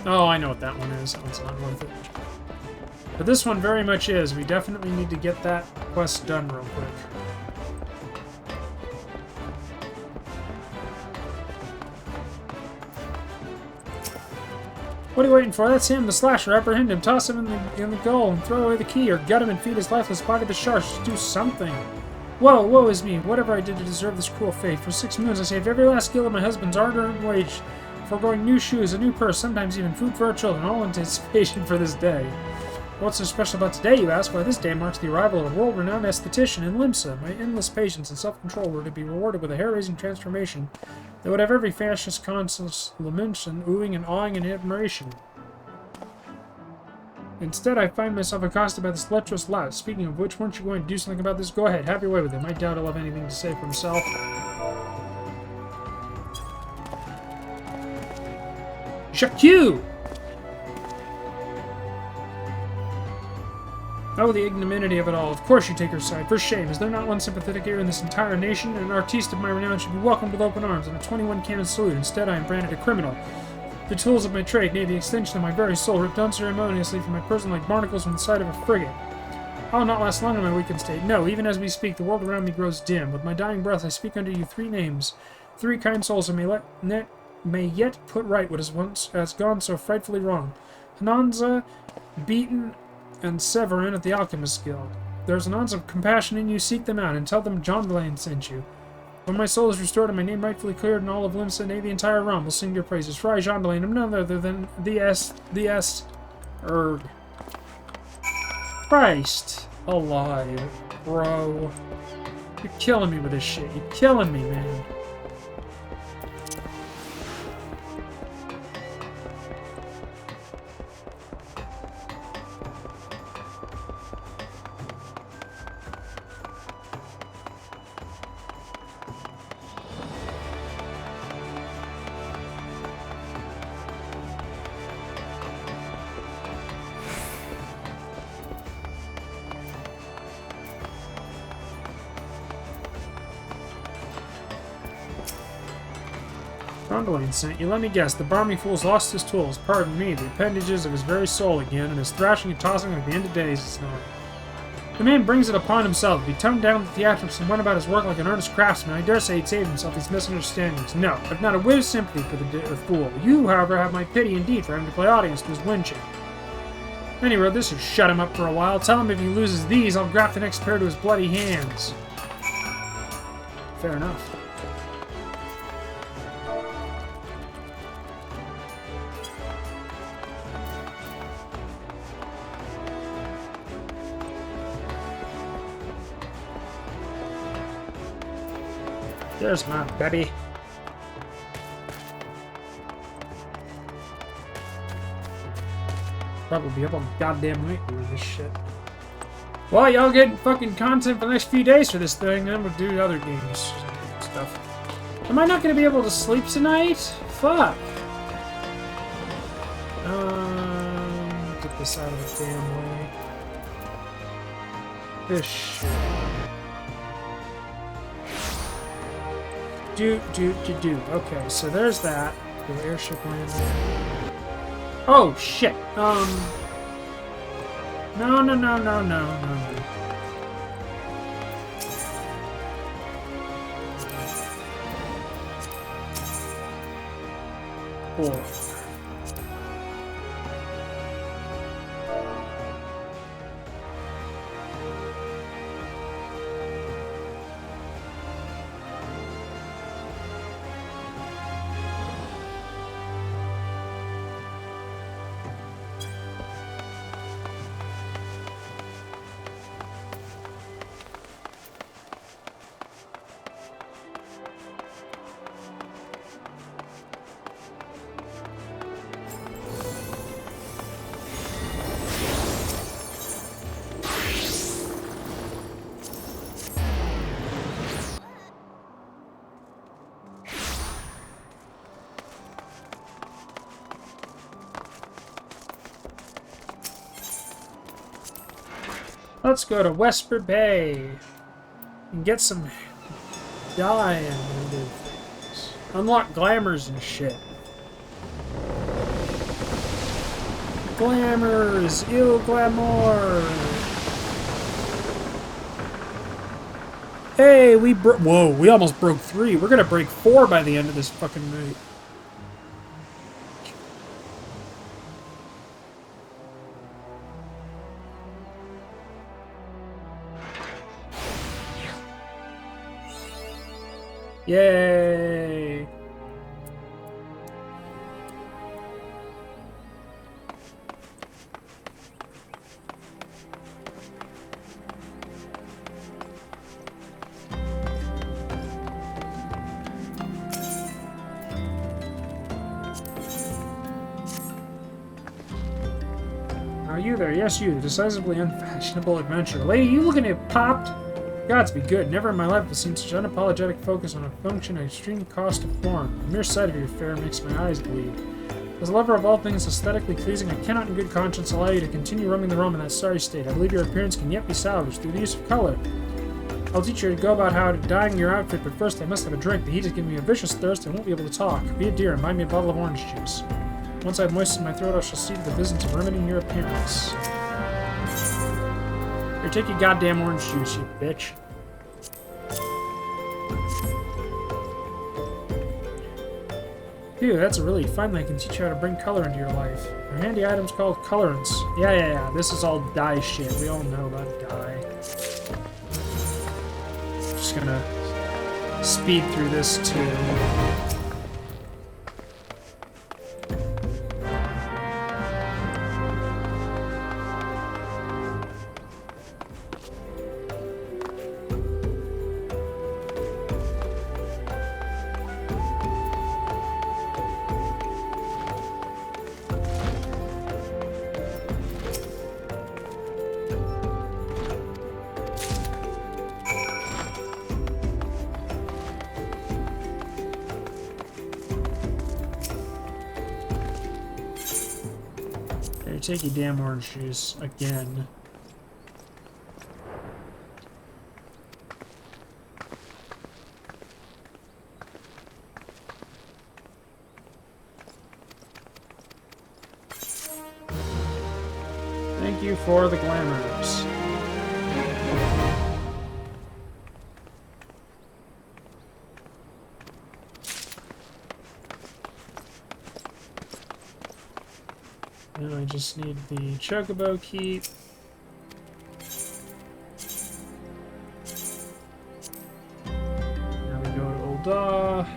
Oh, I know what that one is. That one's not worth it. But this one very much is. We definitely need to get that quest done real quick. What are you waiting for? That's him, the slasher. Apprehend him, toss him in the goal, and throw away the key, or gut him and feed his lifeless body to the sharks. Just do something. Whoa, woe is me. Whatever I did to deserve this cruel fate. For 6 moons I saved every last gill of my husband's hard-earned wage, foregoing new shoes, a new purse, sometimes even food for our children, all in anticipation for this day. What's so special about today, you ask? Why, this day marks the arrival of a world-renowned esthetician in Limsa. My endless patience and self-control were to be rewarded with a hair-raising transformation that would have every fascist consul's lamentation, oohing and awing in admiration. Instead, I find myself accosted by this lecherous lout. Speaking of which, weren't you going to do something about this? Go ahead, have your way with him. I doubt he'll have anything to say for himself. Jacques! Oh, the ignominy of it all. Of course you take her side. For shame. Is there not one sympathetic ear in this entire nation? An artiste of my renown should be welcomed with open arms and a 21-cannon salute. Instead, I am branded a criminal. The tools of my trade, nay, the extension of my very soul, ripped unceremoniously from my person like barnacles from the side of a frigate. I'll not last long in my weakened state. No, even as we speak, the world around me grows dim. With my dying breath, I speak unto you 3 names. 3 kind souls who may yet put right what has gone so frightfully wrong. Hananza, Beaton, and Severin at the Alchemist's Guild. There's an ounce of compassion in you. Seek them out and tell them John Blaine sent you. When my soul is restored and my name rightfully cleared in all of Limsa, nay, the entire realm will sing your praises. For I, Jean Blaine, am none other than Christ alive, bro. You're killing me with this shit. You're killing me, man. Grundling sent you. Let me guess. The barmy fool's lost his tools. Pardon me. The appendages of his very soul again, and is thrashing and tossing like the end of days. It's not. The man brings it upon himself. If he toned down the theatrics and went about his work like an earnest craftsman, I dare say he'd save himself these misunderstandings. No, I've not a whit of sympathy for the fool. You, however, have my pity indeed for having to play audience to his winching. Anyway, this should shut him up for a while. Tell him if he loses these, I'll graft the next pair to his bloody hands. Fair enough. There's my baby. Probably up on goddamn night doing this shit. Well, y'all getting fucking content for the next few days for this thing, and we'll do other games stuff. Am I not gonna be able to sleep tonight? Fuck. Get this out of the damn way. This shit. Do. Okay, so there's that. The airship landing. Oh, shit. No. 4. Let's go to Wesper Bay and get some dye and do things. Unlock glamours and shit. Glamours! Il glamour! Hey, whoa, we almost broke 3. We're gonna break 4 by the end of this fucking night. Yay! Are you there? Yes, you, the decisively unfashionable adventurer. Lady, you looking at popped? Gods be good. Never in my life have I seen such unapologetic focus on a function at extreme cost of form. The mere sight of your fare makes my eyes bleed. As a lover of all things aesthetically pleasing, I cannot in good conscience allow you to continue roaming the realm in that sorry state. I believe your appearance can yet be salvaged through the use of color. I'll teach you to go about how to dyeing your outfit, but first I must have a drink. The heat is giving me a vicious thirst and I won't be able to talk. Be a dear and buy me a bottle of orange juice. Once I've moistened my throat, I shall see to the business of remedying your appearance. Here, take your goddamn orange juice, you bitch. Phew, that's a relief. Finally, I can teach you how to bring color into your life. Our handy item's called colorants. Yeah. This is all dye shit. We all know about dye. Just gonna speed through this too. take your damn orange juice again. Thank you for the glamours. Now I just need the chocobo keep. Now we go to Ul'dah.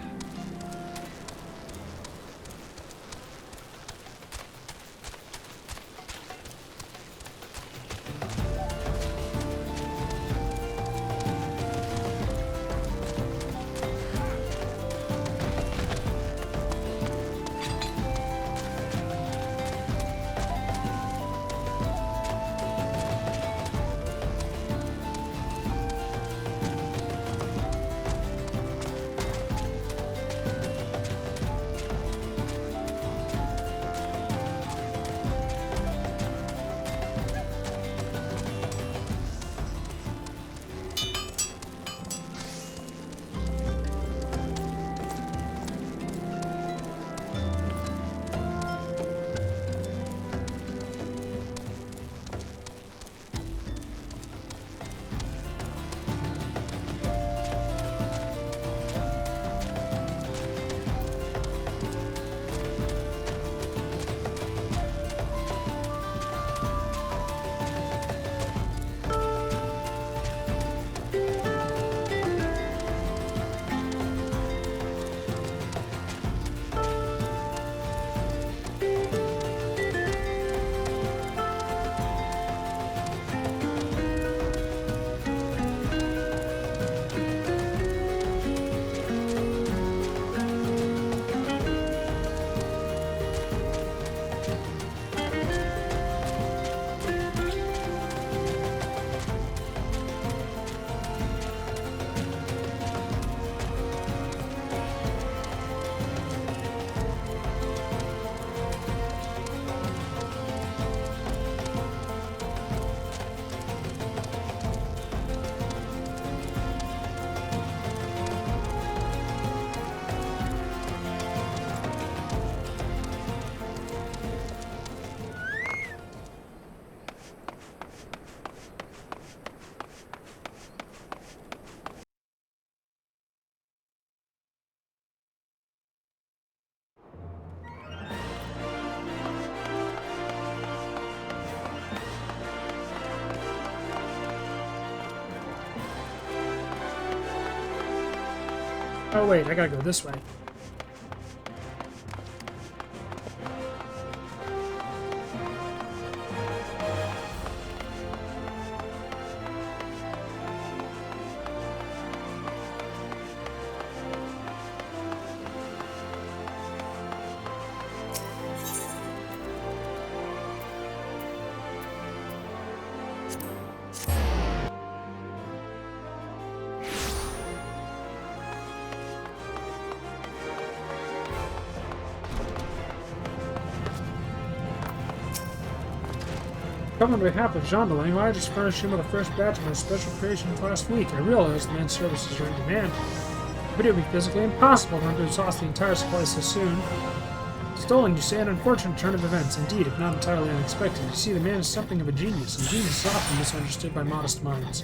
Oh wait, I gotta go this way. Come on behalf of Jean Delange, I just furnished him with the first batch of my special creations last week. I realized the man's services are in demand, but it would be physically impossible for him to exhaust the entire supply so soon. Stolen, you say, an unfortunate turn of events. Indeed, if not entirely unexpected. You see, the man is something of a genius, and genius is often misunderstood by modest minds.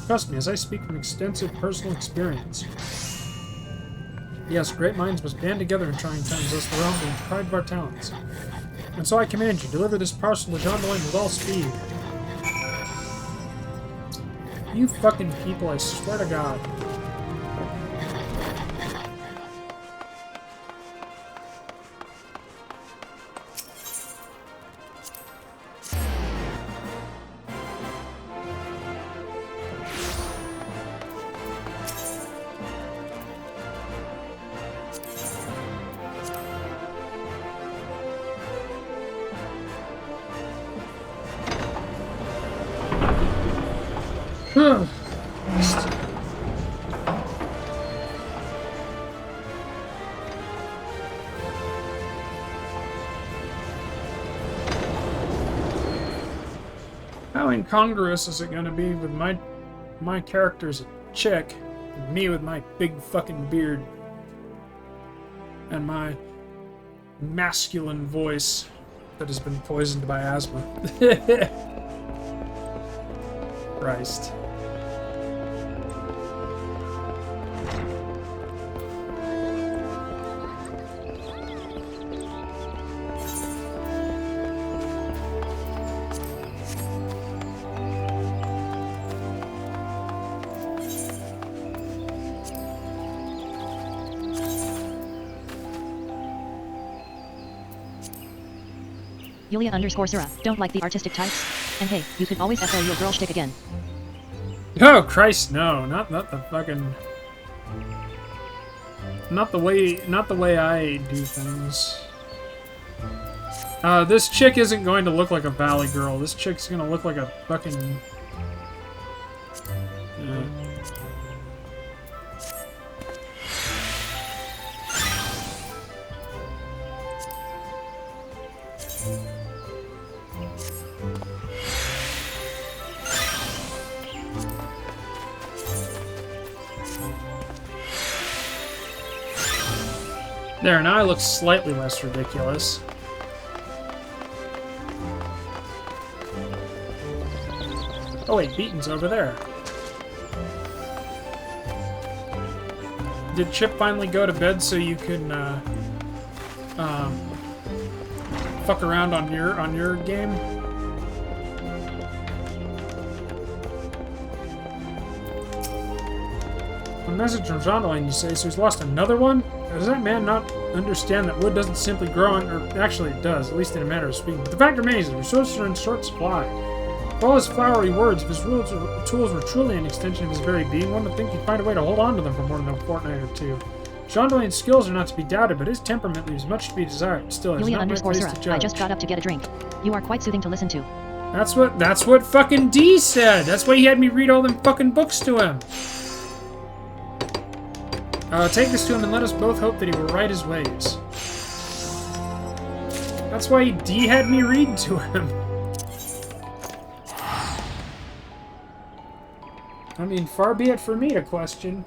Trust me, as I speak from extensive personal experience. Yes, great minds must band together in trying times, lest the realm be deprived of our talents. And so I command you, deliver this parcel to Jean Delange with all speed. You fucking people, I swear to God. How incongruous is it gonna be with my character's a chick, and me with my big fucking beard and my masculine voice that has been poisoned by asthma. Christ. Yulia_Sura, don't like the artistic types? And hey, you could always FO your girl shtick again. Oh Christ, no, not the fucking, not the way I do things. This chick isn't going to look like a valley girl. This chick's gonna look like a fucking. There, now I look slightly less ridiculous. Oh wait, Beaton's over there. Did Chip finally go to bed so you can fuck around on your game? A message from Jonathan, you say, so he's lost another one? Does that man not understand that wood doesn't simply grow on, or actually it does, at least in a manner of speaking. But the fact remains, the resources are in short supply. For all his flowery words, if his tools were truly an extension of his very being, one would think he'd find a way to hold on to them for more than a fortnight or two. Jean Delane's skills are not to be doubted, but his temperament leaves much to be desired. Still, it's not my place to judge. I just got up to get a drink. You are quite soothing to listen to. That's what fucking D said. That's why he had me read all them fucking books to him. Take this to him and let us both hope that he will right his ways. That's why D had me read to him. I mean, far be it for me to question.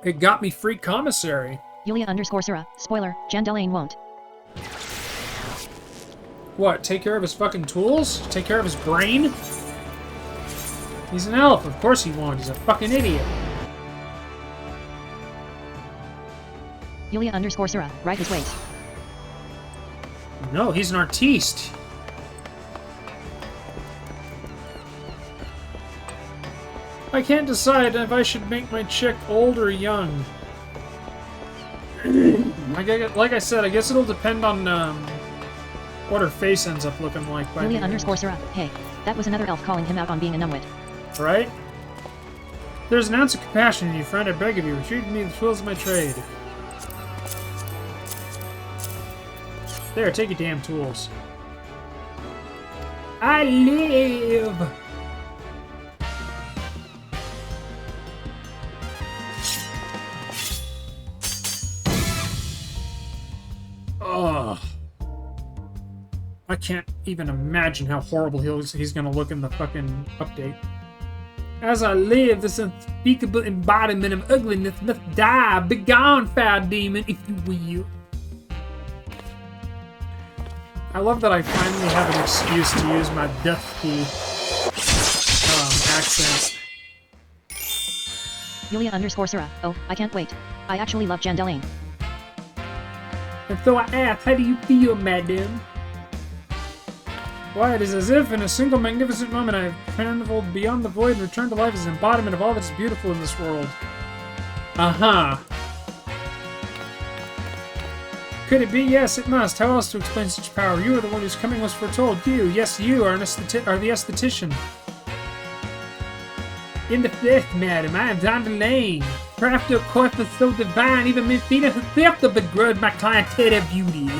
It got me free commissary. Yulia_Sura, spoiler, Jean Delane won't. What, take care of his fucking tools? Take care of his brain? He's an elf, of course he won't. He's a fucking idiot. Yulia_Sura, right his ways. No, he's an artiste. I can't decide if I should make my chick old or young. Like I said, I guess it'll depend on what her face ends up looking like. Yulia_Sura, hey, that was another elf calling him out on being a numbwit. Right? There's an ounce of compassion in you, friend. I beg of you, retrieve me the tools of my trade. There, take your damn tools. I live! Ugh. I can't even imagine how horrible he's gonna look in the fucking update. As I live, this unspeakable embodiment of ugliness must die. Begone, foul demon, if you will. I love that I finally have an excuse to use my dusky accent. Yulia_Sura, oh, I can't wait. I actually love Jean Delane. And so I ask, how do you feel, madam? Why, it is as if, in a single magnificent moment, I have traveled beyond the void and returned to life as an embodiment of all that is beautiful in this world. Uh-huh. Could it be? Yes, it must. How else to explain such power? You are the one whose coming was foretold. You, yes, you are the aesthetician. In the flesh, madam, I am John Delane. Craft your corpus so divine, even Miss Venus herself to begrudge my clientele of beauty.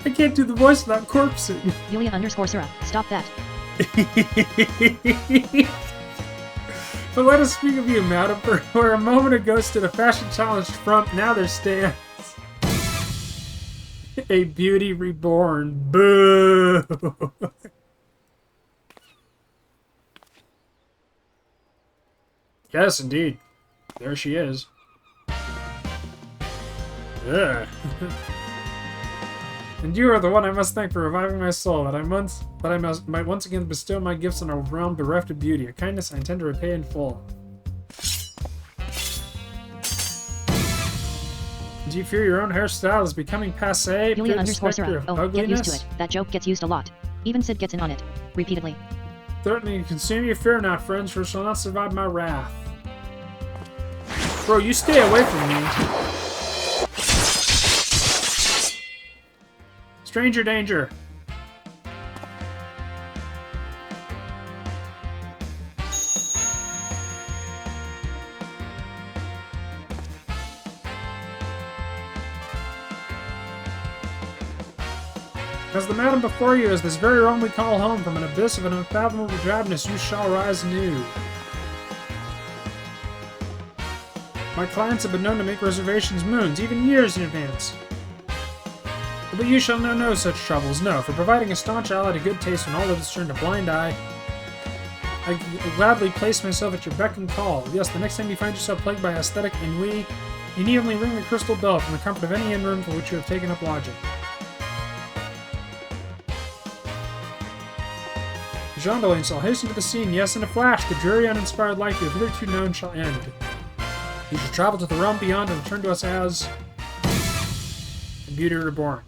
I can't do the voice without corpsing. Yulia_Sura, stop that. But let us speak of you, madam, for where a moment ago stood a fashion-challenged frump, now there stands A beauty reborn. Boo! Yes, indeed. There she is. Yeah. And you are the one I must thank for reviving my soul, that I might once again bestow my gifts on a realm bereft of beauty, a kindness I intend to repay in full. Do you fear your own hairstyle is becoming passé? Yulia underscore Sarah. Oh, get used to ugliness? it. That joke gets used a lot. Even Sid gets in on it. Repeatedly. Threatening to consume you, fear not, friends, for it shall not survive my wrath. Bro, you stay away from me. Stranger danger. As the madam before you, as this very realm we call home, from an abyss of an unfathomable drabness you shall rise anew. My clients have been known to make reservations moons, even years in advance. But you shall know no such troubles, no, for providing a staunch ally to good taste when all of us turned a blind eye. I gladly place myself at your beck and call. Yes, the next time you find yourself plagued by aesthetic ennui, you need only ring the crystal bell from the comfort of any inn room for which you have taken up lodging. Jean shall hasten to the scene, yes, in a flash, the dreary, uninspired life you have hitherto known shall end. You shall travel to the realm beyond and return to us as Beauty Reborn.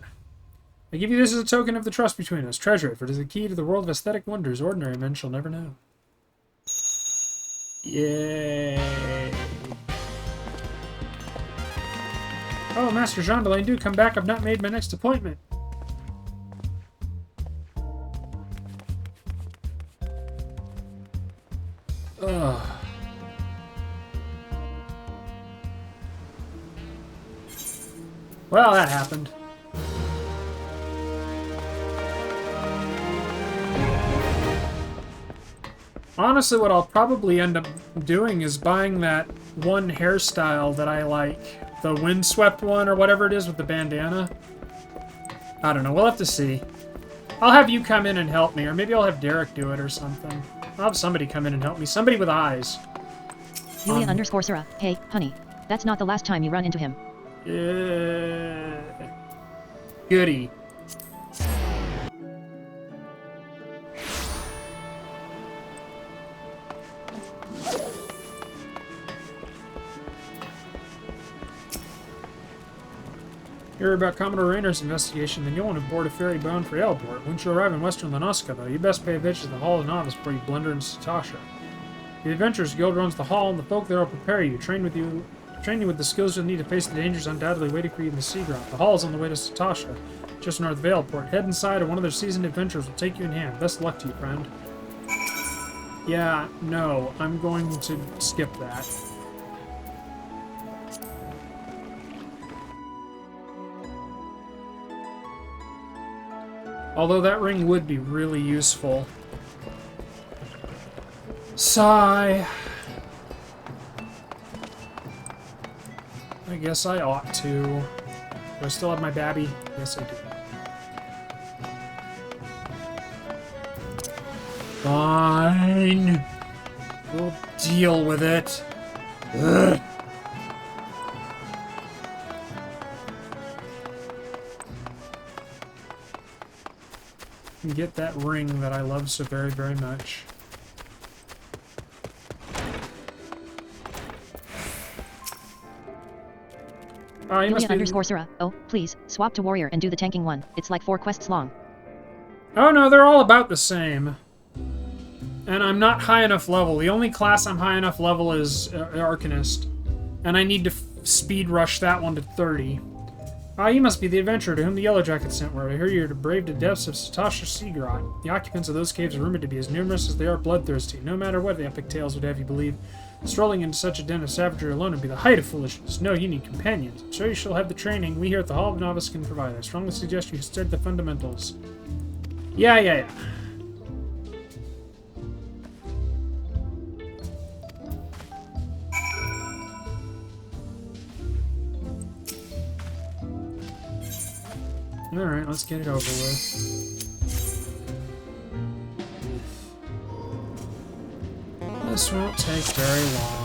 I give you this as a token of the trust between us. Treasure it, for it is the key to the world of aesthetic wonders ordinary men shall never know. Yay! Oh, Master Jean Delaine, do come back. I've not made my next appointment. Ugh. Well, that happened. Honestly, what I'll probably end up doing is buying that one hairstyle that I like. The windswept one or whatever it is with the bandana. I don't know. We'll have to see. I'll have you come in and help me, or maybe I'll have Derek do it or something. I'll have somebody come in and help me. Somebody with eyes. Yulia underscore Sarah. Hey, honey. That's not the last time you run into him. Goody. Hear about Commodore Rayner's investigation, then you'll want to board a ferry bound for Ailport. Once you arrive in western Lanoska, though, you best pay a visit to the Hall of Novice before you blunder into Satasha. The Adventurers Guild runs the hall, and the folk there will prepare you, train you with the skills you'll need to face the dangers undoubtedly waiting for you in the Sea Ground. The hall is on the way to Satasha, just north of Ailport. Head inside, and one of their seasoned adventurers will take you in hand. Best of luck to you, friend. Yeah, no, I'm going to skip that. Although that ring would be really useful. Sigh. I guess I ought to. Do I still have my babby? Yes, I do. Fine. We'll deal with it. Ugh. And get that ring that I love so very, very much. Oh, you must be... underscore Sarah. Oh, please, swap to warrior and do the tanking one. It's like 4 quests long. Oh no, they're all about the same. And I'm not high enough level. The only class I'm high enough level is Arcanist. And I need to speed rush that one to 30. Ah, you must be the adventurer to whom the Yellow Jackets sent word. I hear you're to brave the depths of Satasha Seagrot. The occupants of those caves are rumored to be as numerous as they are bloodthirsty. No matter what the epic tales would have you believe, strolling into such a den of savagery alone would be the height of foolishness. No, you need companions. I'm sure you shall have the training we here at the Hall of Novice can provide. I strongly suggest you study the fundamentals. Yeah. Alright, let's get it over with. This won't take very long.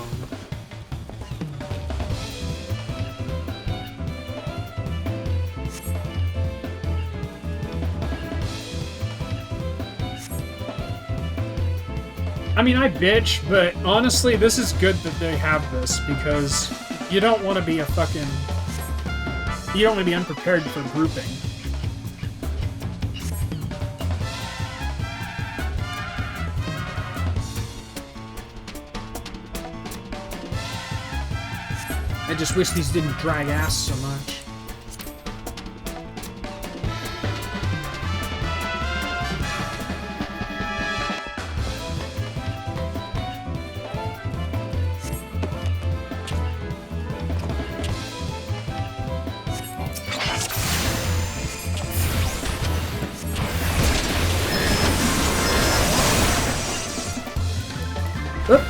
I mean, I bitch, but honestly, this is good that they have this, because you don't want to be a fucking... You don't want to be unprepared for grouping. I just wish these didn't drag ass so much. Oop.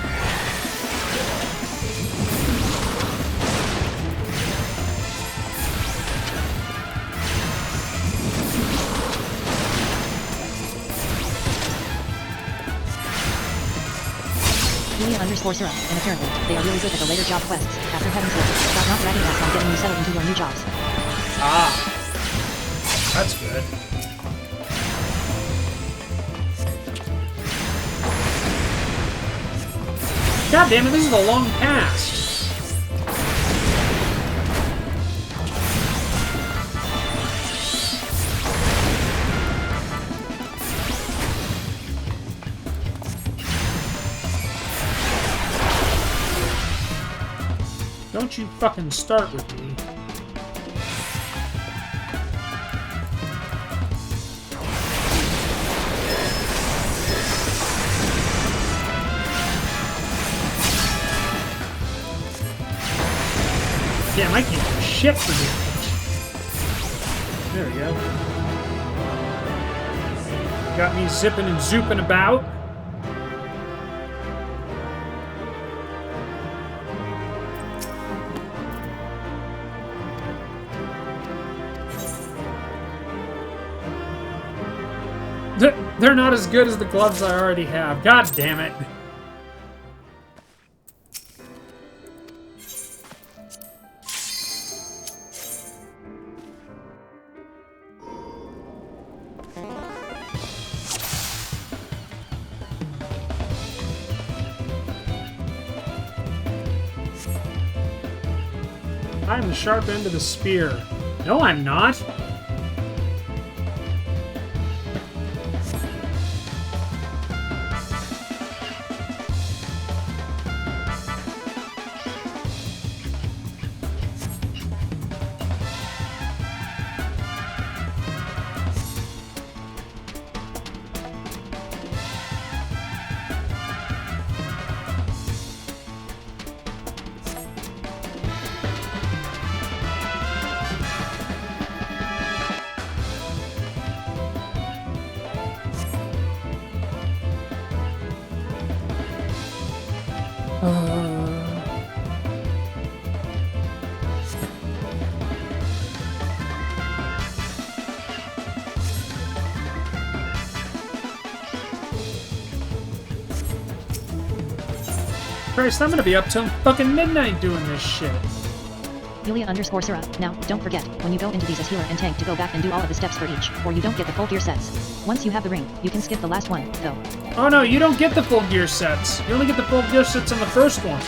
Julia_Sarah, and apparently, they are really good at the later job quests. After Heaven's Door, stop not dragging us on getting you settled into your new jobs. Ah. That's good. God damn it, this is a long pass. Don't you fucking start with me. Damn, I can't do shit for damage. There we go. Got me zipping and zooping about. They're not as good as the gloves I already have. God damn it. I'm the sharp end of the spear. No, I'm not. Christ, I'm gonna be up till fucking midnight doing this shit. Julia_Sarah, now, don't forget, when you go into these as healer and tank to go back and do all of the steps for each, or you don't get the full gear sets. Once you have the ring, you can skip the last one, though. Oh no, you don't get the full gear sets. You only get the full gear sets on the first one.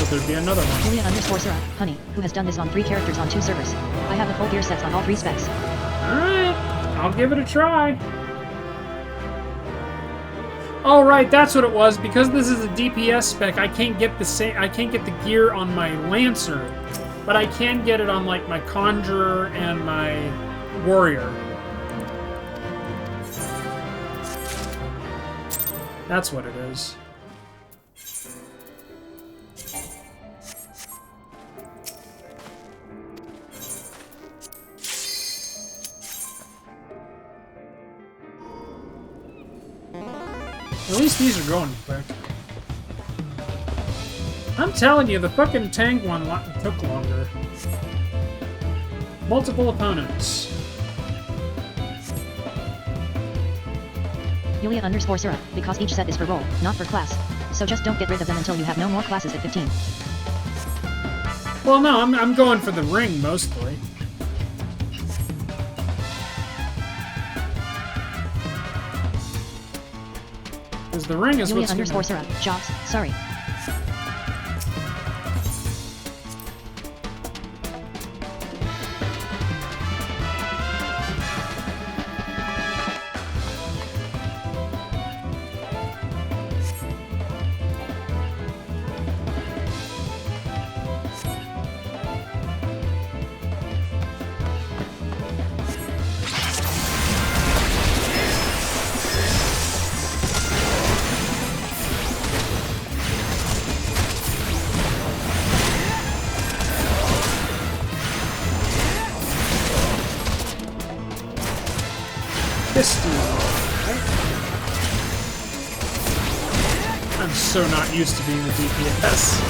There'd be another one. Julia_Sarah, honey, who has done this on 3 characters on 2 servers. I have the full gear sets on all 3 specs. Alright. I'll give it a try. Oh right, that's what it was. Because this is a DPS spec, I can't get the gear on my Lancer, but I can get it on like my Conjurer and my Warrior. That's what it is. At least these are going quick. I'm telling you, the fucking tank one took longer. Multiple opponents. Yulia_Sura, because each set is for role, not for class. So just don't get rid of them until you have no more classes at 15. Well, no, I'm going for the ring mostly. Because the ring is what's Yulia_Sura, jobs, sorry. I'm so not used to being a DPS.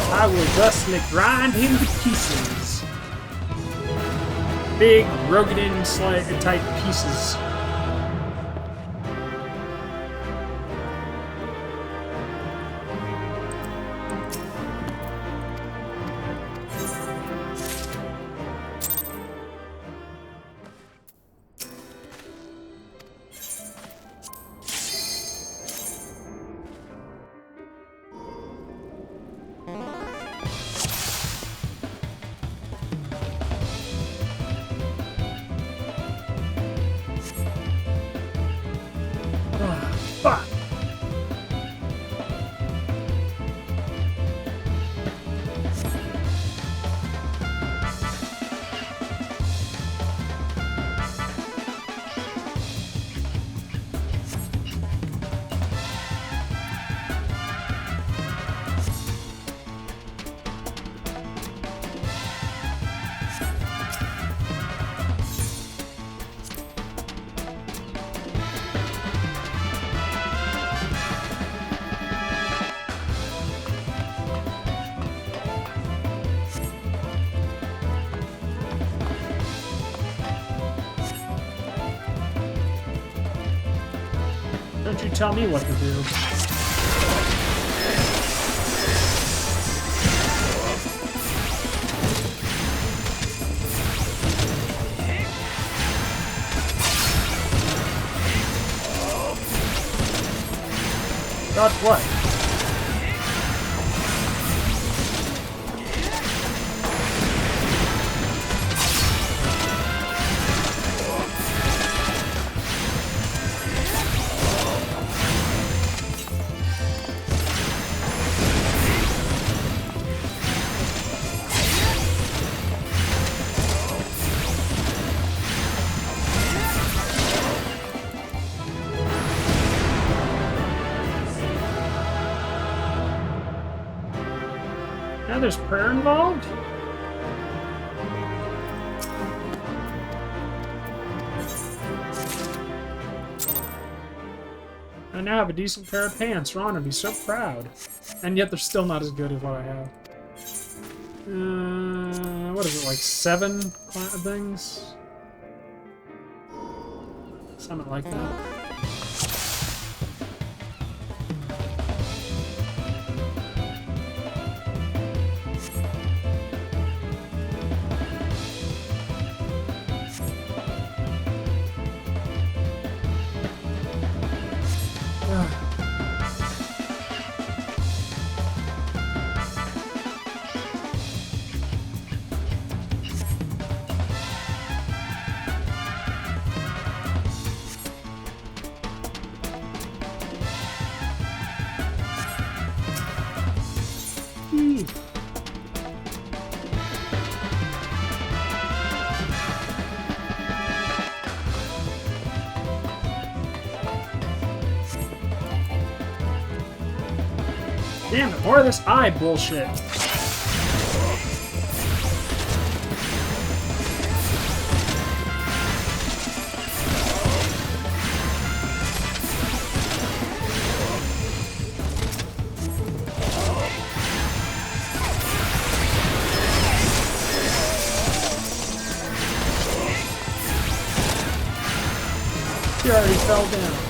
I will thusly grind him to pieces. Big Rogadin type pieces. Fuck! Don't you tell me what to do. Dodge what? Now there's prayer involved? I now have a decent pair of pants. Ron would be so proud. And yet they're still not as good as what I have. What is it, like 7 things? Something like that. Damn it, more of this eye bullshit. He already fell down.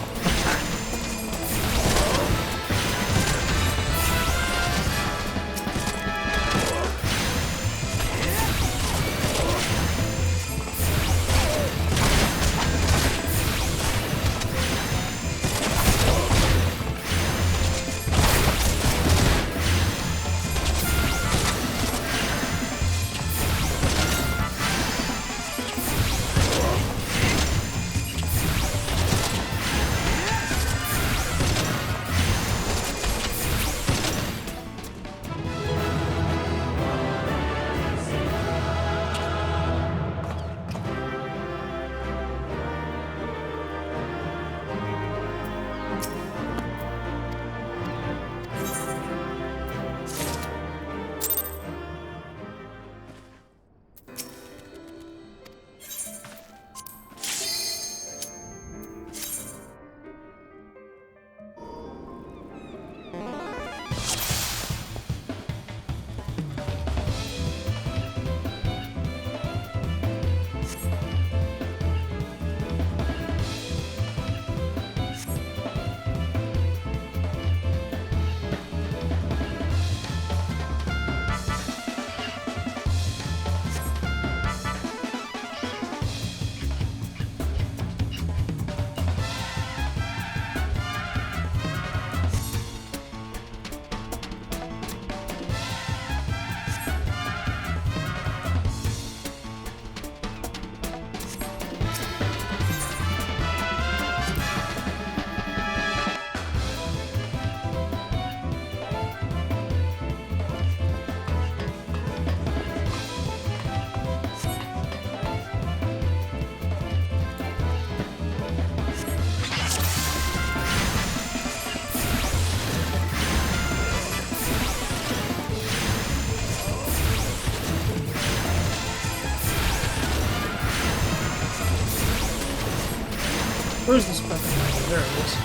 Where's this fucking thing? There it is.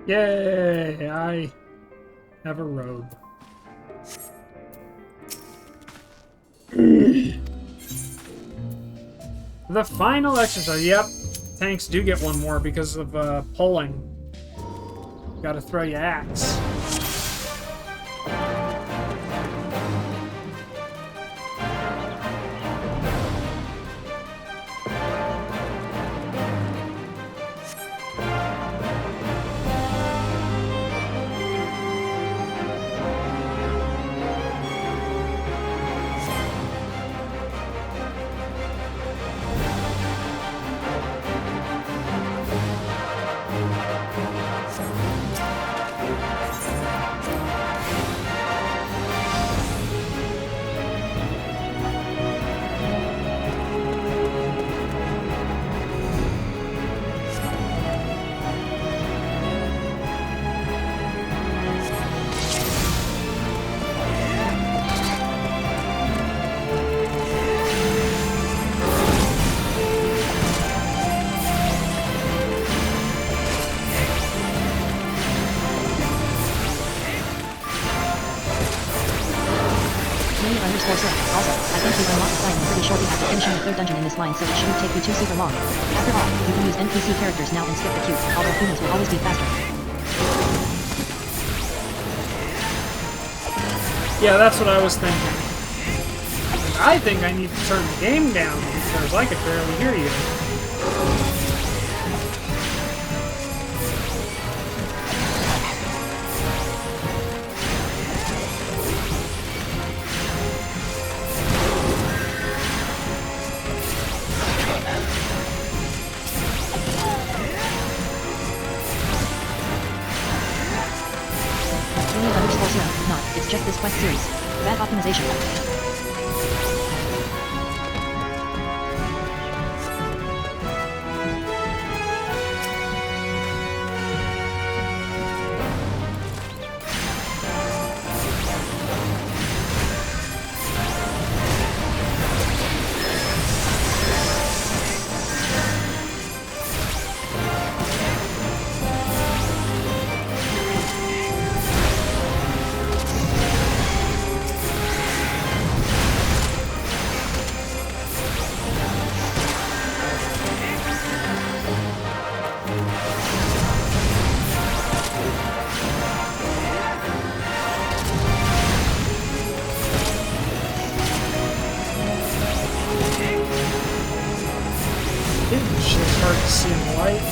Yay! I have a robe. The final exercise. Yep. Tanks do get one more because of pulling. Gotta throw your axe. Sir. Also, I think we've unlocked the flame pretty shortly after finishing the 3rd dungeon in this line, so it shouldn't take you too super long. After all, you can use NPC characters now and skip the queue, although humans will always be faster. Yeah, that's what I was thinking. I think I need to turn the game down because I could barely hear you. Not, it's just this quest series. Bad optimization. It's hard to see in the light.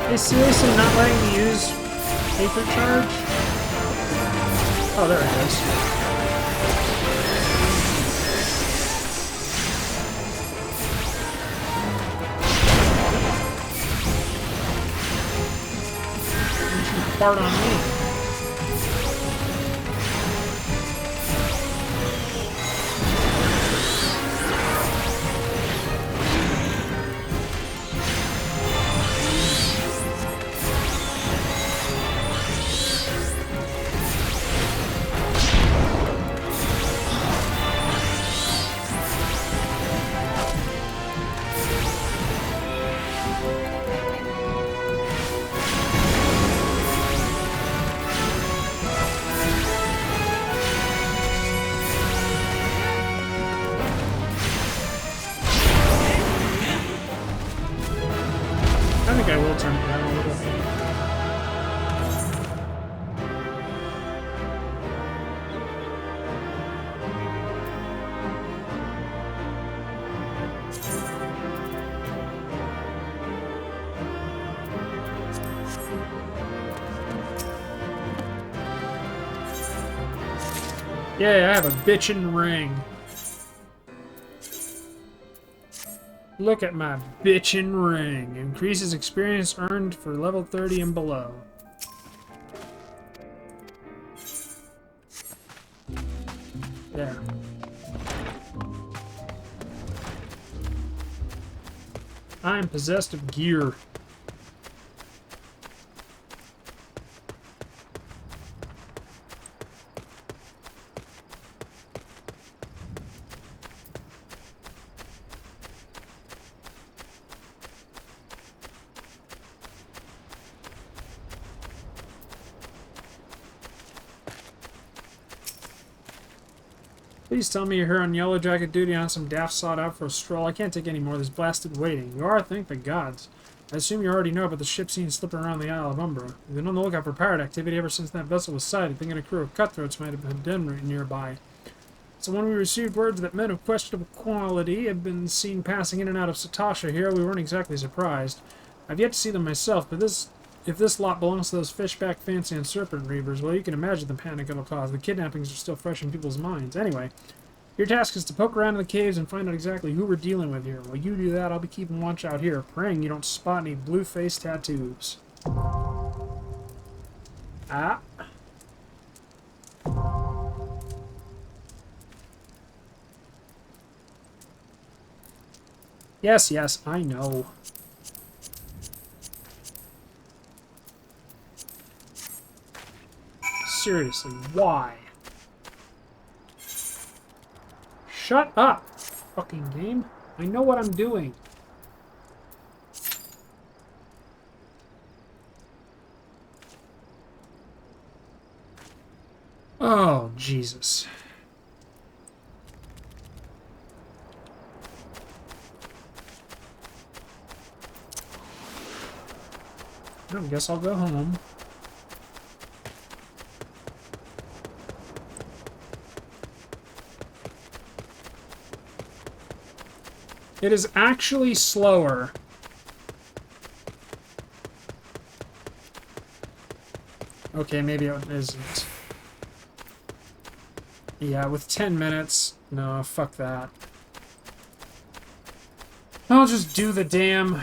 They seriously not letting me use paper charge? Oh, there it is. Fart on me. I think I will turn it down a little. Yeah, I have a bitchin' ring. Look at my bitchin' ring. Increases experience earned for level 30 and below. There. I am possessed of gear. Please tell me you're here on Yellow Jacket duty on some daft sought out for a stroll. I can't take any more of this blasted waiting. You are, thank the gods. I assume you already know about the ship seen slipping around the Isle of Umbra. You've been on the lookout for pirate activity ever since that vessel was sighted, thinking a crew of cutthroats might have been den nearby. So when we received words that men of questionable quality have been seen passing in and out of Satasha here, we weren't exactly surprised. I've yet to see them myself, but if this lot belongs to those fishback fancy and serpent reavers, well, you can imagine the panic it'll cause. The kidnappings are still fresh in people's minds. Anyway, your task is to poke around in the caves and find out exactly who we're dealing with here. While you do that, I'll be keeping watch out here, praying you don't spot any blue-face tattoos. Ah. Yes, I know. seriously, why? Shut up, fucking game. I know what I'm doing. Oh, Jesus. I guess I'll go home. It is actually slower. Okay, maybe it isn't. Yeah, with 10 minutes. No, fuck that. I'll just do the damn...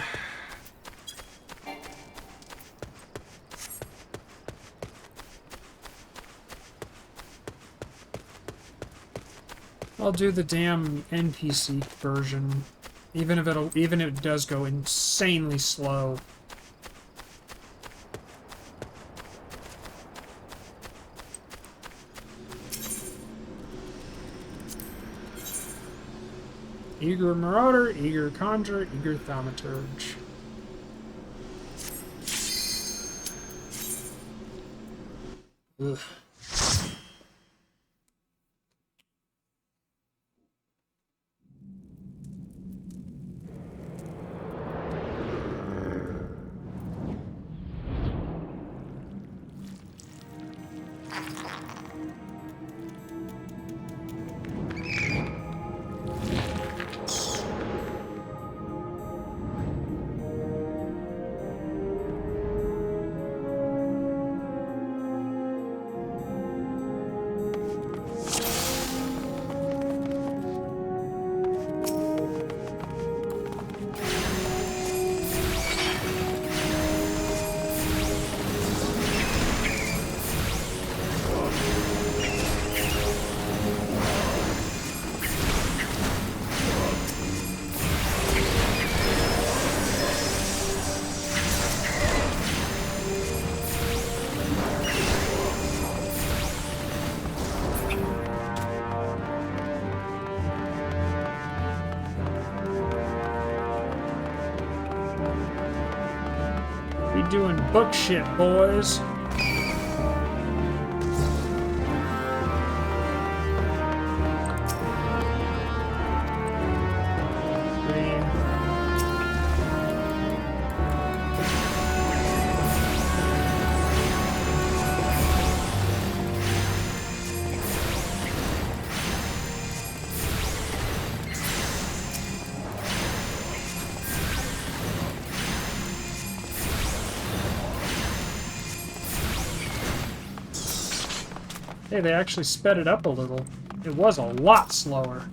I'll do the damn NPC version. Even if it does go insanely slow. Eager Marauder, Eager Conjurer, Eager Thaumaturge. Ugh. We doing book shit, boys. Hey, they actually sped it up a little. It was a lot slower.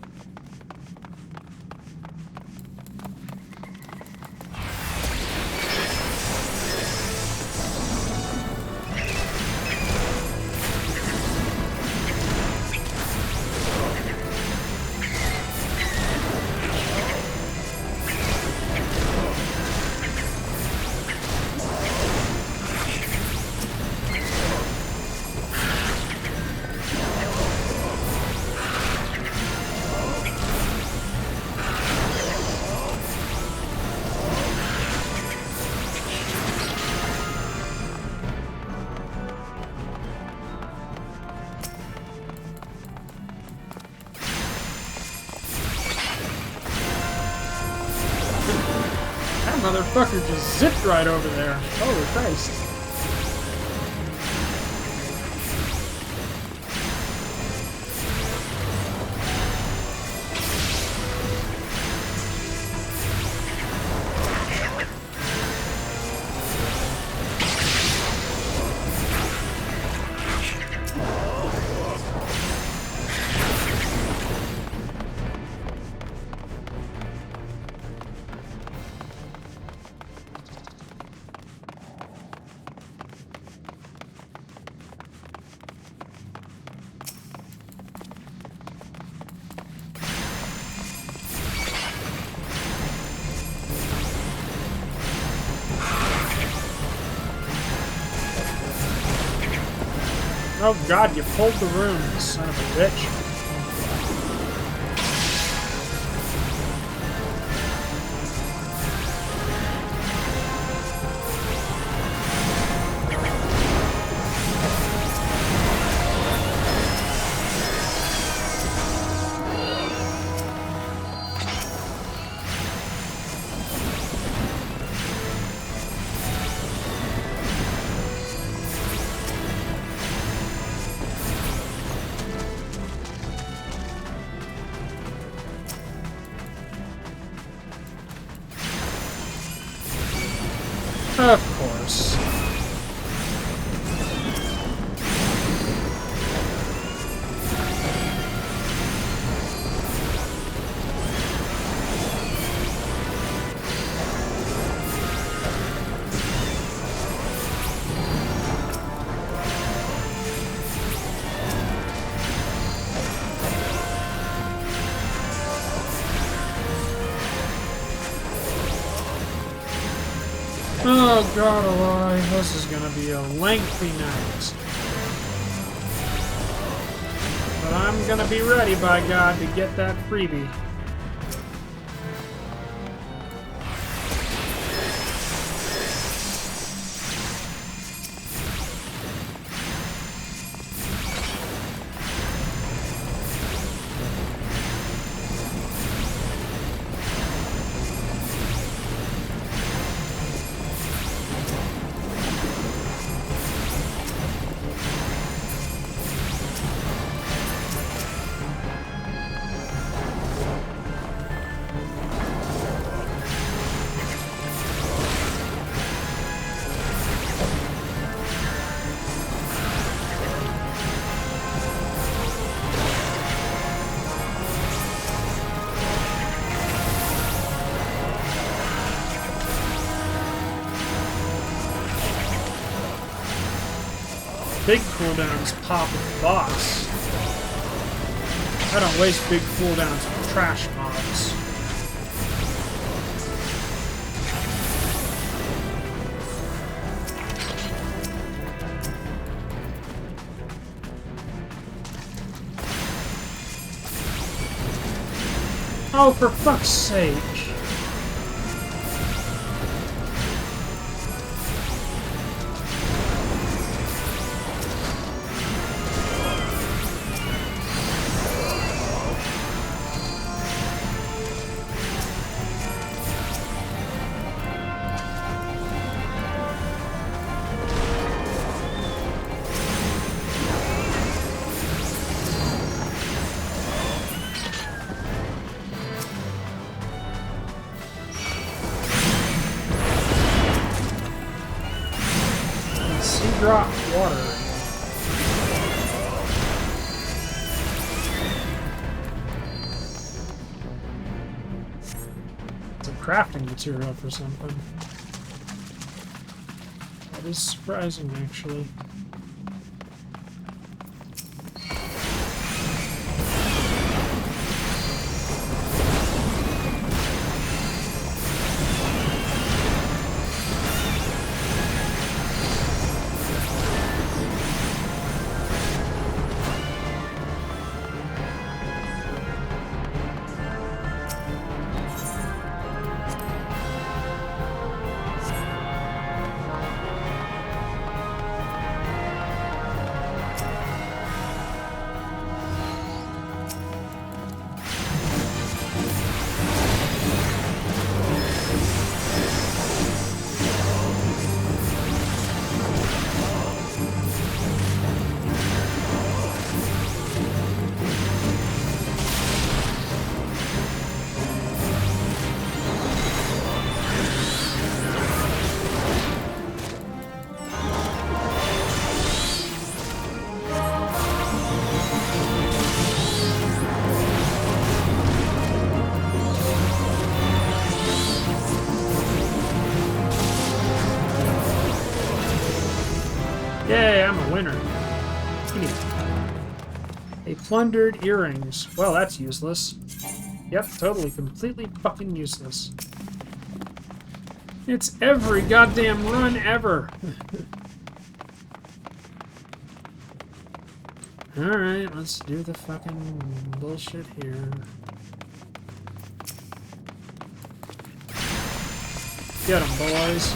Motherfucker just zipped right over there. Holy Christ. Oh god, you pulled the rune, son of a bitch. Of course. Oh god alive, this is gonna be a lengthy night. But I'm gonna be ready, by God, to get that freebie. Big cooldowns pop with the boss. I don't waste big cooldowns with trash mobs. Oh, for fuck's sake. Drop water. It's a crafting material for something. That is surprising, actually. Yay, I'm a winner. A plundered earrings. Well, that's useless. Yep, totally, completely fucking useless. It's every goddamn run ever. Alright, let's do the fucking bullshit here. Get 'em, boys.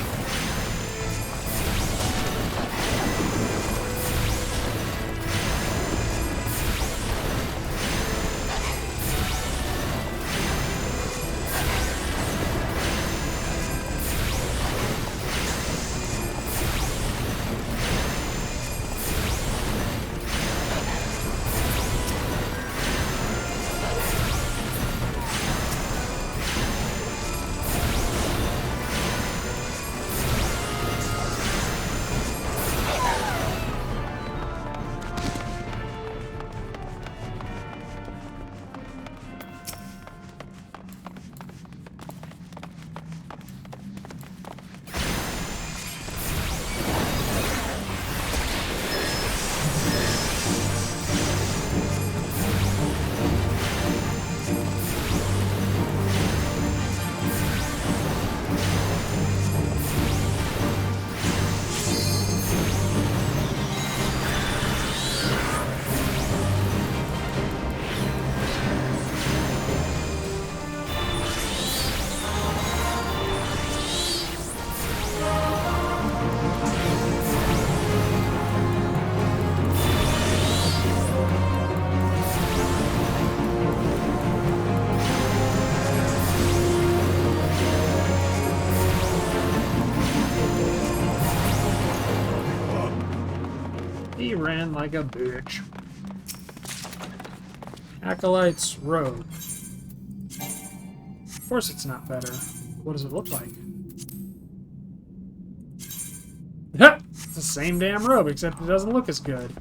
He ran like a bitch. Acolyte's robe. Of course it's not better. What does it look like? It's the same damn robe, except it doesn't look as good.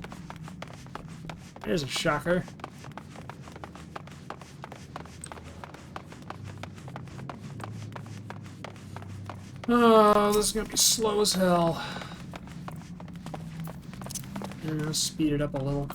Here's a shocker. Oh, this is gonna be slow as hell. I'm gonna speed it up a little.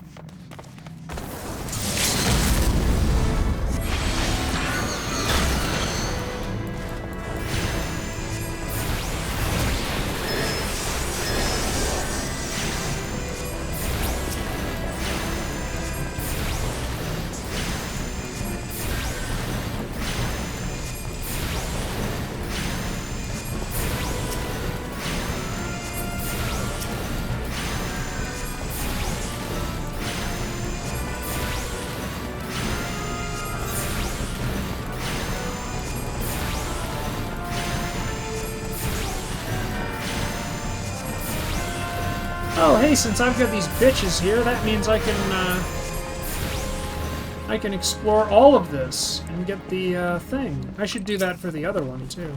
Oh, hey, since I've got these bitches here, that means I can explore all of this and get the thing. I should do that for the other one too.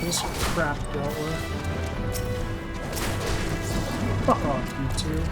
This crap dealt with. Fuck off, you two.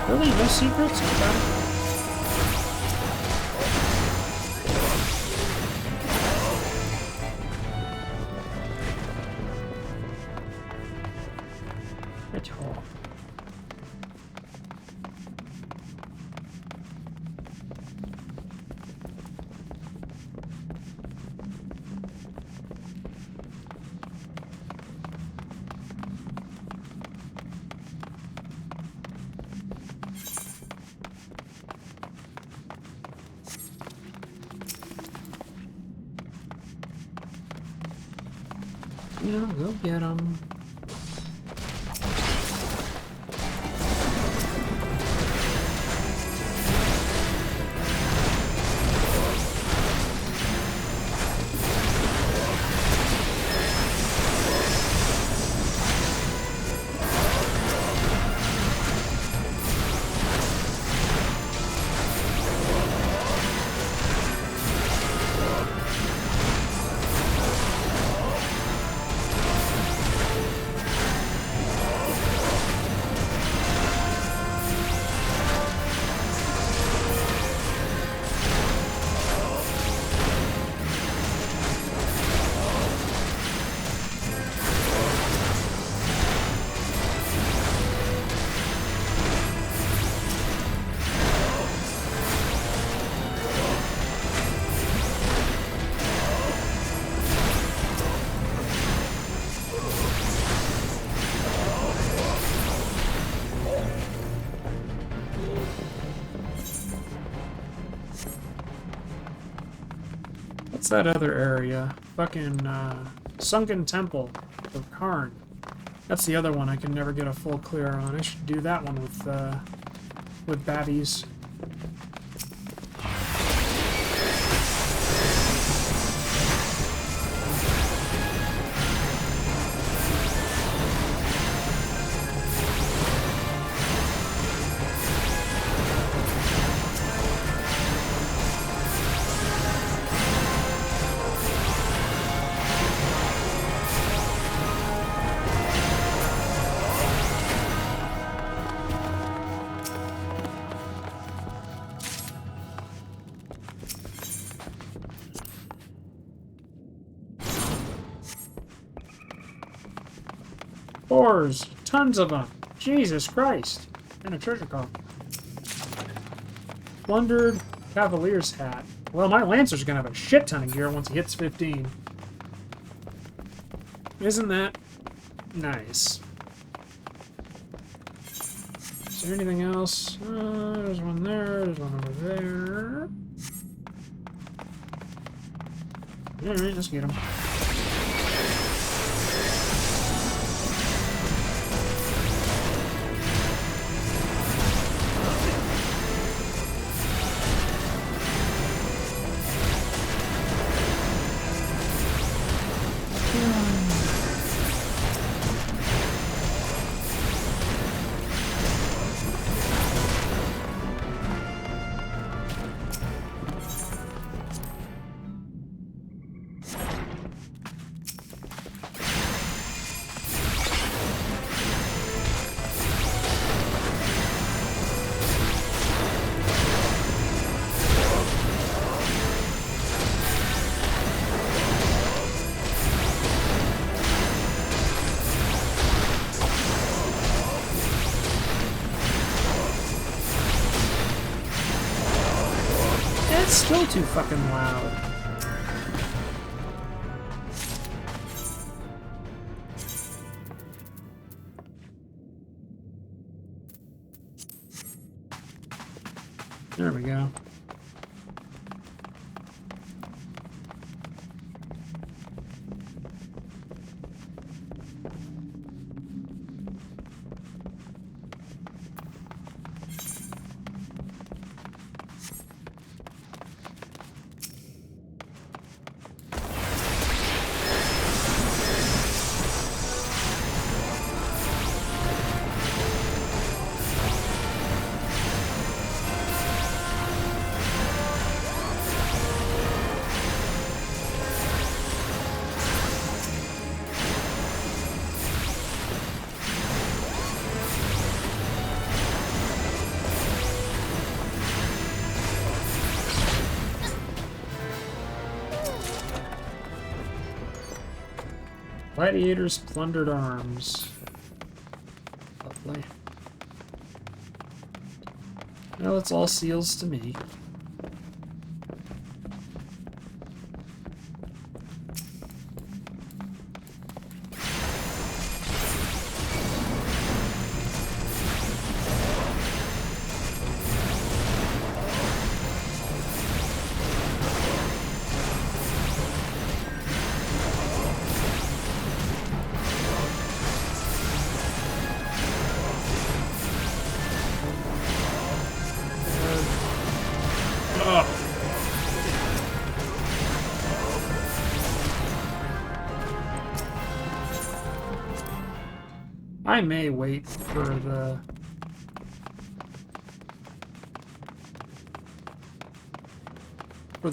Really? No secrets? Okay. At all. Yeah, go get them. What's that other area? Fucking, Sunken Temple of Karn. That's the other one I can never get a full clear on. I should do that one with baddies. Ores! Tons of them! Jesus Christ! And a treasure coffin. Plundered Cavalier's hat. Well, my Lancer's gonna have a shit ton of gear once he hits 15. Isn't that nice? Is there anything else? There's one there, there's one over there. Alright, let's get him. It's still too fucking loud. There we go. Gladiator's plundered arms. Lovely. Well, it's all seals to me. I may wait for the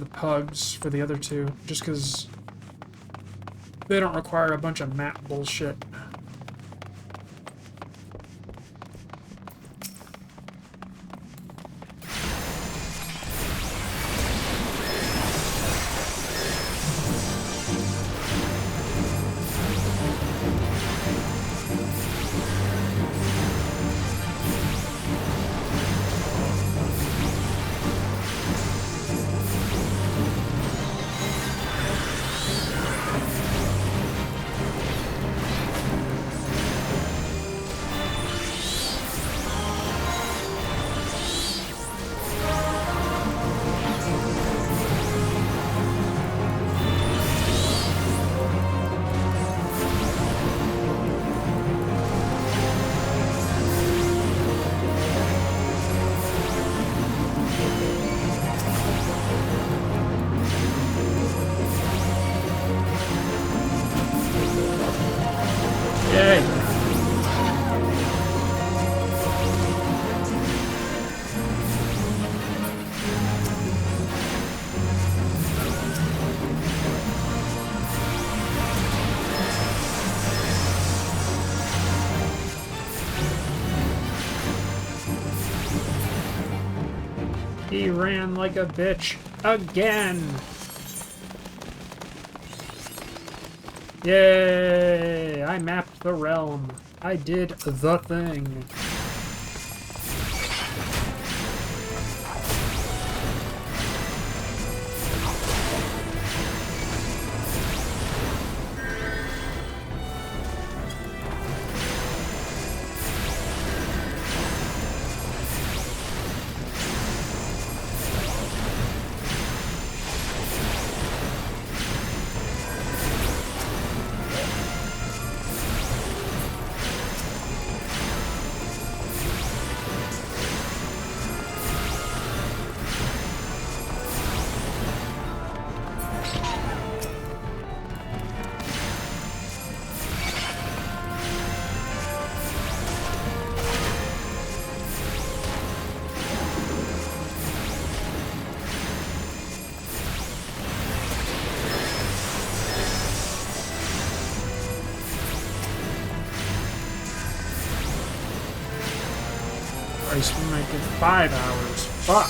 pugs for the other two, just because they don't require a bunch of map bullshit. Yay! He ran like a bitch again. Yay! I mapped the realm. I did the thing. Christ, we might get 5 hours. Fuck.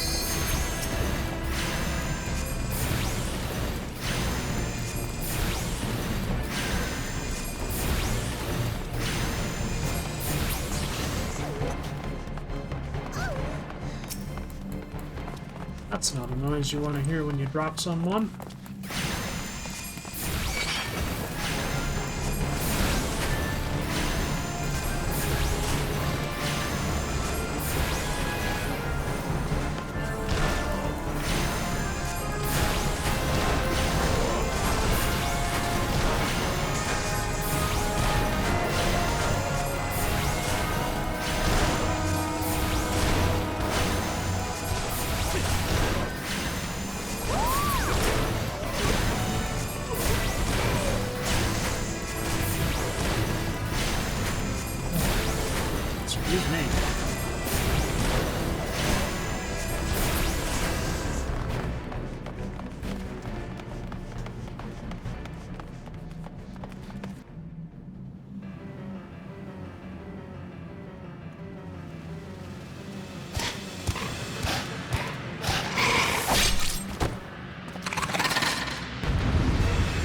That's not a noise you want to hear when you drop someone. Excuse me.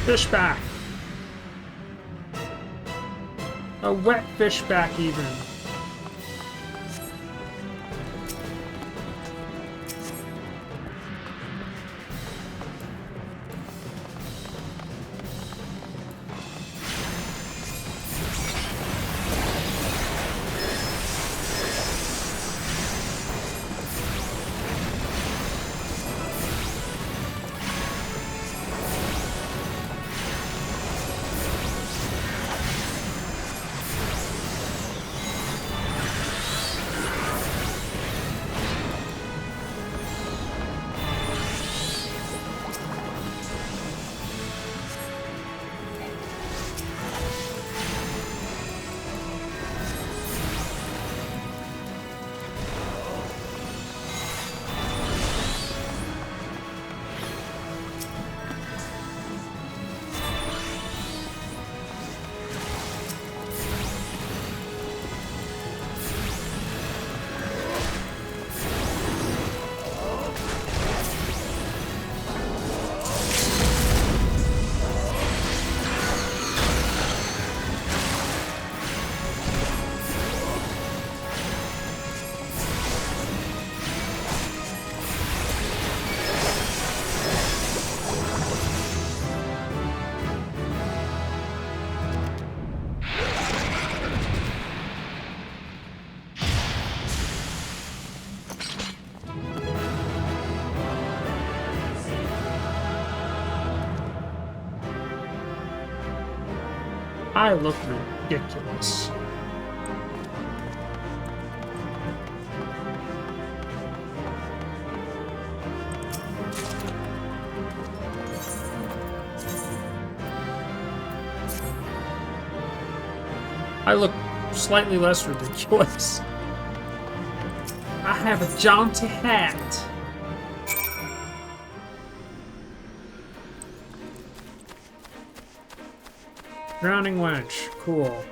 Fishback. A wet fishback even. I look ridiculous. I look slightly less ridiculous. I have a jaunty hat. Drowning wench. Cool.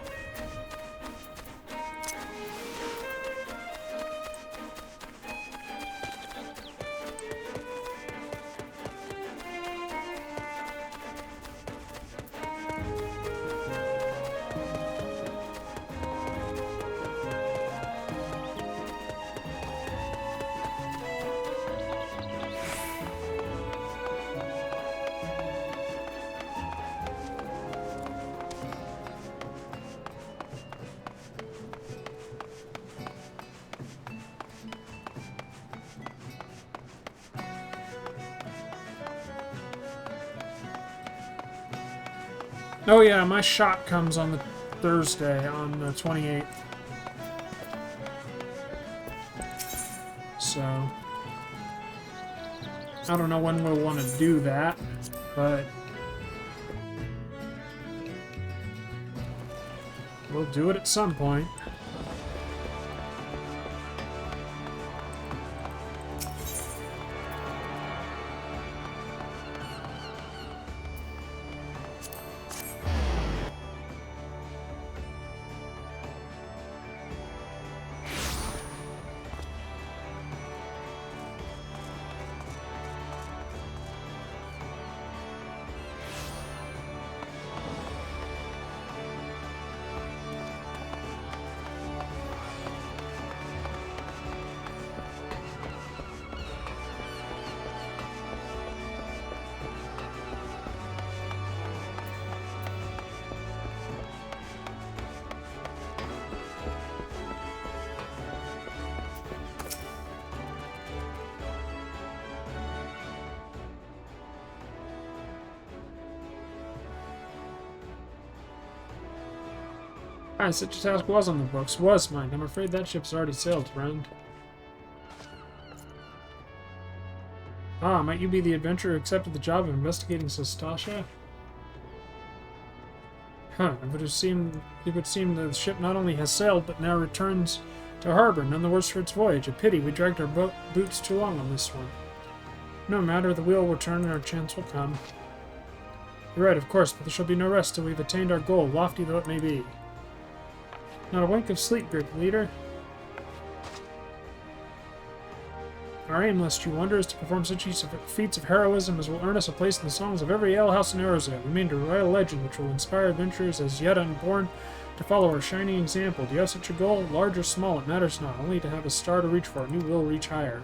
Oh yeah, my shot comes on the Thursday, on the 28th. So, I don't know when we'll want to do that, but we'll do it at some point. Alright, such a task was on the books. Was mine. I'm afraid that ship's already sailed, friend. Ah, might you be the adventurer who accepted the job of investigating Sestasha? Huh, it would seem the ship not only has sailed, but now returns to harbor, none the worse for its voyage. A pity we dragged our boots too long on this one. No matter, the wheel will turn and our chance will come. You're right, of course, but there shall be no rest till we've attained our goal, lofty though it may be. Not a wink of sleep, great leader. Our aim, lest you wonder, is to perform such feats of heroism as will earn us a place in the songs of every alehouse in Erosette. We mean to write a legend which will inspire adventurers as yet unborn to follow our shining example. Do you have such a goal? Large or small, it matters not. Only to have a star to reach for, and you will reach higher.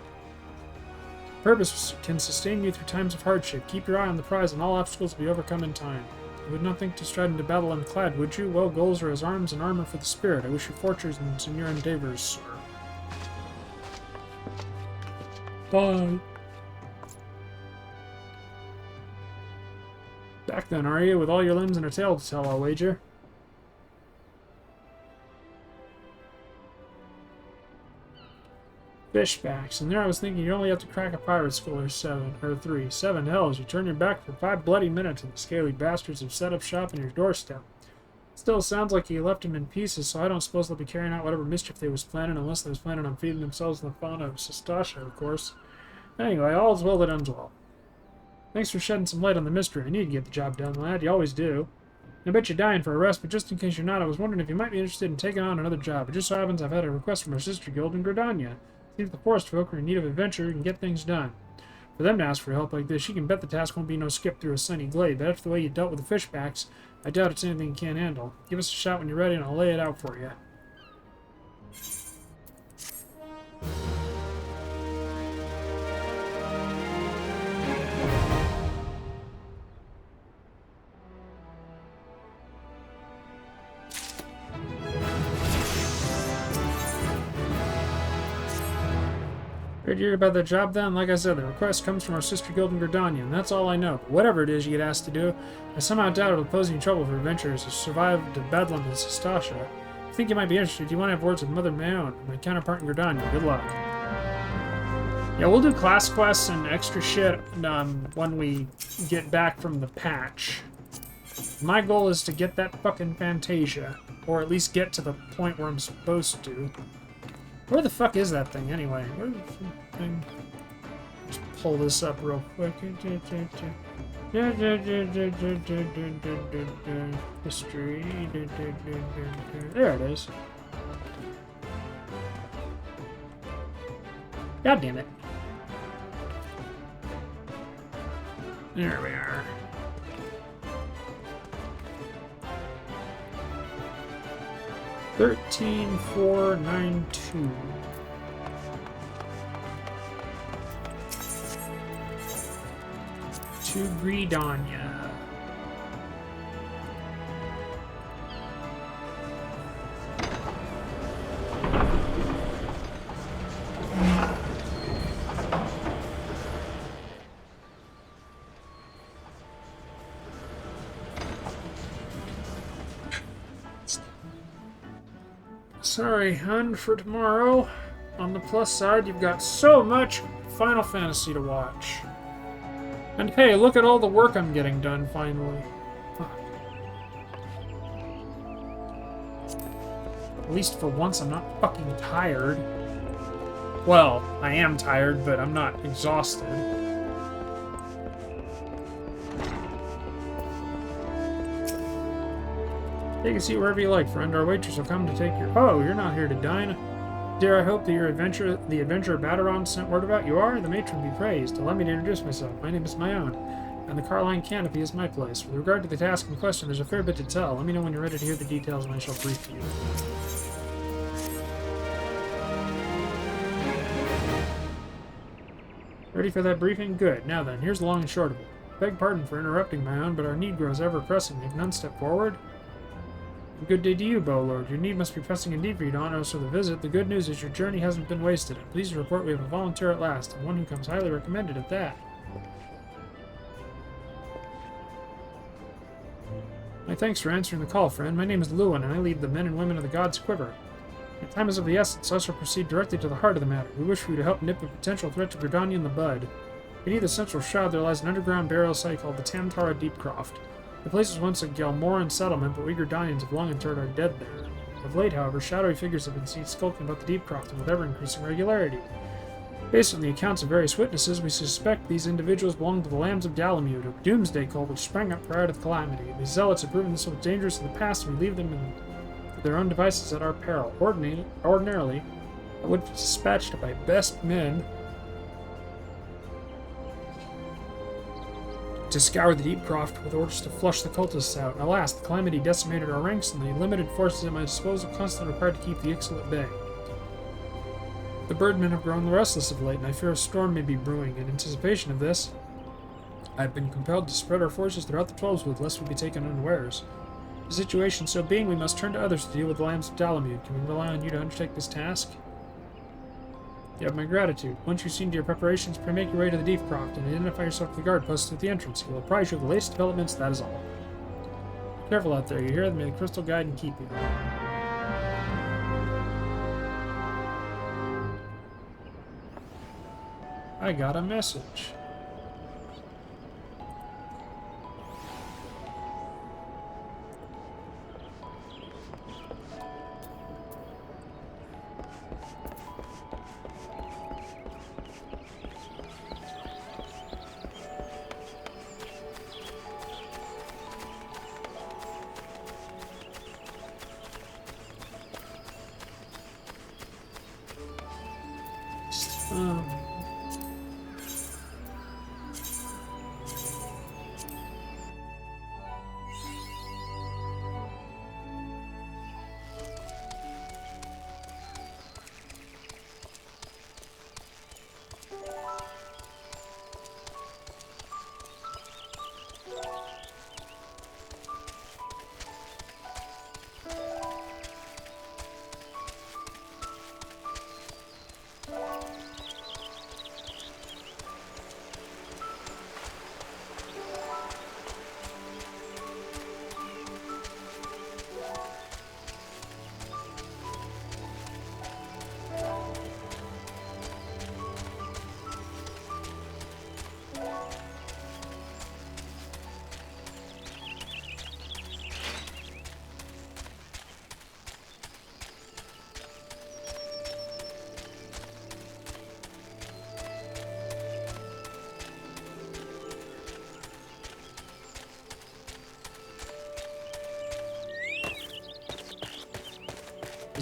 Purpose can sustain you through times of hardship. Keep your eye on the prize, and all obstacles will be overcome in time. You would not think to stride into battle unclad, would you? Well, goals are as arms and armor for the spirit. I wish you fortunes in your endeavors, sir. Bye. Back then, are you? With all your limbs and a tail to tell, I'll wager. Fishbacks. And there I was thinking you only have to crack a pirate skull or 3. 7 hells. You turn your back for 5 bloody minutes and the scaly bastards have set up shop on your doorstep. Still sounds like you left them in pieces, so I don't suppose they'll be carrying out whatever mischief they was planning, unless they was planning on feeding themselves in the fauna of Sestasha, of course. Anyway, all's well that ends well. Thanks for shedding some light on the mystery. I need to get the job done, lad. You always do. I bet you're dying for a rest, but just in case you're not, I was wondering if you might be interested in taking on another job. It just so happens I've had a request from our sister guild in Gridania. Seems the forest folk are in need of adventure and get things done. For them to ask for help like this, you can bet the task won't be no skip through a sunny glade, but after the way you dealt with the fishbacks, I doubt it's anything you can't handle. Give us a shot when you're ready and I'll lay it out for you. Heard you hear about that job then? Like I said, the request comes from our sister guild in Gridania, and that's all I know. But whatever it is you get asked to do, I somehow doubt it'll pose any trouble for adventurers who survived the Bedlam in Sestasha. I think you might be interested. Do you want to have words with Mother Mayon, my counterpart in Gridania? Good luck. Yeah, we'll do class quests and extra shit when we get back from the patch. My goal is to get that fucking Fantasia. Or at least get to the point where I'm supposed to. Where the fuck is that thing, anyway? Where the thing? Just pull this up real quick. History. There it is. God damn it. There we are. $13,492. To Gridania. Sorry, hun, for tomorrow. On the plus side, you've got so much Final Fantasy to watch. And hey, look at all the work I'm getting done, finally. At least for once, I'm not fucking tired. Well, I am tired, but I'm not exhausted. Take a seat wherever you like, friend. Our waitress will come to take your... Oh, you're not here to dine. Dear, I hope that your adventure, the adventure of Baderon sent word about you are. The matron be praised. Allow me to introduce myself. My name is Mayon, and the Carline Canopy is my place. With regard to the task in question, there's a fair bit to tell. Let me know when you're ready to hear the details, and I shall brief you. Ready for that briefing? Good. Now then, here's the long and short of it. Beg pardon for interrupting, Mayon, but our need grows ever pressing. Make none step forward. Good day to you, Bowlord. Your need must be pressing indeed for you to honor us with a visit. The good news is your journey hasn't been wasted. I'm pleased to report we have a volunteer at last, and one who comes highly recommended at that. My thanks for answering the call, friend. My name is Lewin, and I lead the men and women of the God's Quiver. The time is of the essence, so I shall proceed directly to the heart of the matter. We wish for you to help nip a potential threat to Gridania in the bud. Beneath the central shroud there lies an underground burial site called the Tamtara Deepcroft. The place was once a Galmoran settlement, but we Gridanians have long interred our dead there. Of late, however, shadowy figures have been seen skulking about the Deepcroft with ever-increasing regularity. Based on the accounts of various witnesses, we suspect these individuals belong to the Lambs of Dalamute, a doomsday cult which sprang up prior to the calamity. These zealots have proven themselves dangerous in the past, and we leave them to their own devices at our peril. Ordinarily, I would have dispatched my best men to scour the Deepcroft with orders to flush the cultists out. Alas, the calamity decimated our ranks, and the limited forces at my disposal constantly required to keep the Ixal at bay. The birdmen have grown restless of late, and I fear a storm may be brewing. In anticipation of this, I have been compelled to spread our forces throughout the Twelveswood, lest we be taken unawares. The situation so being, we must turn to others to deal with the Lambs of Dalamute. Can we rely on you to undertake this task? You have my gratitude. Once you've seen to your preparations, pray make your way to the Deepcroft and identify yourself to the guard posted at the entrance. He will apprise you of the latest developments, that is all. Be careful out there, you hear? May the crystal guide and keep you. I got a message.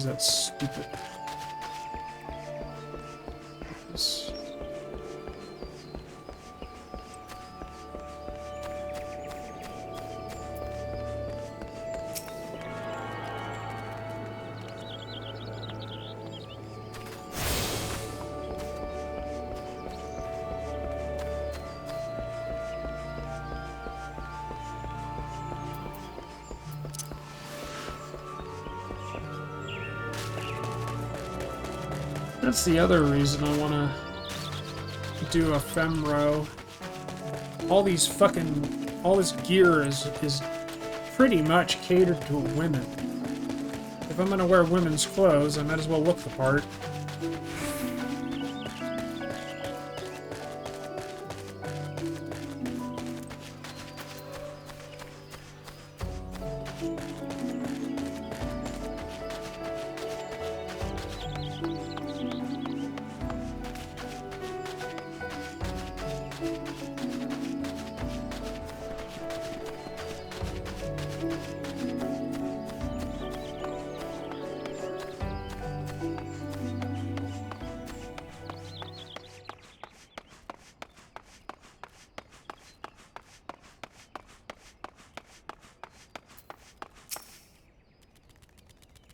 because that's stupid. This. That's the other reason I want to do a femro. All this gear is pretty much catered to women. If I'm gonna wear women's clothes, I might as well look the part.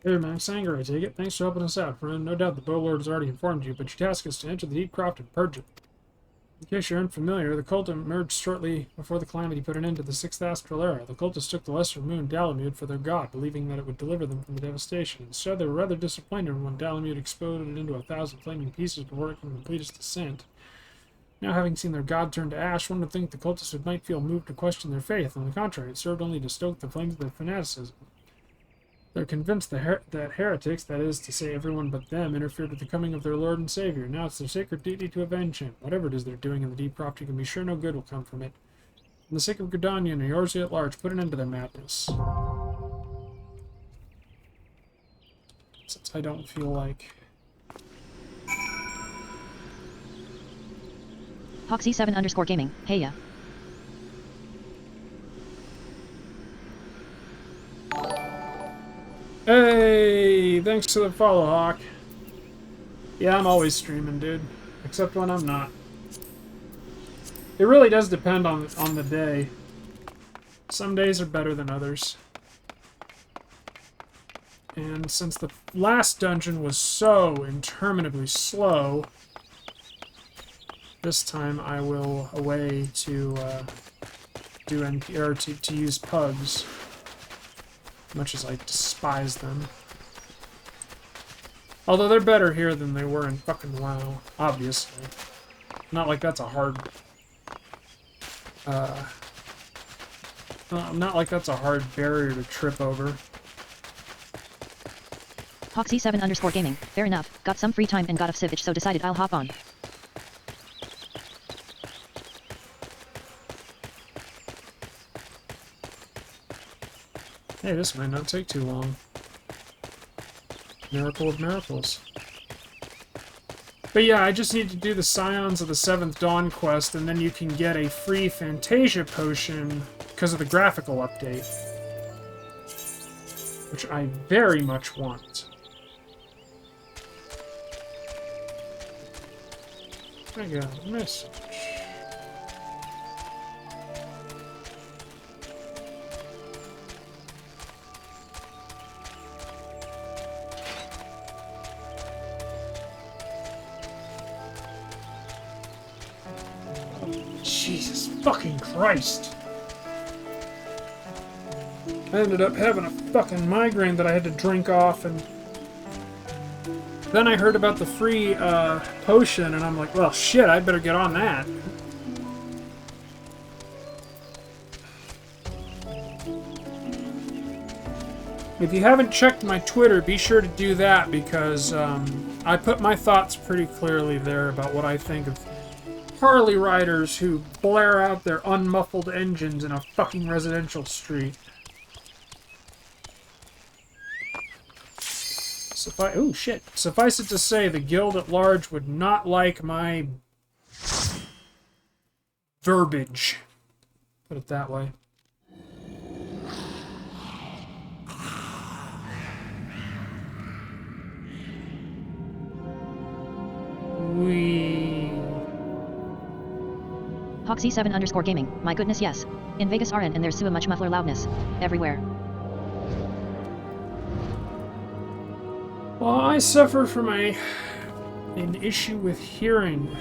Here, Max Anger, I take it. Thanks for helping us out, friend. No doubt the Bowlord has already informed you, but your task is to enter the Deep Croft and purge it. In case you're unfamiliar, the cult emerged shortly before the calamity put an end to the 6th Astral Era. The cultists took the lesser moon, Dalamud, for their god, believing that it would deliver them from the devastation. Instead, they were rather disappointed when Dalamud exploded into 1,000 flaming pieces before it could complete its descent. Now, having seen their god turn to ash, one would think the cultists might feel moved to question their faith. On the contrary, it served only to stoke the flames of their fanaticism. They're convinced that heretics, that is to say everyone but them, interfered with the coming of their Lord and Savior. Now it's their sacred duty to avenge him. Whatever it is they're doing in the Deep Croft, you can be sure no good will come from it. In the sake of Gridania and Eorzea at large, put an end to their madness. Since I don't feel like... Hoxie7_gaming, hey ya. Hey, thanks to the follow, Hawk. Yeah, I'm always streaming, dude. Except when I'm not. It really does depend on the day. Some days are better than others. And since the last dungeon was so interminably slow, this time I will away to do NP or to use pugs. Much as I despise them. Although they're better here than they were in fucking WoW, obviously. Not like that's a hard... not like that's a hard barrier to trip over. Hoxie7_gaming, fair enough. Got some free time and got off Civich, so decided I'll hop on. Hey, this might not take too long. Miracle of miracles. But yeah, I just need to do the Scions of the 7th Dawn quest, and then you can get a free Fantasia potion because of the graphical update. Which I very much want. I got a message. Jesus fucking Christ. I ended up having a fucking migraine that I had to drink off, and then I heard about the free potion, and I'm like, well, shit, I better get on that. If you haven't checked my Twitter, be sure to do that, because I put my thoughts pretty clearly there about what I think of Harley riders who blare out their unmuffled engines in a fucking residential street. Oh shit. Suffice it to say, the guild at large would not like my verbiage. Put it that way. Foxy7_gaming. My goodness, yes. In Vegas RN and there's so much muffler loudness. Everywhere. Well, I suffer from an issue with hearing.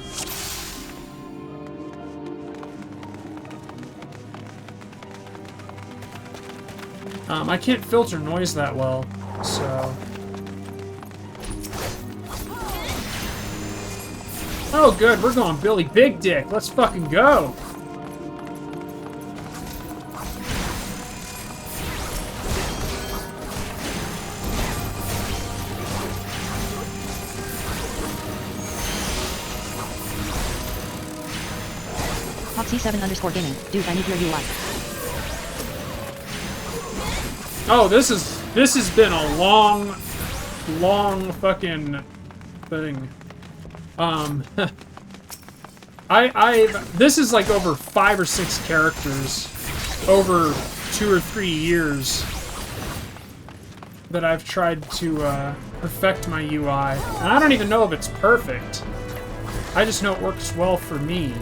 I can't filter noise that well, so... Oh good, we're going Billy Big Dick. Let's fucking go! Foxy7_gaming. Dude, I need your UI. Oh, this has been a long fucking thing. This is like over 5 or 6 characters over 2 or 3 years that I've tried to perfect my UI. And I don't even know if it's perfect. I just know it works well for me.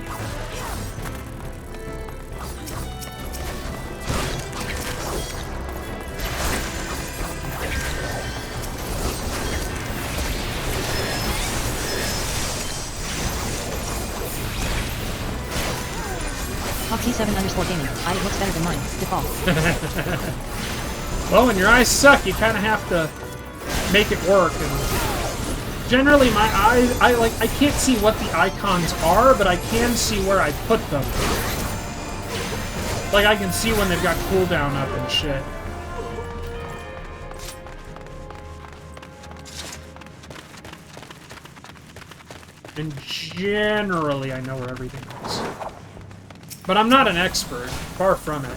Foxy7_gaming. It looks better than mine. Default. Well, when your eyes suck, you kind of have to make it work. And generally, my eyes, I can't see what the icons are, but I can see where I put them. Like, I can see when they've got cooldown up and shit. And generally, I know where everything is. But I'm not an expert. Far from it.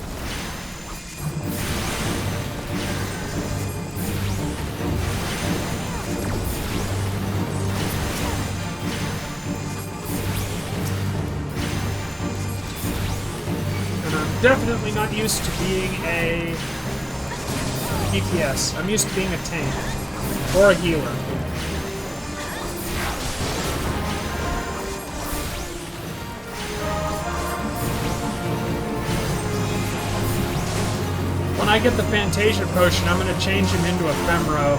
And I'm definitely not used to being a DPS. I'm used to being a tank. Or a healer. When I get the Fantasia potion, I'm going to change him into a Femro.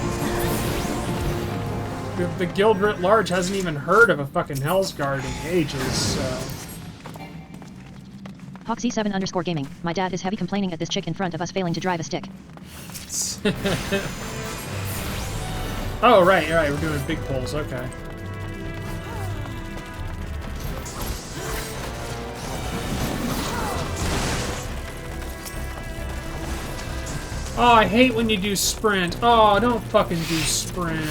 The guild writ large hasn't even heard of a fucking Hellsguard in ages, so... Foxy7_gaming. My dad is heavy complaining at this chick in front of us failing to drive a stick. Oh, right, we're doing big pulls, okay. Oh, I hate when you do sprint. Oh, don't fucking do sprint.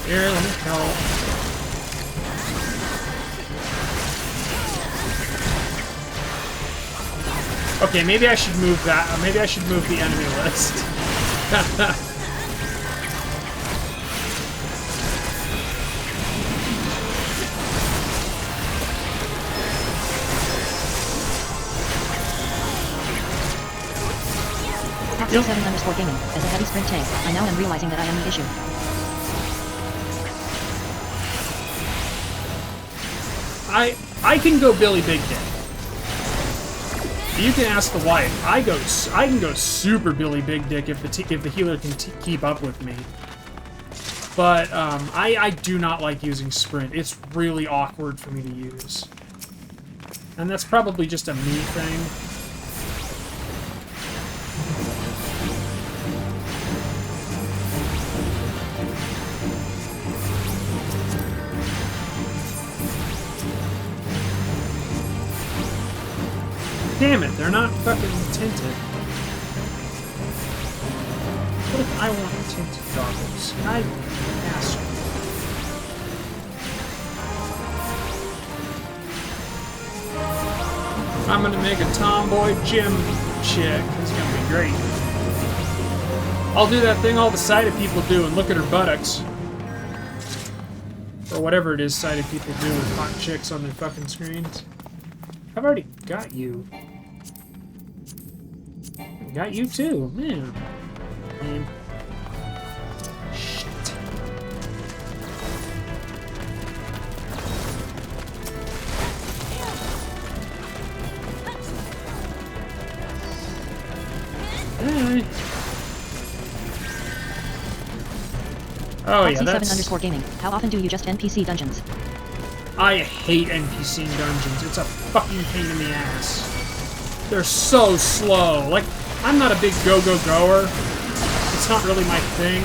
Here, let me help. Okay, maybe I should move that. Maybe I should move the enemy list. Foxy7_gaming. As a heavy sprint tank, I now am realizing that I am the issue. I can go Billy Big Dick. You can ask the wife. I can go super Billy Big Dick if the healer can keep up with me. But I do not like using sprint. It's really awkward for me to use, and that's probably just a me thing. Damn it, they're not fucking tinted. What if I want tinted goggles? I asked. I'm gonna make a tomboy gym chick. It's gonna be great. I'll do that thing all the sighted people do and look at her buttocks. Or whatever it is sighted people do with hot chicks on their fucking screens. I've already got you. Got you too, man. Shit. Hey. Oh yeah, that's... Foxy7_gaming. How often do you just NPC dungeons? I hate NPC dungeons. It's a fucking pain in the ass. They're so slow. Like, I'm not a big go-go-goer. It's not really my thing,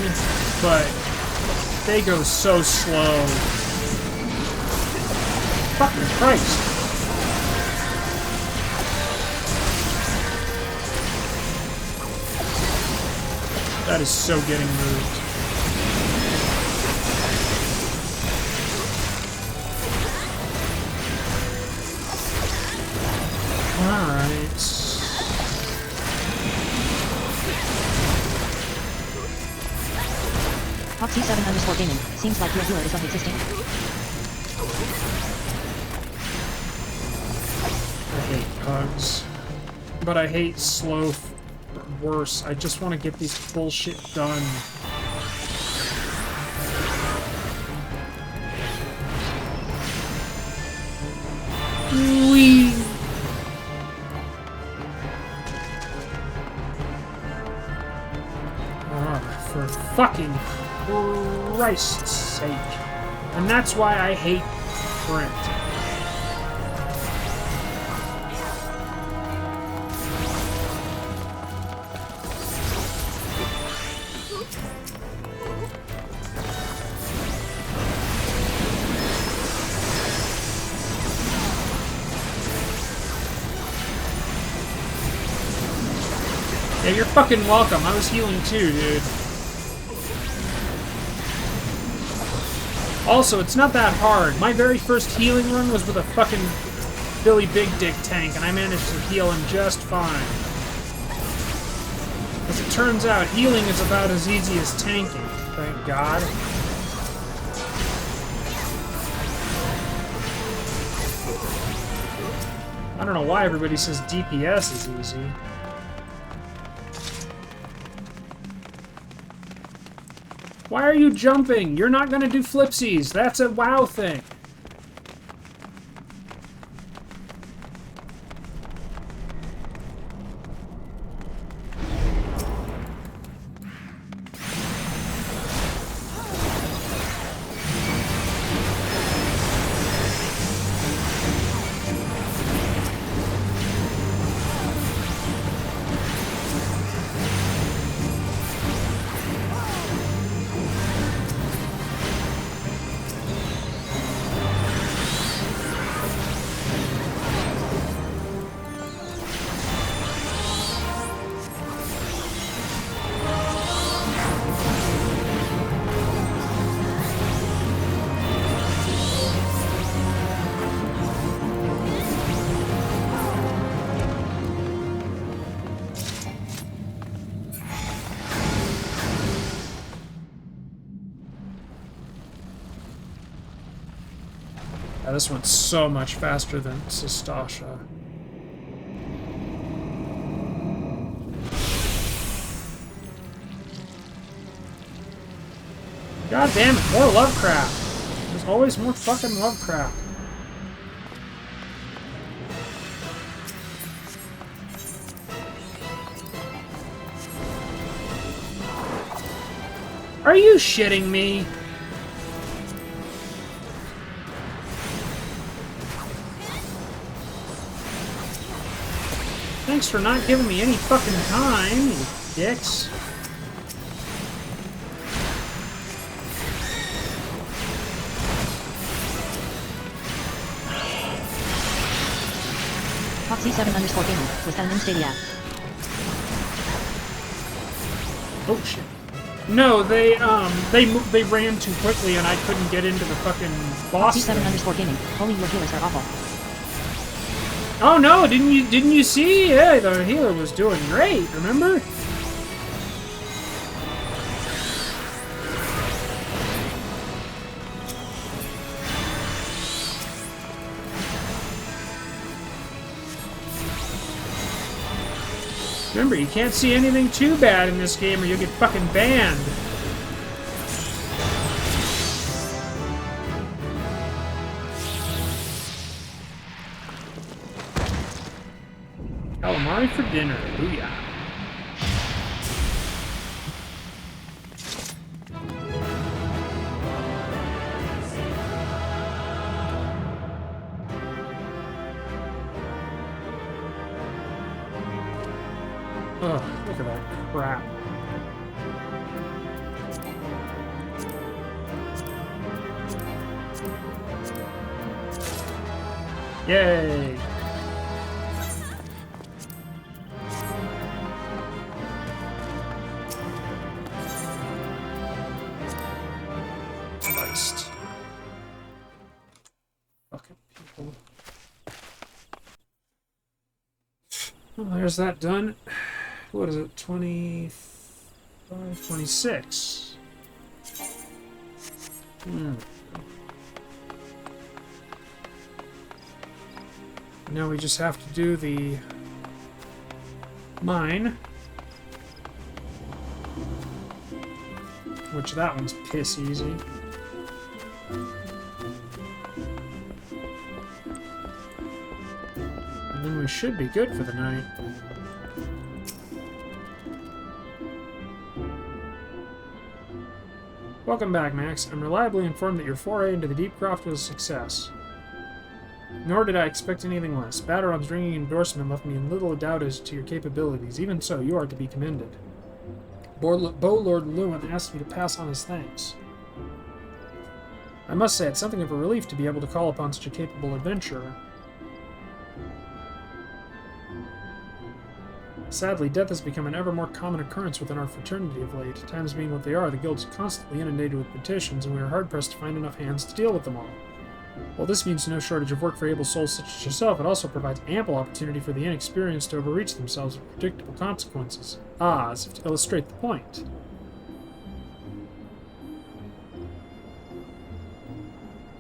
but they go so slow. Fucking Christ. That is so getting moved. Alright. Foxy7_gaming. Seems like your healer is non-existing. I hate pugs. But I hate slow worse. I just want to get these bullshit done. Whee! For fucking Christ's sake. And that's why I hate print. Yeah, you're fucking welcome. I was healing too, dude. Also, it's not that hard. My very first healing run was with a fucking Billy Big Dick tank, and I managed to heal him just fine. As it turns out, healing is about as easy as tanking, thank God. I don't know why everybody says DPS is easy. Why are you jumping? You're not gonna do flipsies. That's a WoW thing. Yeah, this one's so much faster than Sistasha. God damn it, more Lovecraft. There's always more fucking Lovecraft. Are you shitting me? Thanks for not giving me any fucking time, you dicks. Foxy7_gaming. Was that an in-stadia? Oh shit. No, they ran too quickly and I couldn't get into the fucking boss. Foxy7_gaming. Only your healers are awful. Oh no, didn't you see? Yeah, the healer was doing great, remember? Remember, you can't see anything too bad in this game or you'll get fucking banned. Calamari for dinner. Booyah. Ugh, look at that crap. Yay! Christ. Fucking people. Well, there's that done. What is it? 25, 26. Now we just have to do the mine. Which that one's piss easy. And then we should be good for the night. Welcome back, Max. I'm reliably informed that your foray into the Deep Croft was a success. Nor did I expect anything less. Batarom's ringing endorsement left me in little doubt as to your capabilities. Even so, you are to be commended. Lord Lewin asked me to pass on his thanks. I must say, it's something of a relief to be able to call upon such a capable adventurer. Sadly, death has become an ever more common occurrence within our fraternity of late. Times being what they are, the guild is constantly inundated with petitions, and we are hard-pressed to find enough hands to deal with them all. While this means no shortage of work for able souls such as yourself, it also provides ample opportunity for the inexperienced to overreach themselves with predictable consequences. Ah, as if to illustrate the point.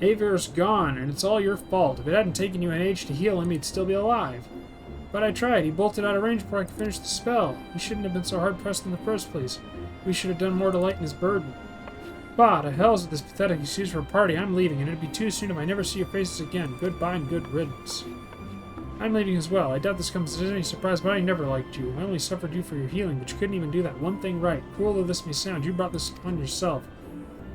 Avir's gone, and it's all your fault. If it hadn't taken you an age to heal him, he'd still be alive. But I tried. He bolted out of range before I could finish the spell. He shouldn't have been so hard-pressed in the first place. We should have done more to lighten his burden. Bah, to hell's with this pathetic excuse for a party. I'm leaving, and it'd be too soon if I never see your faces again. Goodbye and good riddance. I'm leaving as well. I doubt this comes as any surprise, but I never liked you. I only suffered you for your healing, but you couldn't even do that one thing right. Cruel though this may sound, you brought this upon yourself.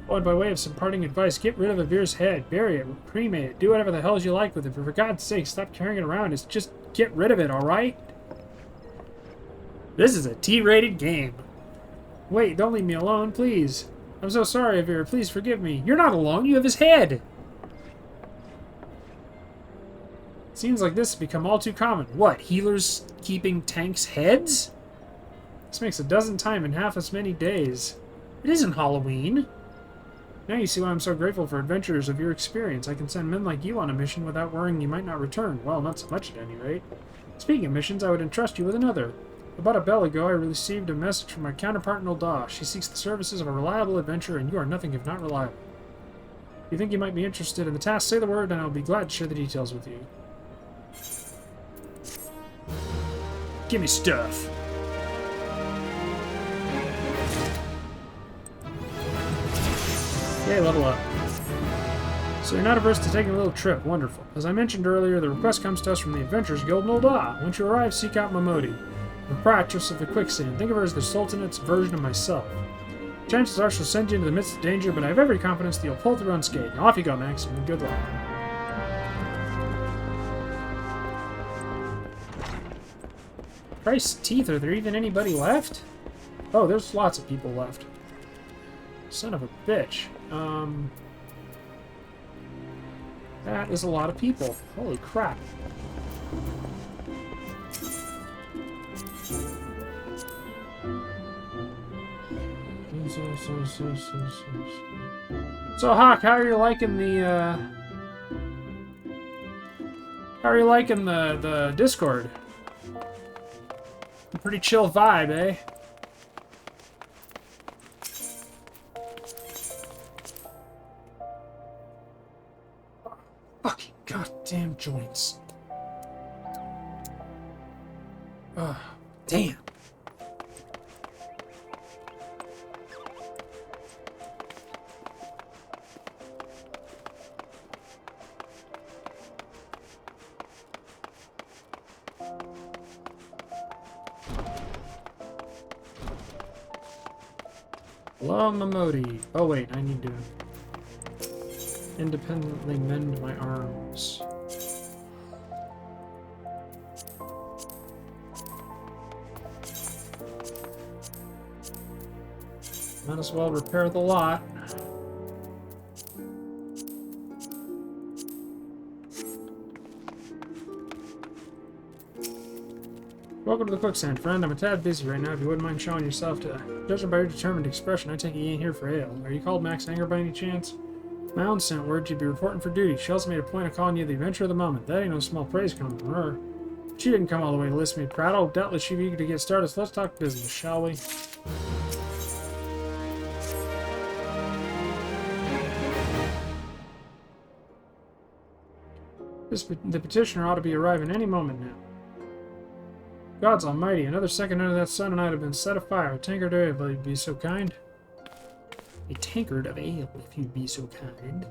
Oh, and by way of some parting advice, get rid of Avir's head. Bury it, cremate it, do whatever the hell you like with it, but for God's sake, stop carrying it around. It's just get rid of it, alright? This is a T-rated game. Wait, don't leave me alone, please. I'm so sorry, Avir. Please forgive me. You're not alone. You have his head. Seems like this has become all too common. What, healers keeping tanks' heads? This makes a dozen times in half as many days. It isn't Halloween. Now you see why I'm so grateful for adventurers of your experience. I can send men like you on a mission without worrying you might not return. Well, not so much at any rate. Speaking of missions, I would entrust you with another. About a bell ago, I received a message from my counterpart in Ul'dah. She seeks the services of a reliable adventurer, and you are nothing if not reliable. If you think you might be interested in the task, say the word, and I'll be glad to share the details with you. Give me stuff. Yay, level up. So you're not averse to taking a little trip. Wonderful. As I mentioned earlier, the request comes to us from the Adventurers Guild in Ul'dah. Once you arrive, seek out Momodi, the proprietress of the Quicksand. Think of her as the Sultanate's version of myself. Chances are she'll send you into the midst of danger, but I have every confidence that you'll pull through unscathed. Now off you go, Max, and good luck. Christ's teeth, are there even anybody left? Oh, there's lots of people left. Son of a bitch. That is a lot of people. Holy crap. So, Hawk, how are you liking the, How are you liking the Discord? A pretty chill vibe, eh? Fucking goddamn joints. Ugh, damn. Hello, Momodi. Oh wait, I need to independently mend my arms. Might as well repair the lot. Welcome to the quicksand, friend. I'm a tad busy right now. If you wouldn't mind showing yourself to... Judging by your determined expression, I take it you ain't here for ale. Are you called Max Anger by any chance? My own sent word you'd be reporting for duty. She also made a point of calling you the adventurer of the moment. That ain't no small praise coming from her. She didn't come all the way to listen to me prattle. Doubtless she'd be eager to get started, so let's talk business, shall we? The petitioner ought to be arriving any moment now. Gods almighty, another second under that sun and I'd have been set afire. A tankard of ale, if you'd be so kind. A tankard of ale, if you'd be so kind.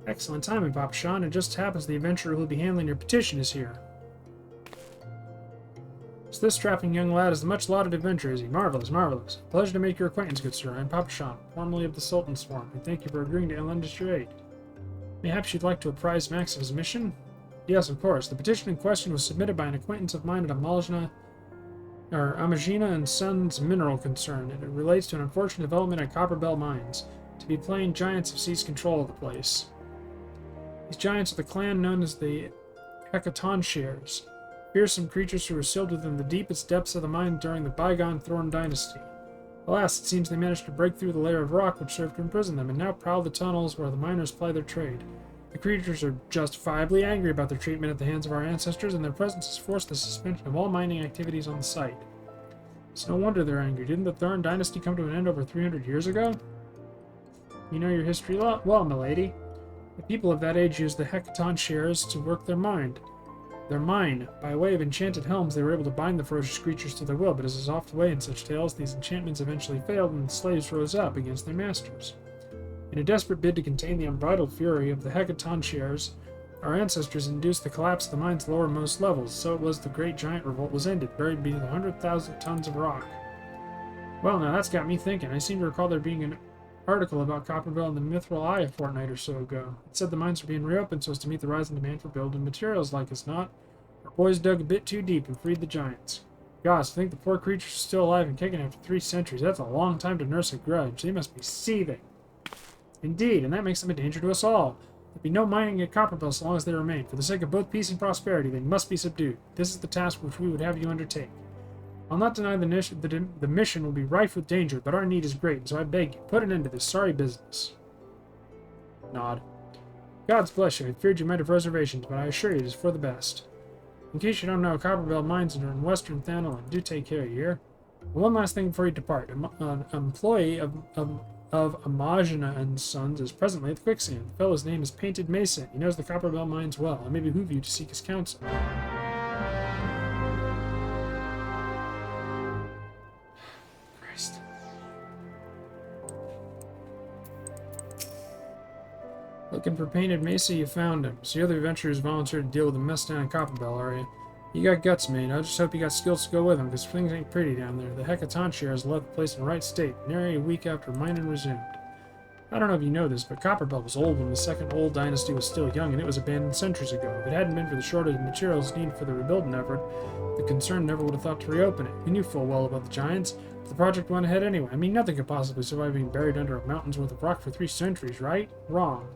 Excellent timing, Papa Sean. It just happens the adventurer who'll be handling your petition is here. So this strapping young lad is the much-lauded adventurer, is he? Marvelous, marvelous. Pleasure to make your acquaintance, good sir. I'm Papa Sean, formerly of the Sultan's Swarm. I thank you for agreeing to lend us your aid. Mayhaps you'd like to apprise Max of his mission? Yes, of course. The petition in question was submitted by an acquaintance of mine at Amagina and Sons Mineral Concern, and it relates to an unfortunate development at Copperbell Mines. To be plain, giants have seized control of the place. These giants are the clan known as the Hecatoncheires, fearsome creatures who were sealed within the deepest depths of the mine during the bygone Thorn Dynasty. Alas, it seems they managed to break through the layer of rock which served to imprison them, and now prowl the tunnels where the miners ply their trade. The creatures are justifiably angry about their treatment at the hands of our ancestors, and their presence has forced the suspension of all mining activities on the site. It's no wonder they're angry. Didn't the Thorn Dynasty come to an end over 300 years ago? You know your history well, milady. The people of that age used the Hecatoncheires to work their mine. By way of enchanted helms, they were able to bind the ferocious creatures to their will, but as is oft the way in such tales, these enchantments eventually failed, and the slaves rose up against their masters. In a desperate bid to contain the unbridled fury of the Hecatoncheires, our ancestors induced the collapse of the mine's lowermost levels. So it was the great giant revolt was ended, buried beneath 100,000 tons of rock. Well, now that's got me thinking. I seem to recall there being an article about Copperbell in the Mithril Eye a fortnight or so ago. It said the mines were being reopened so as to meet the rising demand for building materials. Like as not, our boys dug a bit too deep and freed the giants. Gosh, to think the poor creatures are still alive and kicking after 3 centuries. That's a long time to nurse a grudge. They must be seething. Indeed, and that makes them a danger to us all. There'll be no mining at Copperbell so long as they remain. For the sake of both peace and prosperity, they must be subdued. This is the task which we would have you undertake. I'll not deny the mission will be rife with danger, but our need is great, and so I beg you, put an end to this sorry business. Nod. Gods bless you. I feared you might have reservations, but I assure you it is for the best. In case you don't know, Copperbell Mines are in western Thanalan. Do take care, you hear? One last thing before you depart. An employee of Amagina and Sons is presently at the quicksand. The fellow's name is Painted Mason. He knows the Copperbell Mines well. It may behoove you to seek his counsel. Christ. Looking for Painted Mason, you found him. So the other adventurers volunteered to deal with the mess down in Copperbell, are you? You got guts, mate. I just hope you got skills to go with them, because things ain't pretty down there. The Hecatoncheires left the place in the right state, nearly a week after mining resumed. I don't know if you know this, but Copperbell was old when the second old dynasty was still young, and it was abandoned centuries ago. If it hadn't been for the shortage of materials needed for the rebuilding effort, the concern never would have thought to reopen it. We knew full well about the giants, but the project went ahead anyway. I mean, nothing could possibly survive being buried under a mountain's worth of rock for 3 centuries, right? Wrong.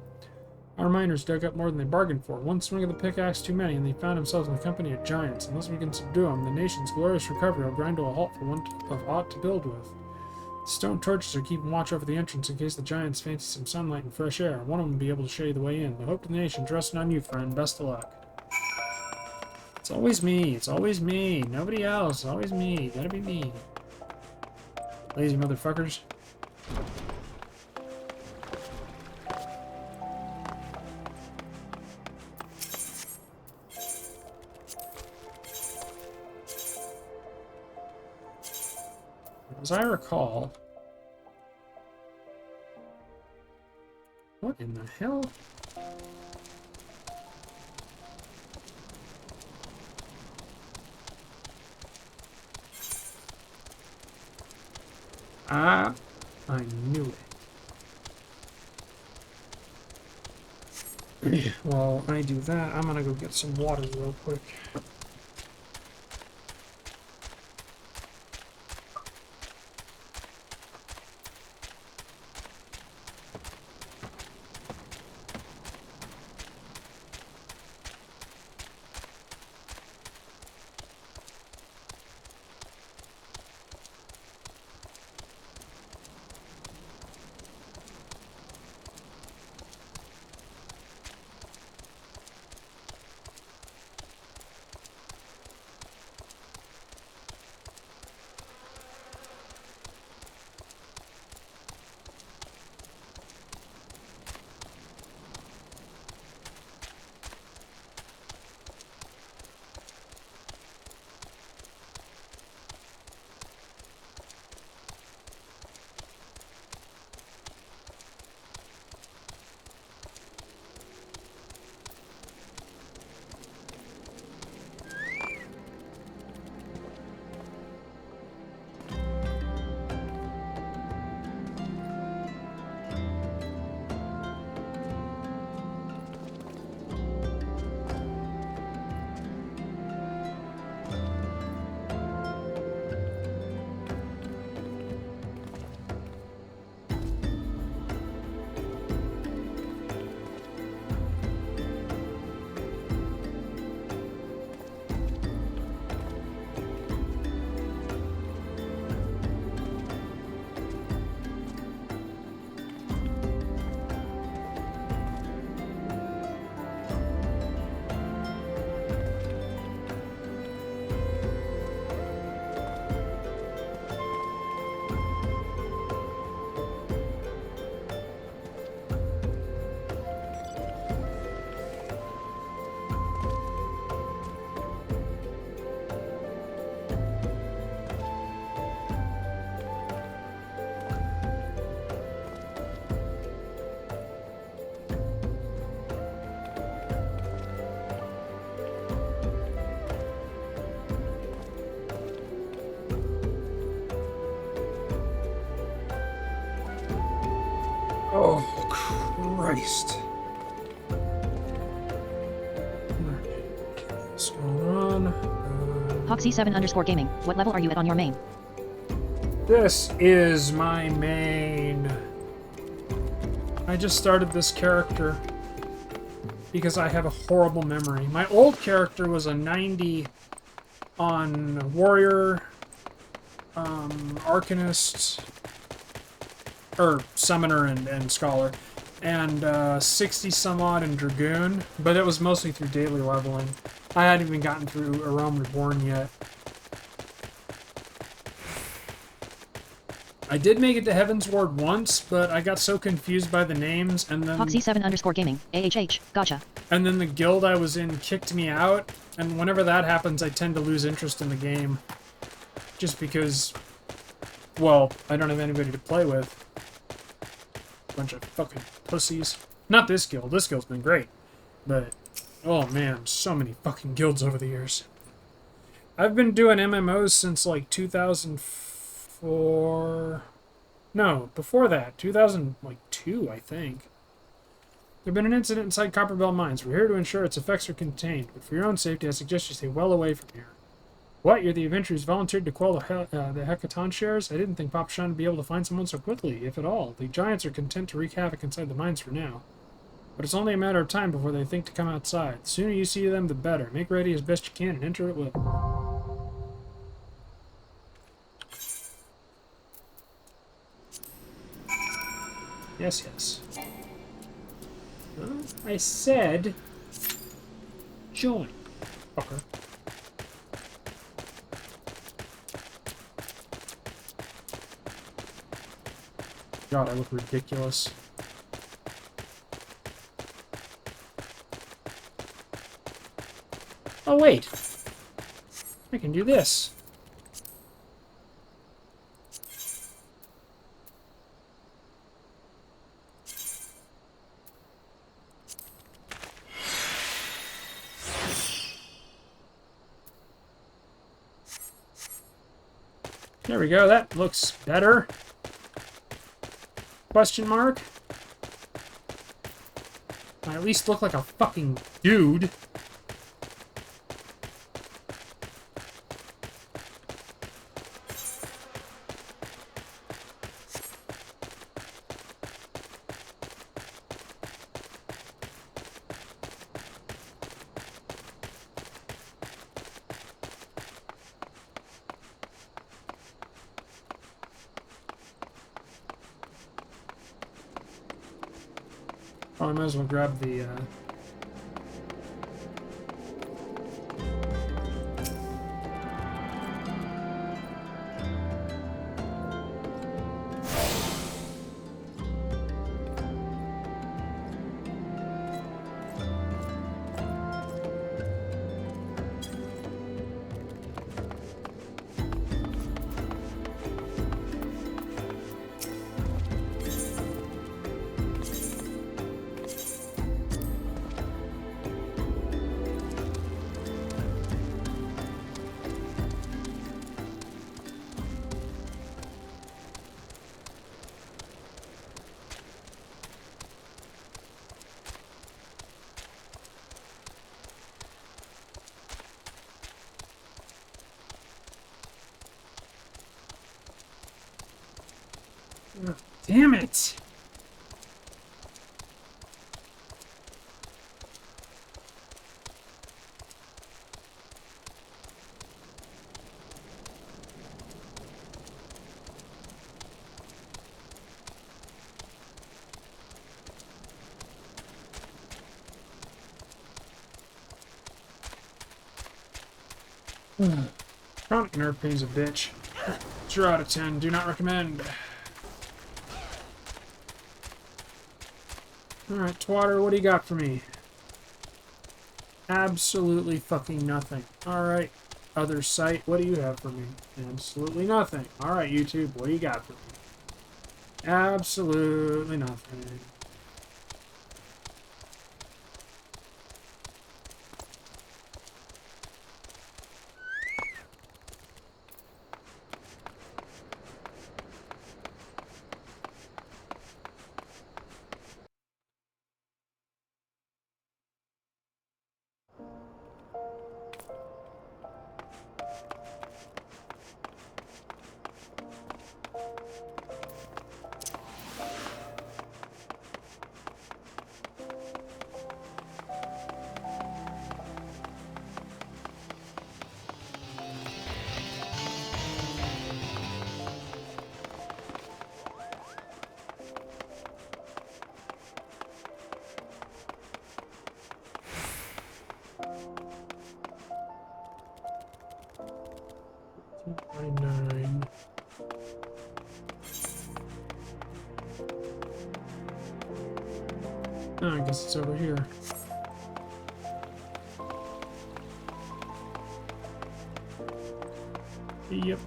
Our miners dug up more than they bargained for. One swing of the pickaxe too many, and they found themselves in the company of giants. Unless we can subdue them, the nation's glorious recovery will grind to a halt for want of aught to build with. The stone torches are keeping watch over the entrance in case the giants fancy some sunlight and fresh air. One of them will be able to show you the way in. The hope of the nation's resting on you, friend. Best of luck. It's always me. It's always me. Nobody else. It's always me. Gotta be me. Lazy motherfuckers. As I recall... What in the hell? Ah, I knew it. While I do that, I'm gonna go get some water real quick. Christ. What's going on? Hoxie7_gaming. What level are you at on your main? This is my main. I just started this character because I have a horrible memory. My old character was a 90 on Warrior, Arcanist, or Summoner and Scholar, and 60 some odd in Dragoon, but it was mostly through daily leveling. I hadn't even gotten through A Realm Reborn yet. I did make it to Heaven's Ward once, but I got so confused by the names, and then... Hoxie7_gaming. AHH. Gotcha. And then the guild I was in kicked me out, and whenever that happens, I tend to lose interest in the game. Just because, well, I don't have anybody to play with. Bunch of fucking pussies. Not this guild. This guild's been great. But, oh man, so many fucking guilds over the years. I've been doing MMOs since like 2004... No, before that. 2002, I think. There's been an incident inside Copperbell Mines. We're here to ensure its effects are contained, but for your own safety, I suggest you stay well away from here. What? You're the adventurers volunteered to quell the Hecaton shares? I didn't think Pop Shun would be able to find someone so quickly, if at all. The giants are content to wreak havoc inside the mines for now. But it's only a matter of time before they think to come outside. The sooner you see them, the better. Make ready as best you can and enter at will. Yes, yes. I said join. Okay. God, I look ridiculous. Oh, wait. I can do this. There we go, that looks better. Question mark? I at least look like a fucking dude. Oh, I might as well grab the, damn it! Chronic nerve pain's a bitch. 0 out of 10. Do not recommend. Alright, Twatter, what do you got for me? Absolutely fucking nothing. Alright, other site, what do you have for me? Absolutely nothing. Alright, YouTube, what do you got for me? Absolutely nothing. 9. Oh, I guess it's over here. Yep.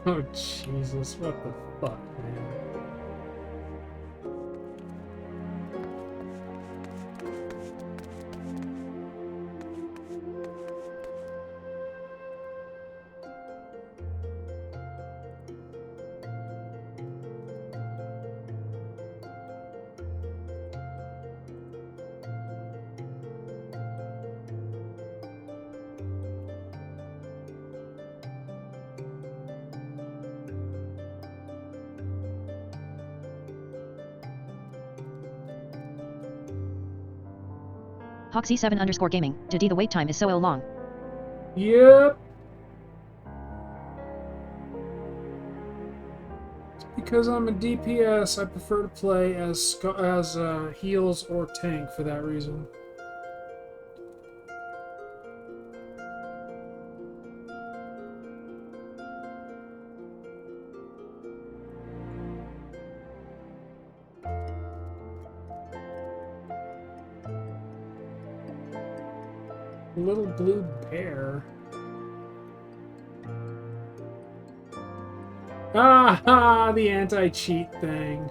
Oh, Jesus, what the fuck, man? Hoxie7_gaming. Today the wait time is so long. Yep. Because I'm a DPS, I prefer to play as heals or tank for that reason. Little blue bear. Ah, the anti-cheat thing.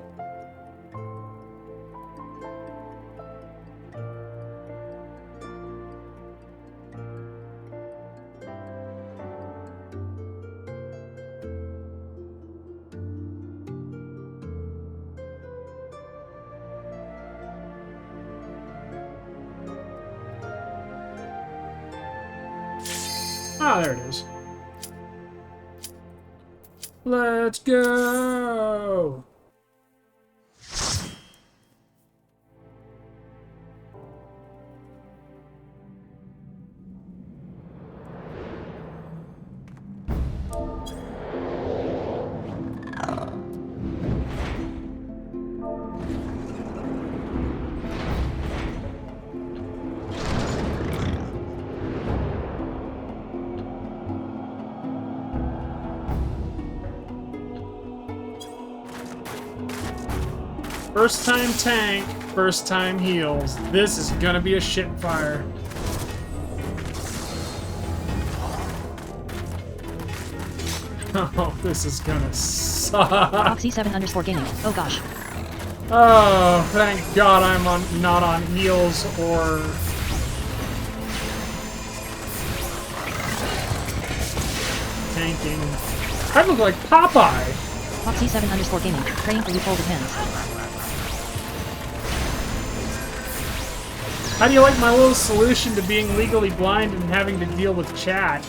Ah, there it is. Let's go! First time tank, first time heals. This is gonna be a shit fire. Oh, this is gonna suck. Hoxie7_gaming. Oh gosh. Oh, thank God I'm not on heals or... tanking. I look like Popeye. Hoxie7_gaming. Praying for you folded hands. How do you like my little solution to being legally blind and having to deal with chat?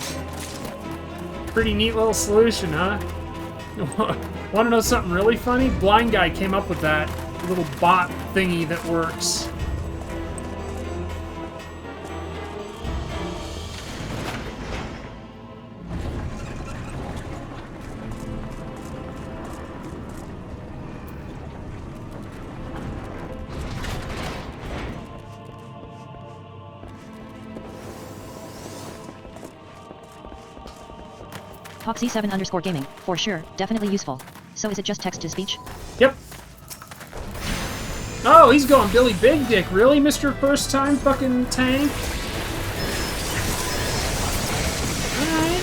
Pretty neat little solution, huh? Want to know something really funny? Blind guy came up with that little bot thingy that works. Hoxie7_gaming. For sure, definitely useful. So is it just text to speech? Yep. Oh, he's going Billy Big Dick. Really, Mr. First Time fucking Tank? Alright.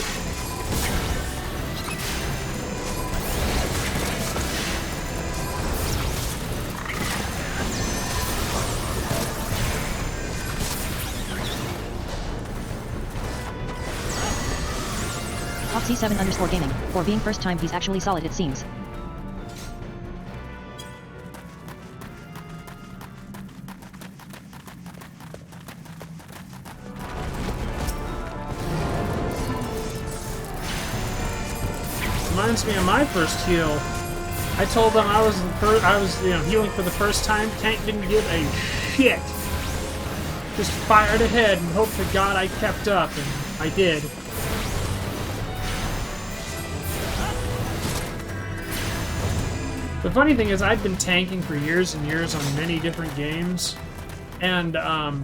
Hoxie7_gaming. For being first time, he's actually solid, it seems. reminds me of my first heal. I told them I was healing for the first time. Tank didn't give a shit. Just fired ahead and hoped to God I kept up, and I did. The funny thing is, I've been tanking for years and years on many different games, and I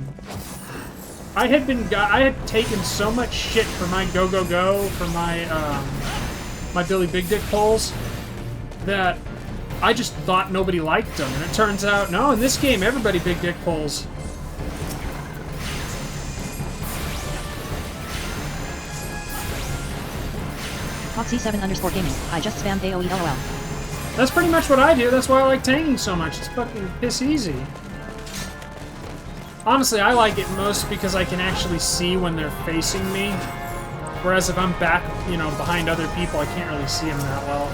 had taken so much shit for my go for my my Billy Big Dick pulls that I just thought nobody liked them, and it turns out no, in this game everybody Big Dick pulls. Foxy7_gaming. I just spammed AOE LOL. That's pretty much what I do. That's why I like tanking so much. It's fucking piss easy. Honestly, I like it most because I can actually see when they're facing me. Whereas if I'm back, you know, behind other people, I can't really see them that well.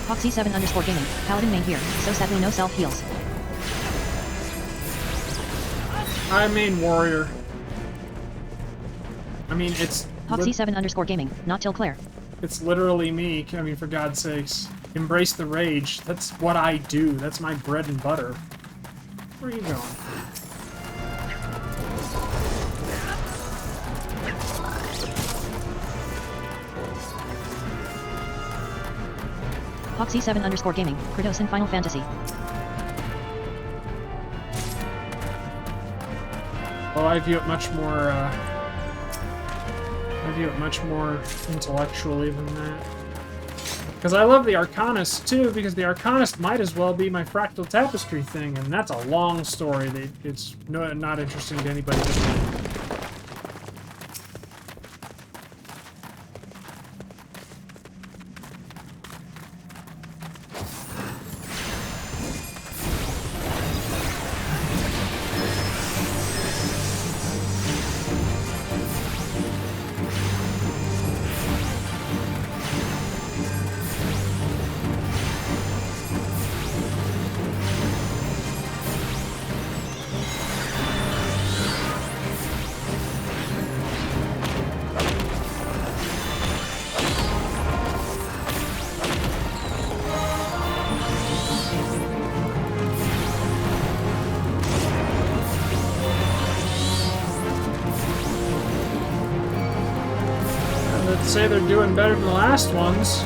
Foxy7_gaming. Paladin main here, so sadly no self heals. I main warrior. I mean, it's... Foxy7_gaming, not till Claire. It's literally me. I mean, for God's sakes. Embrace the rage. That's what I do. That's my bread and butter. Where are you going? Foxy7_gaming, Kratos in Final Fantasy. Well, I view it much more, intellectually than that. Because I love the Arcanist, too, because the Arcanist might as well be my Fractal Tapestry thing, and that's a long story that it's not interesting to anybody but me. Say they're doing better than the last ones,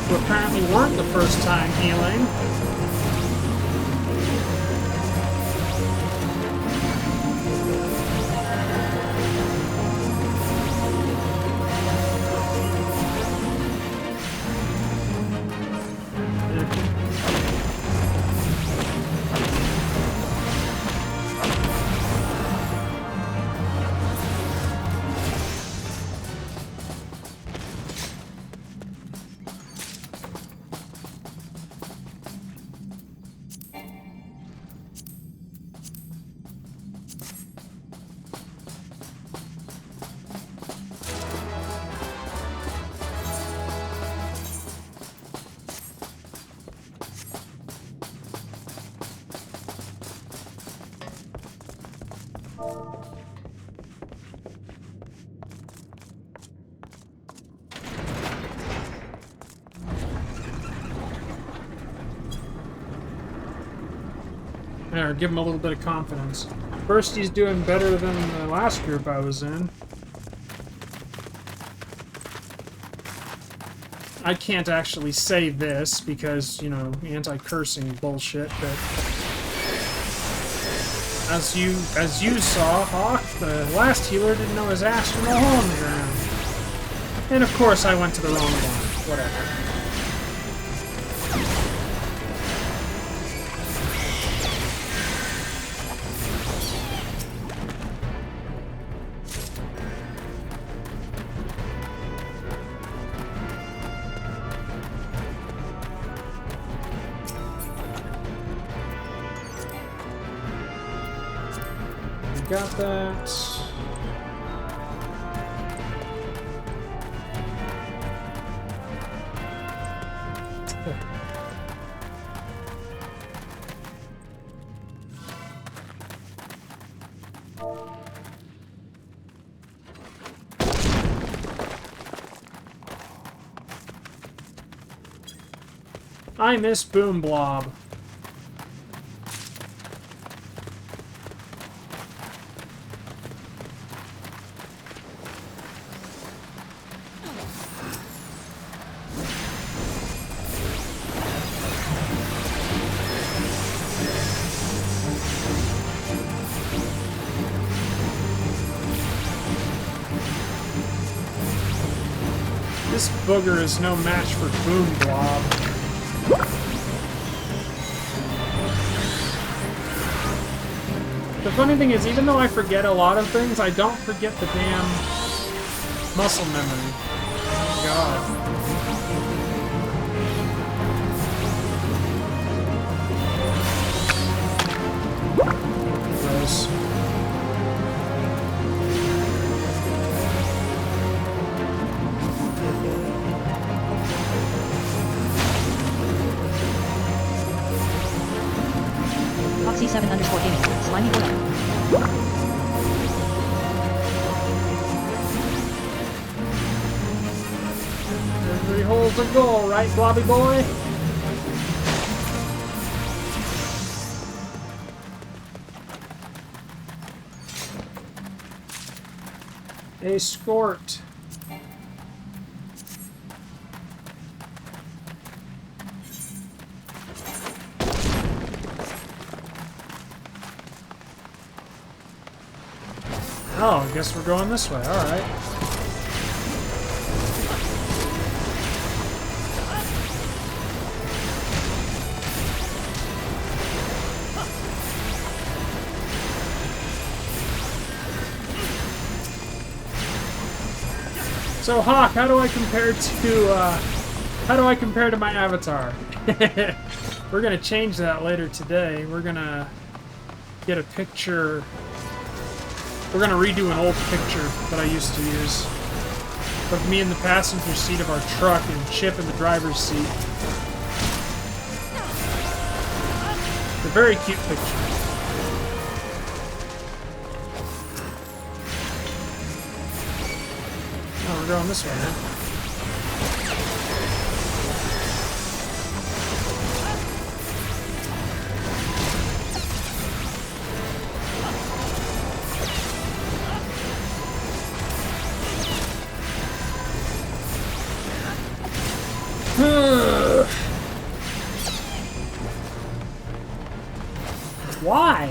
who apparently weren't the first time healing. There, give him a little bit of confidence. First, he's doing better than the last group I was in. I can't actually say this because, you know, anti-cursing bullshit, but as you saw, Hawk, the last healer didn't know his ass from a hole in the ground. And of course I went to the wrong one. Whatever. Got that. I miss Boom Blob. This booger is no match for Boom Blob. The funny thing is, even though I forget a lot of things, I don't forget the damn muscle memory. God. Gross. Foxy7_gaming. Slimy boy. Every hole's a goal, right, Blobby boy? A skort. Oh, I guess we're going this way. All right. So, Hawk, how do I compare to my avatar? We're gonna change that later today. We're gonna get a picture. We're gonna redo an old picture that I used to use of me in the passenger seat of our truck and Chip in the driver's seat. It's a very cute picture. Oh, we're going this way, man. Why?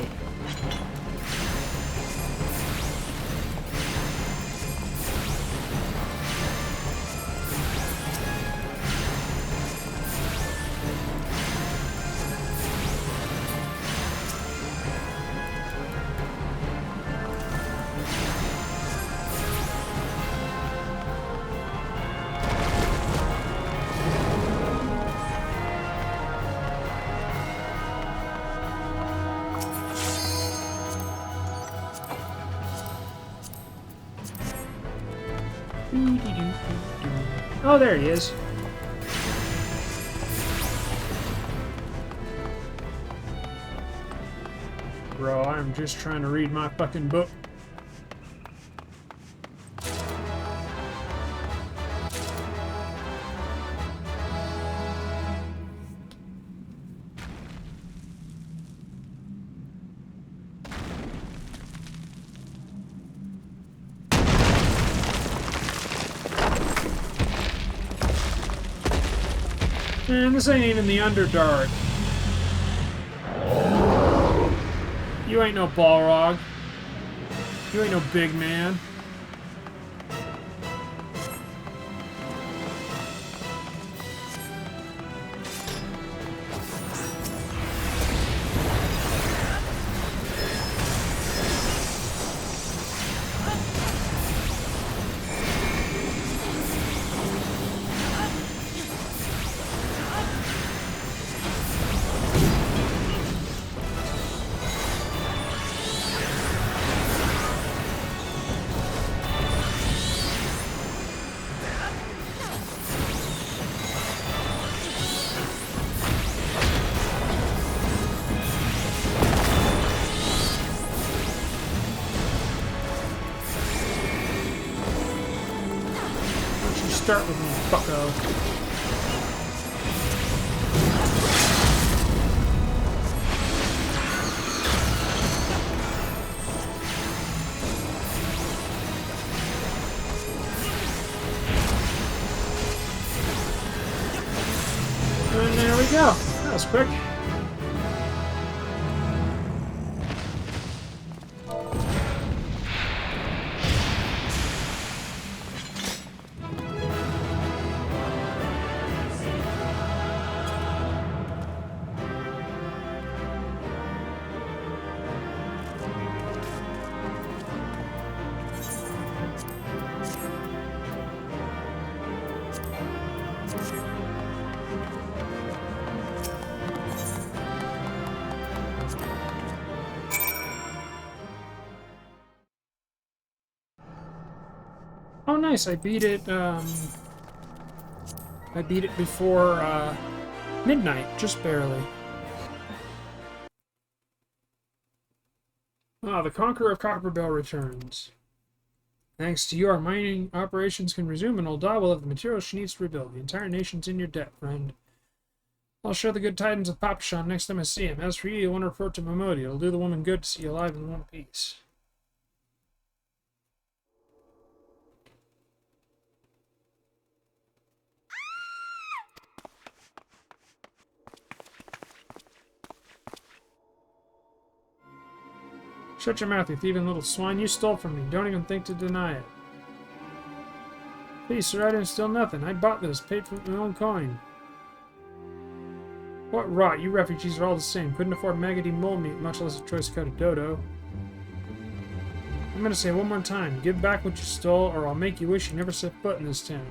Oh, there he is. Bro, I'm just trying to read my fucking book. Man, this ain't even the Underdark. You ain't no Balrog. You ain't no big man. Start with me, bucko. we go. That was quick. Oh, nice. I beat it before, midnight. Just barely. Ah, the Conqueror of Copperbell returns. Thanks to you, our mining operations can resume, and Ul'dah will have the materials she needs to rebuild. The entire nation's in your debt, friend. I'll share the good tidings with Papashan next time I see him. As for you, you'll want to report to Momodi. It'll do the woman good to see you alive in one piece. Shut your mouth, you thieving little swine. You stole from me. Don't even think to deny it. Please, sir, I didn't steal nothing. I bought this, paid for my own coin. What rot? You refugees are all the same. Couldn't afford maggoty mole meat, much less a choice cut of dodo. I'm gonna say it one more time. Give back what you stole, or I'll make you wish you never set foot in this town.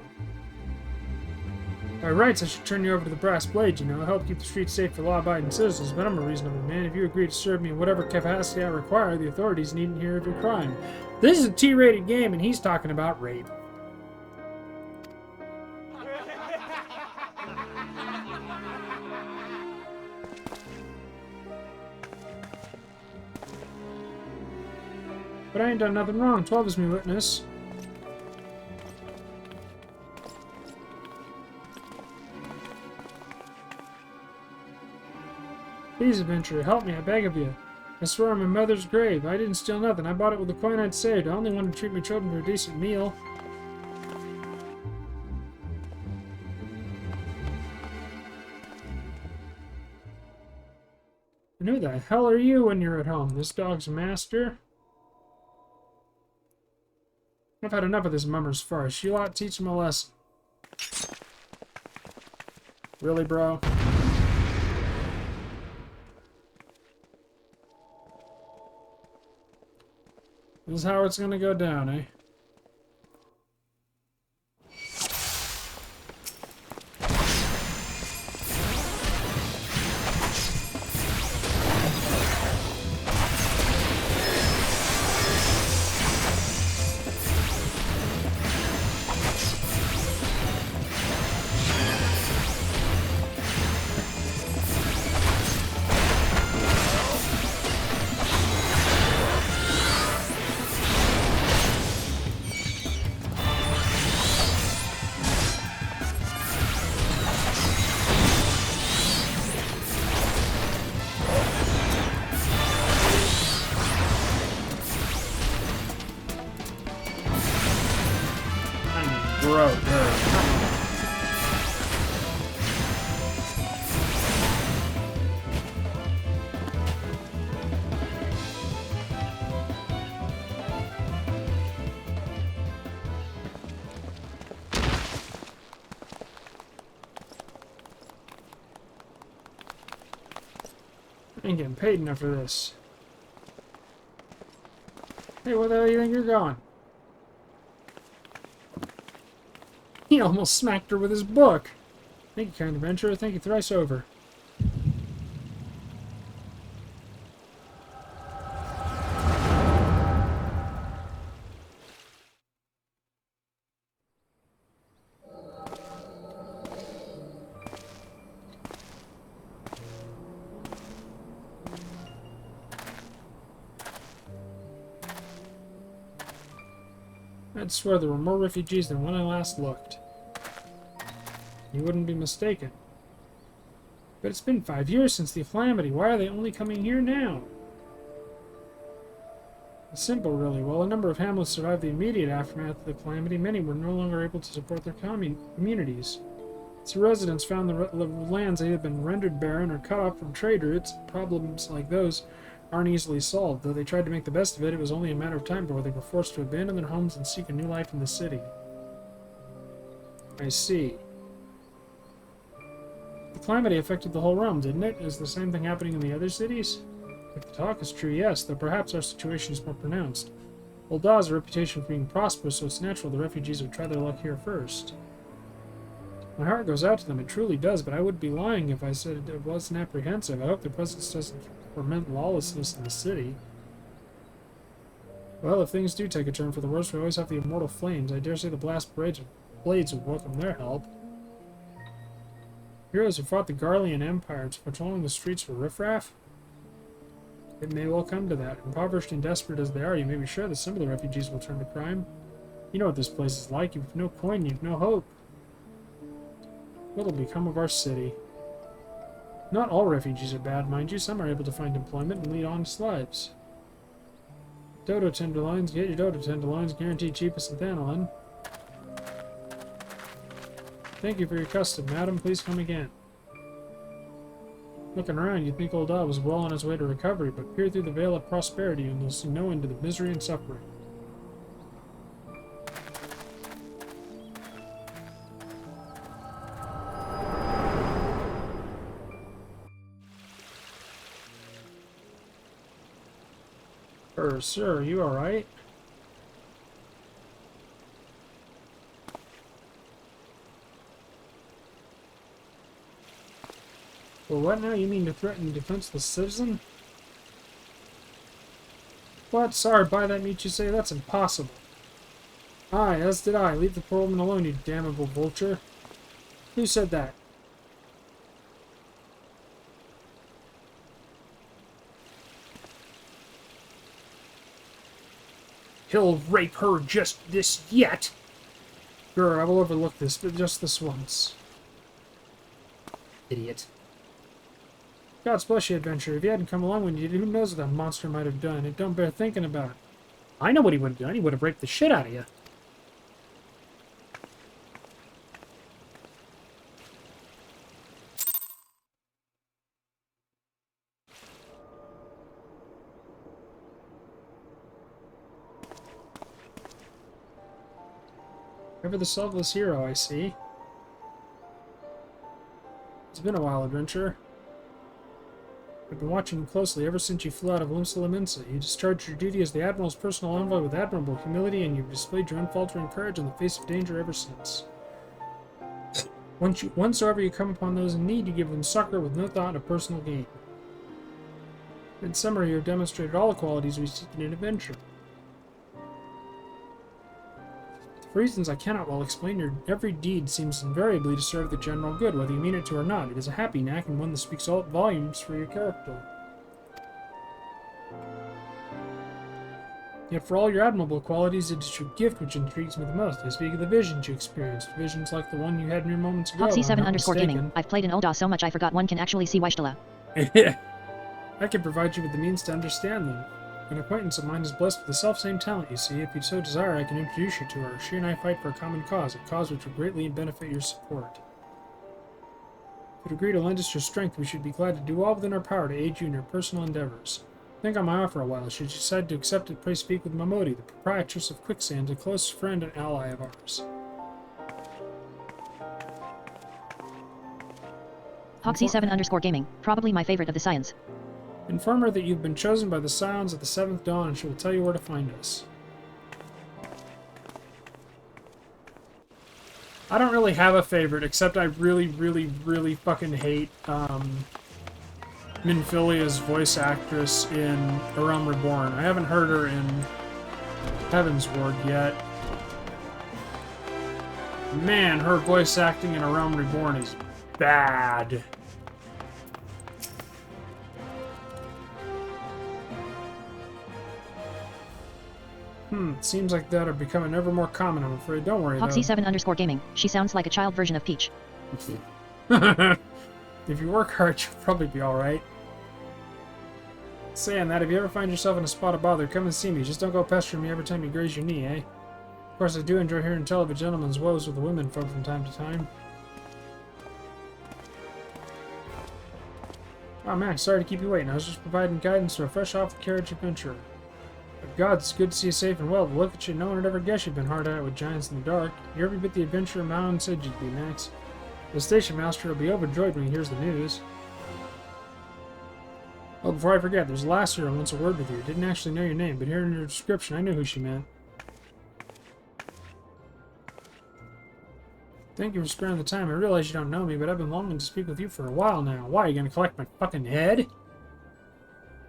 By rights, I should turn you over to the Brass Blade, you know, help keep the streets safe for law-abiding citizens, but I'm a reasonable man. If you agree to serve me in whatever capacity I require, the authorities needn't hear of your crime. This is a T-rated game, and he's talking about rape. But I ain't done nothing wrong. 12 is me witness. Please, adventurer, help me, I beg of you. I swear on my mother's grave. I didn't steal nothing. I bought it with the coin I'd saved. I only wanted to treat my children to a decent meal. And who the hell are you when you're at home? This dog's master? I've had enough of this mummer's farce. You lot teach him a lesson. Really, bro? This is how it's gonna go down, eh? Bro, I ain't getting paid enough for this. Hey, where the hell do you think you're going? He almost smacked her with his book. Thank you, kind adventurer. Thank you thrice over. I'd swear there were more refugees than when I last looked. You wouldn't be mistaken. But it's been 5 years since the calamity. Why are they only coming here now? It's simple, really. While a number of hamlets survived the immediate aftermath of the calamity, many were no longer able to support their communities. Its residents found the lands had been rendered barren or cut off from trade routes. Problems like those aren't easily solved. Though they tried to make the best of it, it was only a matter of time before they were forced to abandon their homes and seek a new life in the city. I see. The calamity affected the whole realm, didn't it? Is the same thing happening in the other cities? If the talk is true, yes, though perhaps our situation is more pronounced. Ul'dah has a reputation for being prosperous, so it's natural the refugees would try their luck here first. My heart goes out to them, it truly does, but I would be lying if I said it wasn't apprehensive. I hope their presence doesn't foment lawlessness in the city. Well, if things do take a turn for the worse, we always have the immortal flames. I dare say the blast blades would welcome their help. Heroes who fought the Garlean Empires, patrolling the streets for riffraff? It may well come to that. Impoverished and desperate as they are, you may be sure that some of the refugees will turn to crime. You know what this place is like. You've no coin, you've no hope. What'll become of our city? Not all refugees are bad, mind you. Some are able to find employment and lead honest lives. Dodo tenderloins, get your dodo tenderloins, guaranteed cheapest in Thanalan. Thank you for your custom, madam. Please come again. Looking around, you'd think Ul'dah was well on his way to recovery, but peer through the veil of prosperity and you'll see no end to the misery and suffering. Sir, are you alright? Well, what now? You mean to threaten a defenseless citizen? What? Sorry, buy that meat you say? That's impossible. Aye, as did I. Leave the poor woman alone, you damnable vulture. Who said that? He'll rape her just this yet. Sure, I will overlook this, but just this once. Idiot. God's bless you, adventurer. If you hadn't come along when you did, who knows what that monster might have done? It don't bear thinking about. I know what he would have done. He would have raped the shit out of you. Ever the selfless hero, I see. It's been a while, adventurer. I've been watching you closely ever since you flew out of Limsa Lominsa. You discharged your duty as the Admiral's personal envoy with admirable humility, and you've displayed your unfaltering courage in the face of danger ever since. Whensoever you come upon those in need, you give them succor with no thought of personal gain. In summary, you have demonstrated all the qualities we seek in an adventure. For reasons I cannot well explain, your every deed seems invariably to serve the general good, whether you mean it to or not. It is a happy knack, and one that speaks all volumes for your character. Yet for all your admirable qualities, it is your gift which intrigues me the most. I speak of the visions you experienced, visions like the one you had mere moments ago. Hoxie7_gaming. I've played in Ul'dah so much I forgot one can actually see Wishtala. I can provide you with the means to understand them. An acquaintance of mine is blessed with the self-same talent, you see. If you so desire, I can introduce you to her. She and I fight for a common cause, a cause which would greatly benefit your support. If you'd agree to lend us your strength, we should be glad to do all within our power to aid you in your personal endeavors. Think on my offer a while. Should you decide to accept it, pray speak with Mamodi, the proprietress of Quicksand, a close friend and ally of ours. Hoxie7_gaming. Probably my favorite of the Scions. Inform her that you've been chosen by the Scions of the 7th Dawn, and she will tell you where to find us. I don't really have a favorite, except I really, really, really fucking hate, Minfilia's voice actress in A Realm Reborn. I haven't heard her in Heaven's Ward yet. Man, her voice acting in A Realm Reborn is bad. Seems like that are becoming ever more common, I'm afraid. Don't worry, Hoxie7_gaming. She sounds like a child version of Peach. If you work hard, you'll probably be alright. Saying that, if you ever find yourself in a spot of bother, come and see me. Just don't go pestering me every time you graze your knee, eh? Of course, I do enjoy hearing tell of a gentleman's woes with the women folk from time to time. Oh, Max, sorry to keep you waiting. I was just providing guidance to a fresh off-the-carriage adventurer. But God, it's good to see you safe and well. But look at you, no one would ever guess you've been hard at it with giants in the dark. You're every bit the adventurer Mountain said you'd be, Max. The station master will be overjoyed when he hears the news. Oh, before I forget, there's a lass here who wants a word with you. Didn't actually know your name, but hearing your description, I knew who she meant. Thank you for sparing the time. I realize you don't know me, but I've been longing to speak with you for a while now. Why, are you gonna collect my fucking head?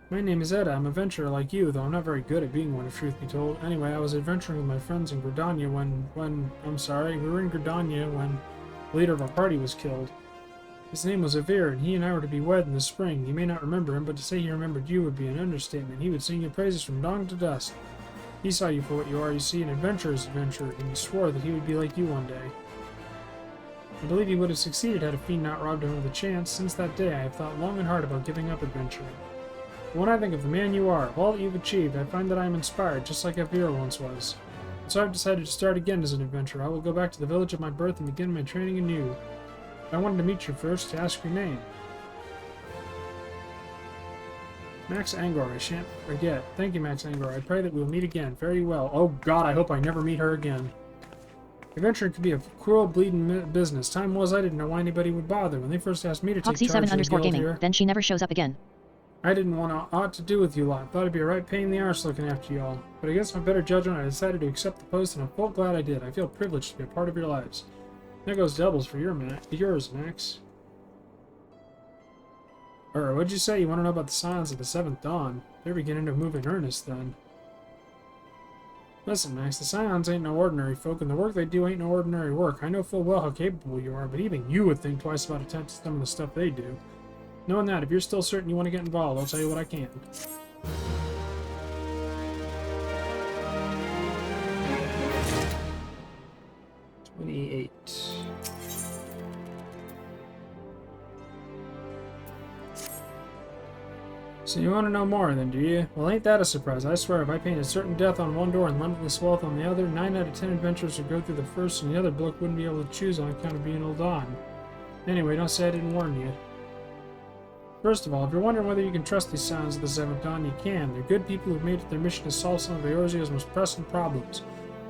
My name is Edda. I'm a adventurer like you, though I'm not very good at being one, if truth be told. Anyway, I was adventuring with my friends in Gridania we were in Gridania when the leader of our party was killed. His name was Avir, and he and I were to be wed in the spring. You may not remember him, but to say he remembered you would be an understatement. He would sing your praises from dawn to dusk. He saw you for what you are. You see, an adventurer's adventurer, and he swore that he would be like you one day. I believe he would have succeeded had a fiend not robbed him of the chance. Since that day, I have thought long and hard about giving up adventuring. But when I think of the man you are, of all that you've achieved, I find that I am inspired, just like Avir once was. And so I've decided to start again as an adventurer. I will go back to the village of my birth and begin my training anew. I wanted to meet you first to ask your name. Max Angor, I shan't forget. Thank you, Max Angor. I pray that we'll meet again. Very well. Oh God, I hope I never meet her again. Adventuring could be a cruel, bleeding business. Time was I didn't know why anybody would bother. When they first asked me to take charge of the guild Hoxie7_gaming. here, Then she never shows up again. I didn't want aught to do with you lot. Thought it'd be a right pain in the arse looking after you all. But against my better judgment, I decided to accept the post, and I'm full glad I did. I feel privileged to be a part of your lives. There goes doubles for yours, Max. Or, what'd you say? You want to know about the signs of the 7th Dawn? They're beginning to move in earnest, then. Listen, Max, the Scions ain't no ordinary folk, and the work they do ain't no ordinary work. I know full well how capable you are, but even you would think twice about attempting some of the stuff they do. Knowing that, if you're still certain you want to get involved, I'll tell you what I can. So you want to know more, then, do you? Well, ain't that a surprise? I swear, if I painted certain death on one door and limitless wealth on the other, 9 out of 10 adventurers would go through the first, and the other bloke wouldn't be able to choose on account of being old on. Anyway, don't say I didn't warn you. First of all, if you're wondering whether you can trust these Scions of the 7th Dawn, you can. They're good people who've made it their mission to solve some of Eorzea most pressing problems.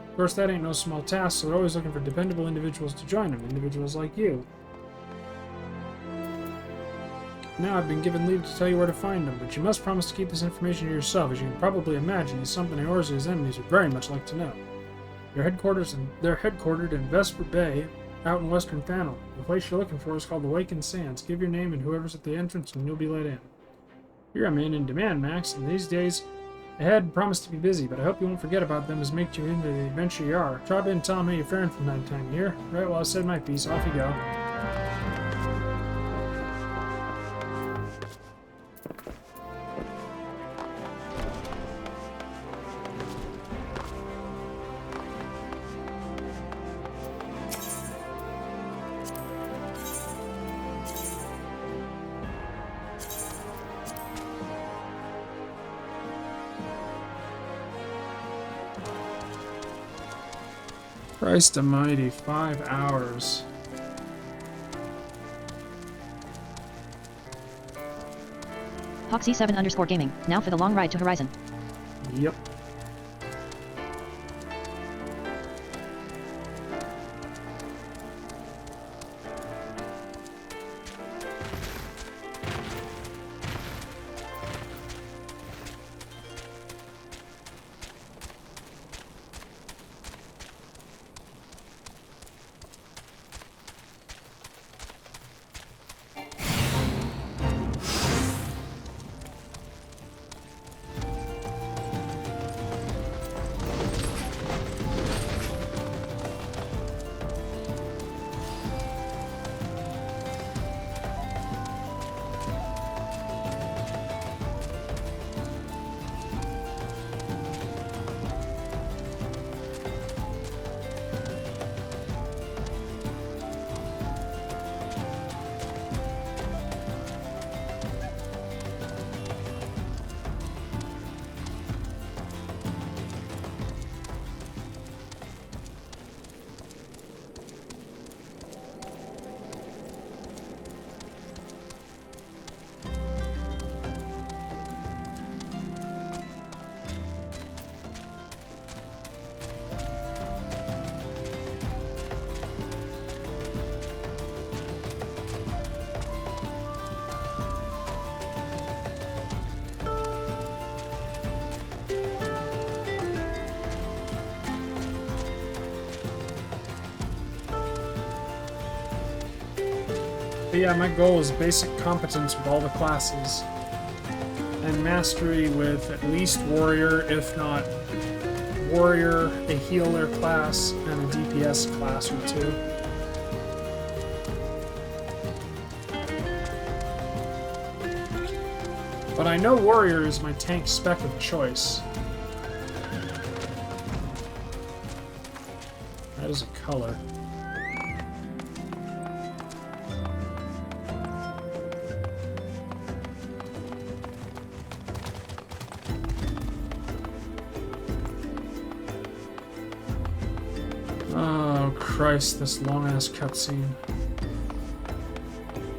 Of course, that ain't no small task, so they're always looking for dependable individuals to join them, individuals like you. Now I've been given leave to tell you where to find them, but you must promise to keep this information to yourself. As you can probably imagine, it's something Eorzea's enemies would very much like to know. They're headquartered in Vesper Bay, out in Western Thannel. The place you're looking for is called the Wakened Sands. Give your name and whoever's at the entrance, and you'll be let in. You're a man in demand, Max, and these days ahead promise to be busy, but I hope you won't forget about them as make you into the adventure you are. Drop in and tell them how you're faring from time to time, here. Right, well, I said my piece. Off you go. Christ almighty, 5 hours. Hoxie7_gaming. Now for the long ride to Horizon. Yep. But yeah, my goal is basic competence with all the classes. And mastery with at least warrior, if not warrior, a healer class, and a DPS class or two. But I know warrior is my tank spec of choice. That is a color. Oh Christ, this long-ass cutscene.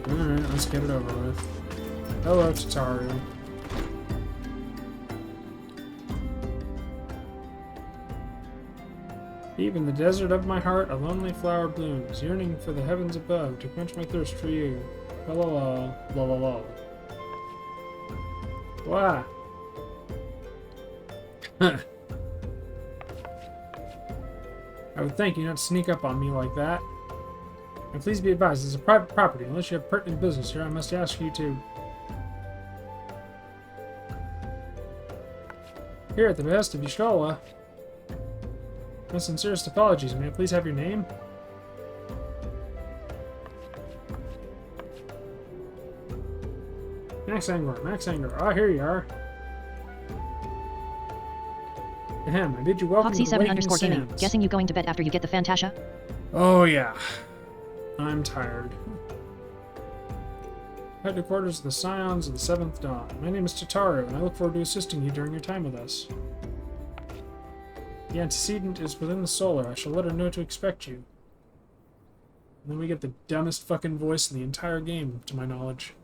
Alright, let's get it over with. Hello, Tataru. Deep in the desert of my heart, a lonely flower blooms, yearning for the heavens above to quench my thirst for you. La la la, la la la. Why? I would thank you not to sneak up on me like that. And please be advised, this is a private property. Unless you have pertinent business here, I must ask you to... Here at the behest of Y'shtola. My sincerest apologies. May I please have your name? Max Angor, Max Angor. Ah, here you are. Ahem, I bid you welcome to the Waking Hoxie7_gaming. Sands. Guessing you going to bed after you get the Fantasia? Oh, yeah. I'm tired. Headquarters of the Scions of the Seventh Dawn. My name is Tataru, and I look forward to assisting you during your time with us. The antecedent is within the solar. I shall let her know to expect you. And then we get the dumbest fucking voice in the entire game, to my knowledge.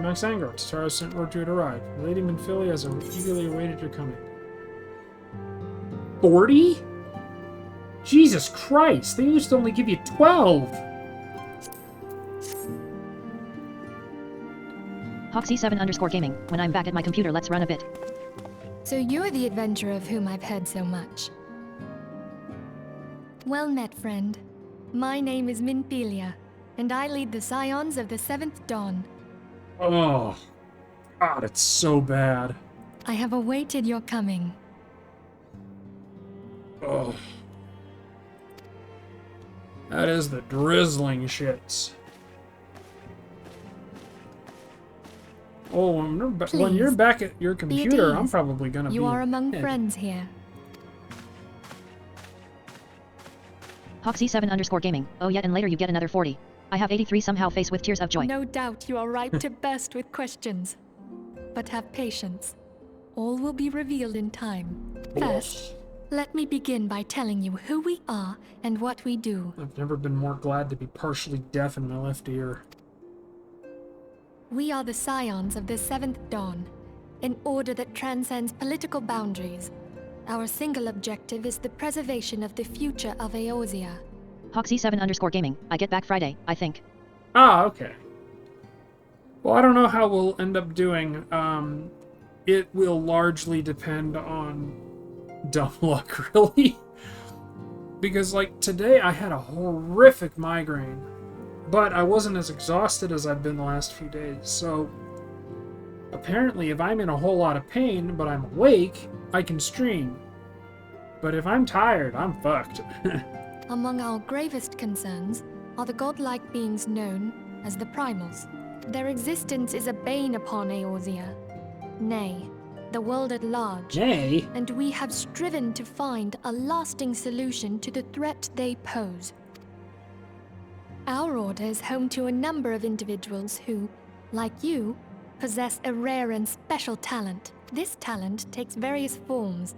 Max Angor, Tataru sent word to it arrive. Lady Minfilia has eagerly awaited your coming. 40? Jesus Christ, they used to only give you 12! Hoxie7_gaming. When I'm back at my computer, let's run a bit. So you're the adventurer of whom I've heard so much. Well met, friend. My name is Minfilia, and I lead the Scions of the Seventh Dawn. Oh, God, it's so bad. I have awaited your coming. Oh. That is the drizzling shits. Oh, when you're back at your computer, I'm probably gonna be... You are among friends here. Hoxie7_gaming. Oh yeah, and later you get another 40. I have 83 somehow face with tears of joy. No doubt you are ripe to burst with questions. But have patience. All will be revealed in time. First, let me begin by telling you who we are and what we do. I've never been more glad to be partially deaf in my left ear. We are the Scions of the Seventh Dawn, an order that transcends political boundaries. Our single objective is the preservation of the future of Eorzea. Hoxie7_gaming. I get back Friday, I think. Ah, okay. Well, I don't know how we'll end up doing. It will largely depend on dumb luck, really. Because, like, today I had a horrific migraine. But I wasn't as exhausted as I've been the last few days, so... Apparently, if I'm in a whole lot of pain, but I'm awake, I can stream. But if I'm tired, I'm fucked. Among our gravest concerns are the godlike beings known as the Primals. Their existence is a bane upon Eorzea. Nay, the world at large. Nay? And we have striven to find a lasting solution to the threat they pose. Our order is home to a number of individuals who, like you, possess a rare and special talent. This talent takes various forms,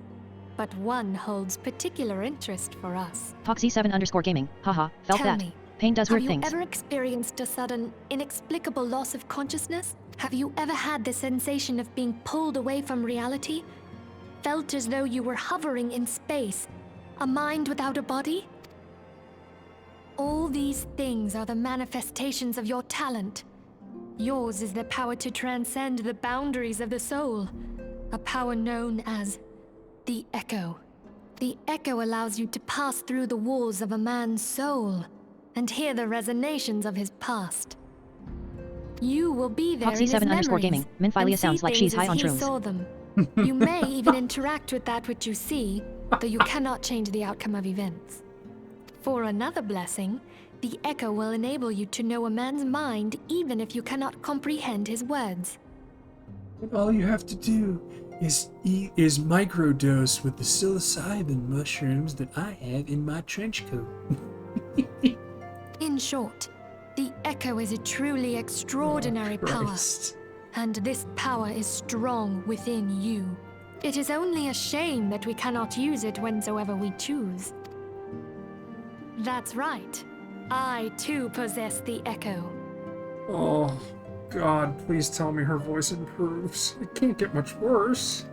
but one holds particular interest for us. Hoxie7_gaming. Haha, felt Tell that. me, Pain does weird things. have you ever experienced a sudden, inexplicable loss of consciousness? Have you ever had the sensation of being pulled away from reality? Felt as though you were hovering in space? A mind without a body? All these things are the manifestations of your talent. Yours is the power to transcend the boundaries of the soul, a power known as the Echo. The Echo allows you to pass through the walls of a man's soul and hear the resonations of his past. You will be there in his memories Foxy7_gaming. and Minfilia see sounds like she's things high on as he shrooms. saw them. You may even interact with that which you see, though you cannot change the outcome of events. For another blessing, the Echo will enable you to know a man's mind even if you cannot comprehend his words. And all you have to do is microdose with the psilocybin mushrooms that I have in my trench coat. In short, the Echo is a truly extraordinary power, and this power is strong within you. It is only a shame that we cannot use it whensoever we choose. That's right. I too possess the Echo. Oh, God, please tell me her voice improves. It can't get much worse.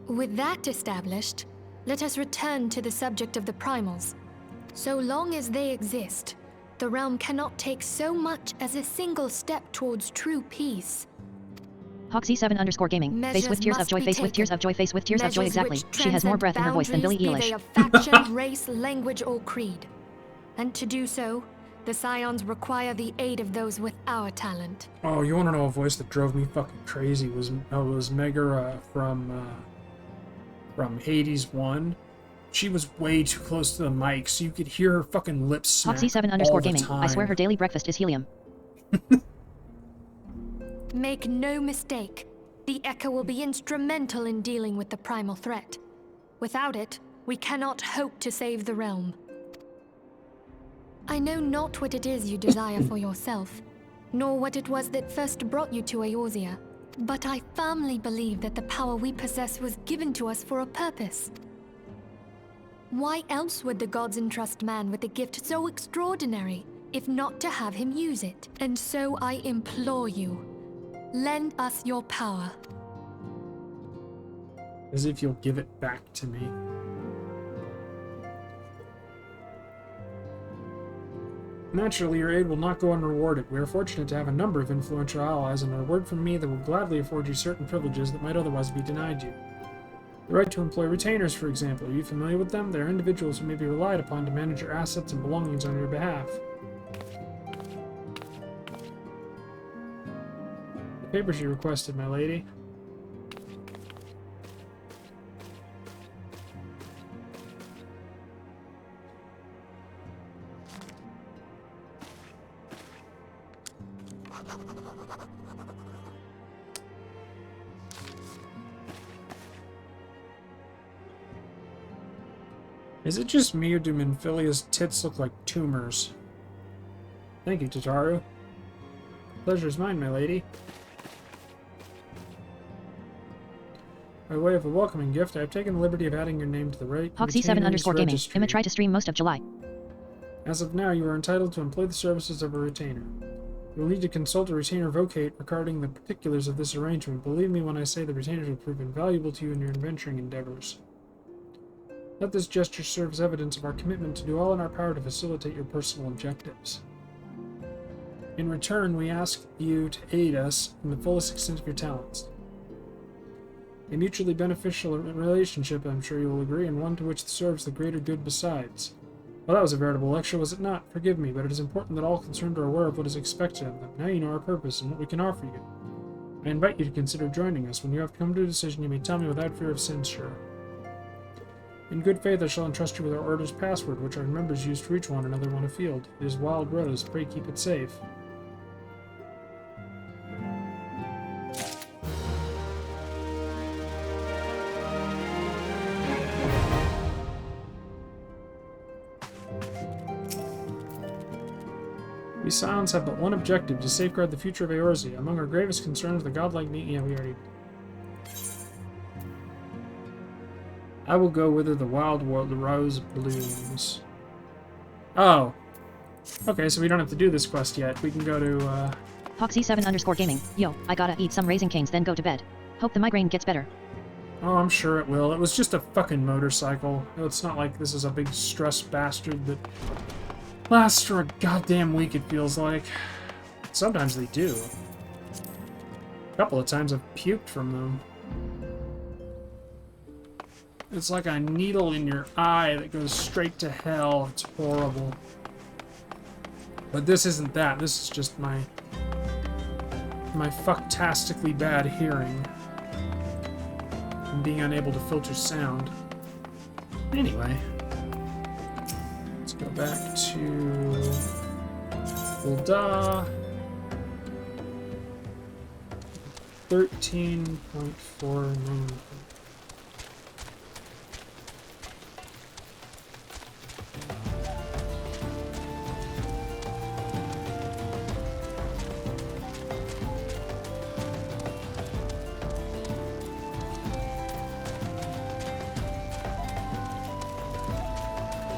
With that established, let us return to the subject of the primals. So long as they exist, the realm cannot take so much as a single step towards true peace. Hoxie7_gaming. Face with tears of joy, face with tears of joy, face with tears of joy. Exactly. She has more breath in her voice than Billie Be Eilish. they of faction, race, language, or creed. And to do so, the Scions require the aid of those with our talent. Oh, you want to know a voice that drove me fucking crazy? Was Megara from Hades 1. She was way too close to the mic, so you could hear her fucking lips smack all the Hoxie7_gaming. time. I swear her daily breakfast is helium. Make no mistake, the Echo will be instrumental in dealing with the primal threat. Without it, we cannot hope to save the realm. I know not what it is you desire for yourself, nor what it was that first brought you to Eorzea, but I firmly believe that the power we possess was given to us for a purpose. Why else would the gods entrust man with a gift so extraordinary, if not to have him use it? And so I implore you, lend us your power. As if you'll give it back to me. Naturally, your aid will not go unrewarded. We are fortunate to have a number of influential allies, and a word from me that will gladly afford you certain privileges that might otherwise be denied you. The right to employ retainers, for example. Are you familiar with them? They are individuals who may be relied upon to manage your assets and belongings on your behalf. The papers you requested, my lady. Is it just me, or do Minfilia's tits look like tumors? Thank you, Tataru. Pleasure's mine, my lady. By way of a welcoming gift, I have taken the liberty of adding your name to the right. Hoxie7_gaming. Emma tried to stream most of July. As of now, you are entitled to employ the services of a retainer. You will need to consult a retainer vocate regarding the particulars of this arrangement. Believe me when I say the retainers will prove invaluable to you in your adventuring endeavors. Let this gesture serve as evidence of our commitment to do all in our power to facilitate your personal objectives. In return, we ask you to aid us in the fullest extent of your talents. A mutually beneficial relationship, I'm sure you will agree, and one to which serves the greater good besides. Well, that was a veritable lecture, was it not? Forgive me, but it is important that all concerned are aware of what is expected of them. Now you know our purpose and what we can offer you. I invite you to consider joining us. When you have come to a decision, you may tell me without fear of censure. In good faith, I shall entrust you with our order's password, which our members use to reach one another when afield. It is Wild Rose. Pray keep it safe. We Scions have but one objective, to safeguard the future of Eorzea. Among our gravest concerns, the godlike need... Yeah, we already... I will go whither the wild rose blooms. Oh. Okay, so we don't have to do this quest yet. We can go to, Hoxie7_gaming. Yo, I gotta eat some Raisin Canes then go to bed. Hope the migraine gets better. Oh, I'm sure it will. It was just a fucking motorcycle. It's not like this is a big stress bastard that last for a goddamn week, it feels like. Sometimes they do. A couple of times I've puked from them. It's like a needle in your eye that goes straight to hell. It's horrible. But this isn't that. This is just my fucktastically bad hearing. And being unable to filter sound. Anyway. Let's go back to Ul'dah. 13.49.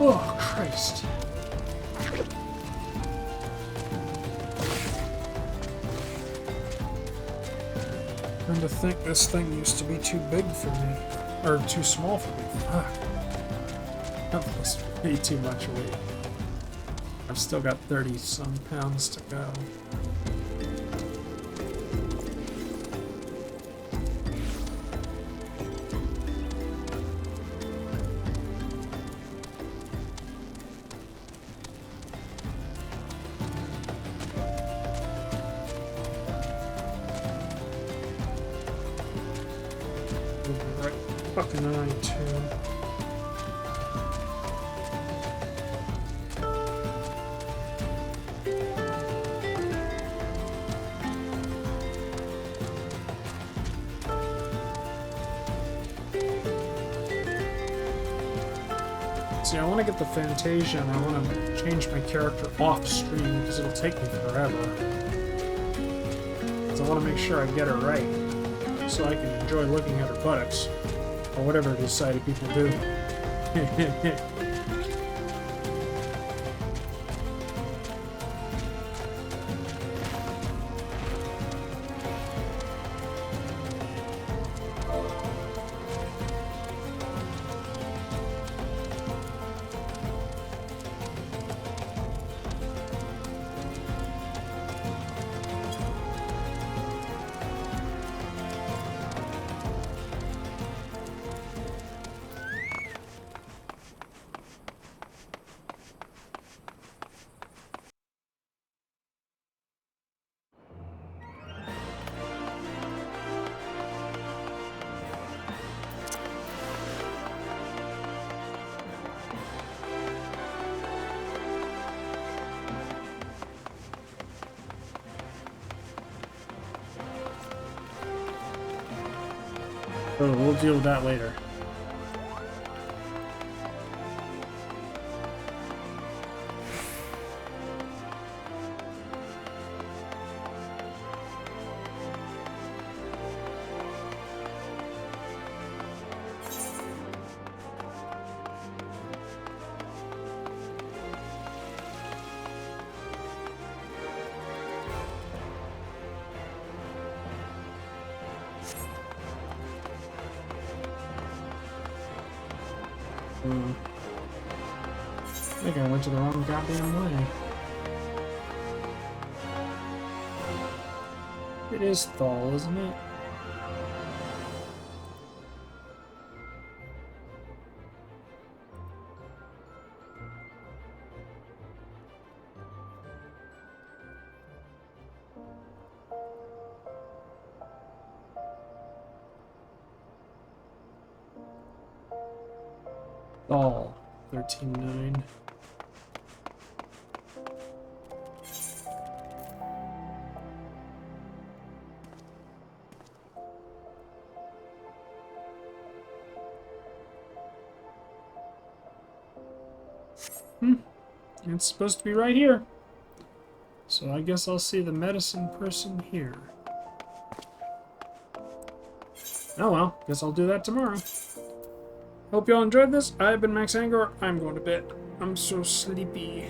Oh, Christ. And to think this thing used to be too big for me. Or too small for me. Fuck. That was way too much weight. I've still got 30-some pounds to go. Right fucking eye, too. See, I want to get the Fantasia, and I want to change my character off stream because it'll take me forever. So I want to make sure I get it right, so I can enjoy looking at her buttocks, or whatever decided people do. Oh, we'll deal with that later. I think I went to the wrong goddamn way. It is Thal, isn't it? Thal, 13.9. It's supposed to be right here. So I guess I'll see the medicine person here. Oh well, guess I'll do that tomorrow. Hope y'all enjoyed this. I've been Max Angor. I'm going to bed. I'm so sleepy.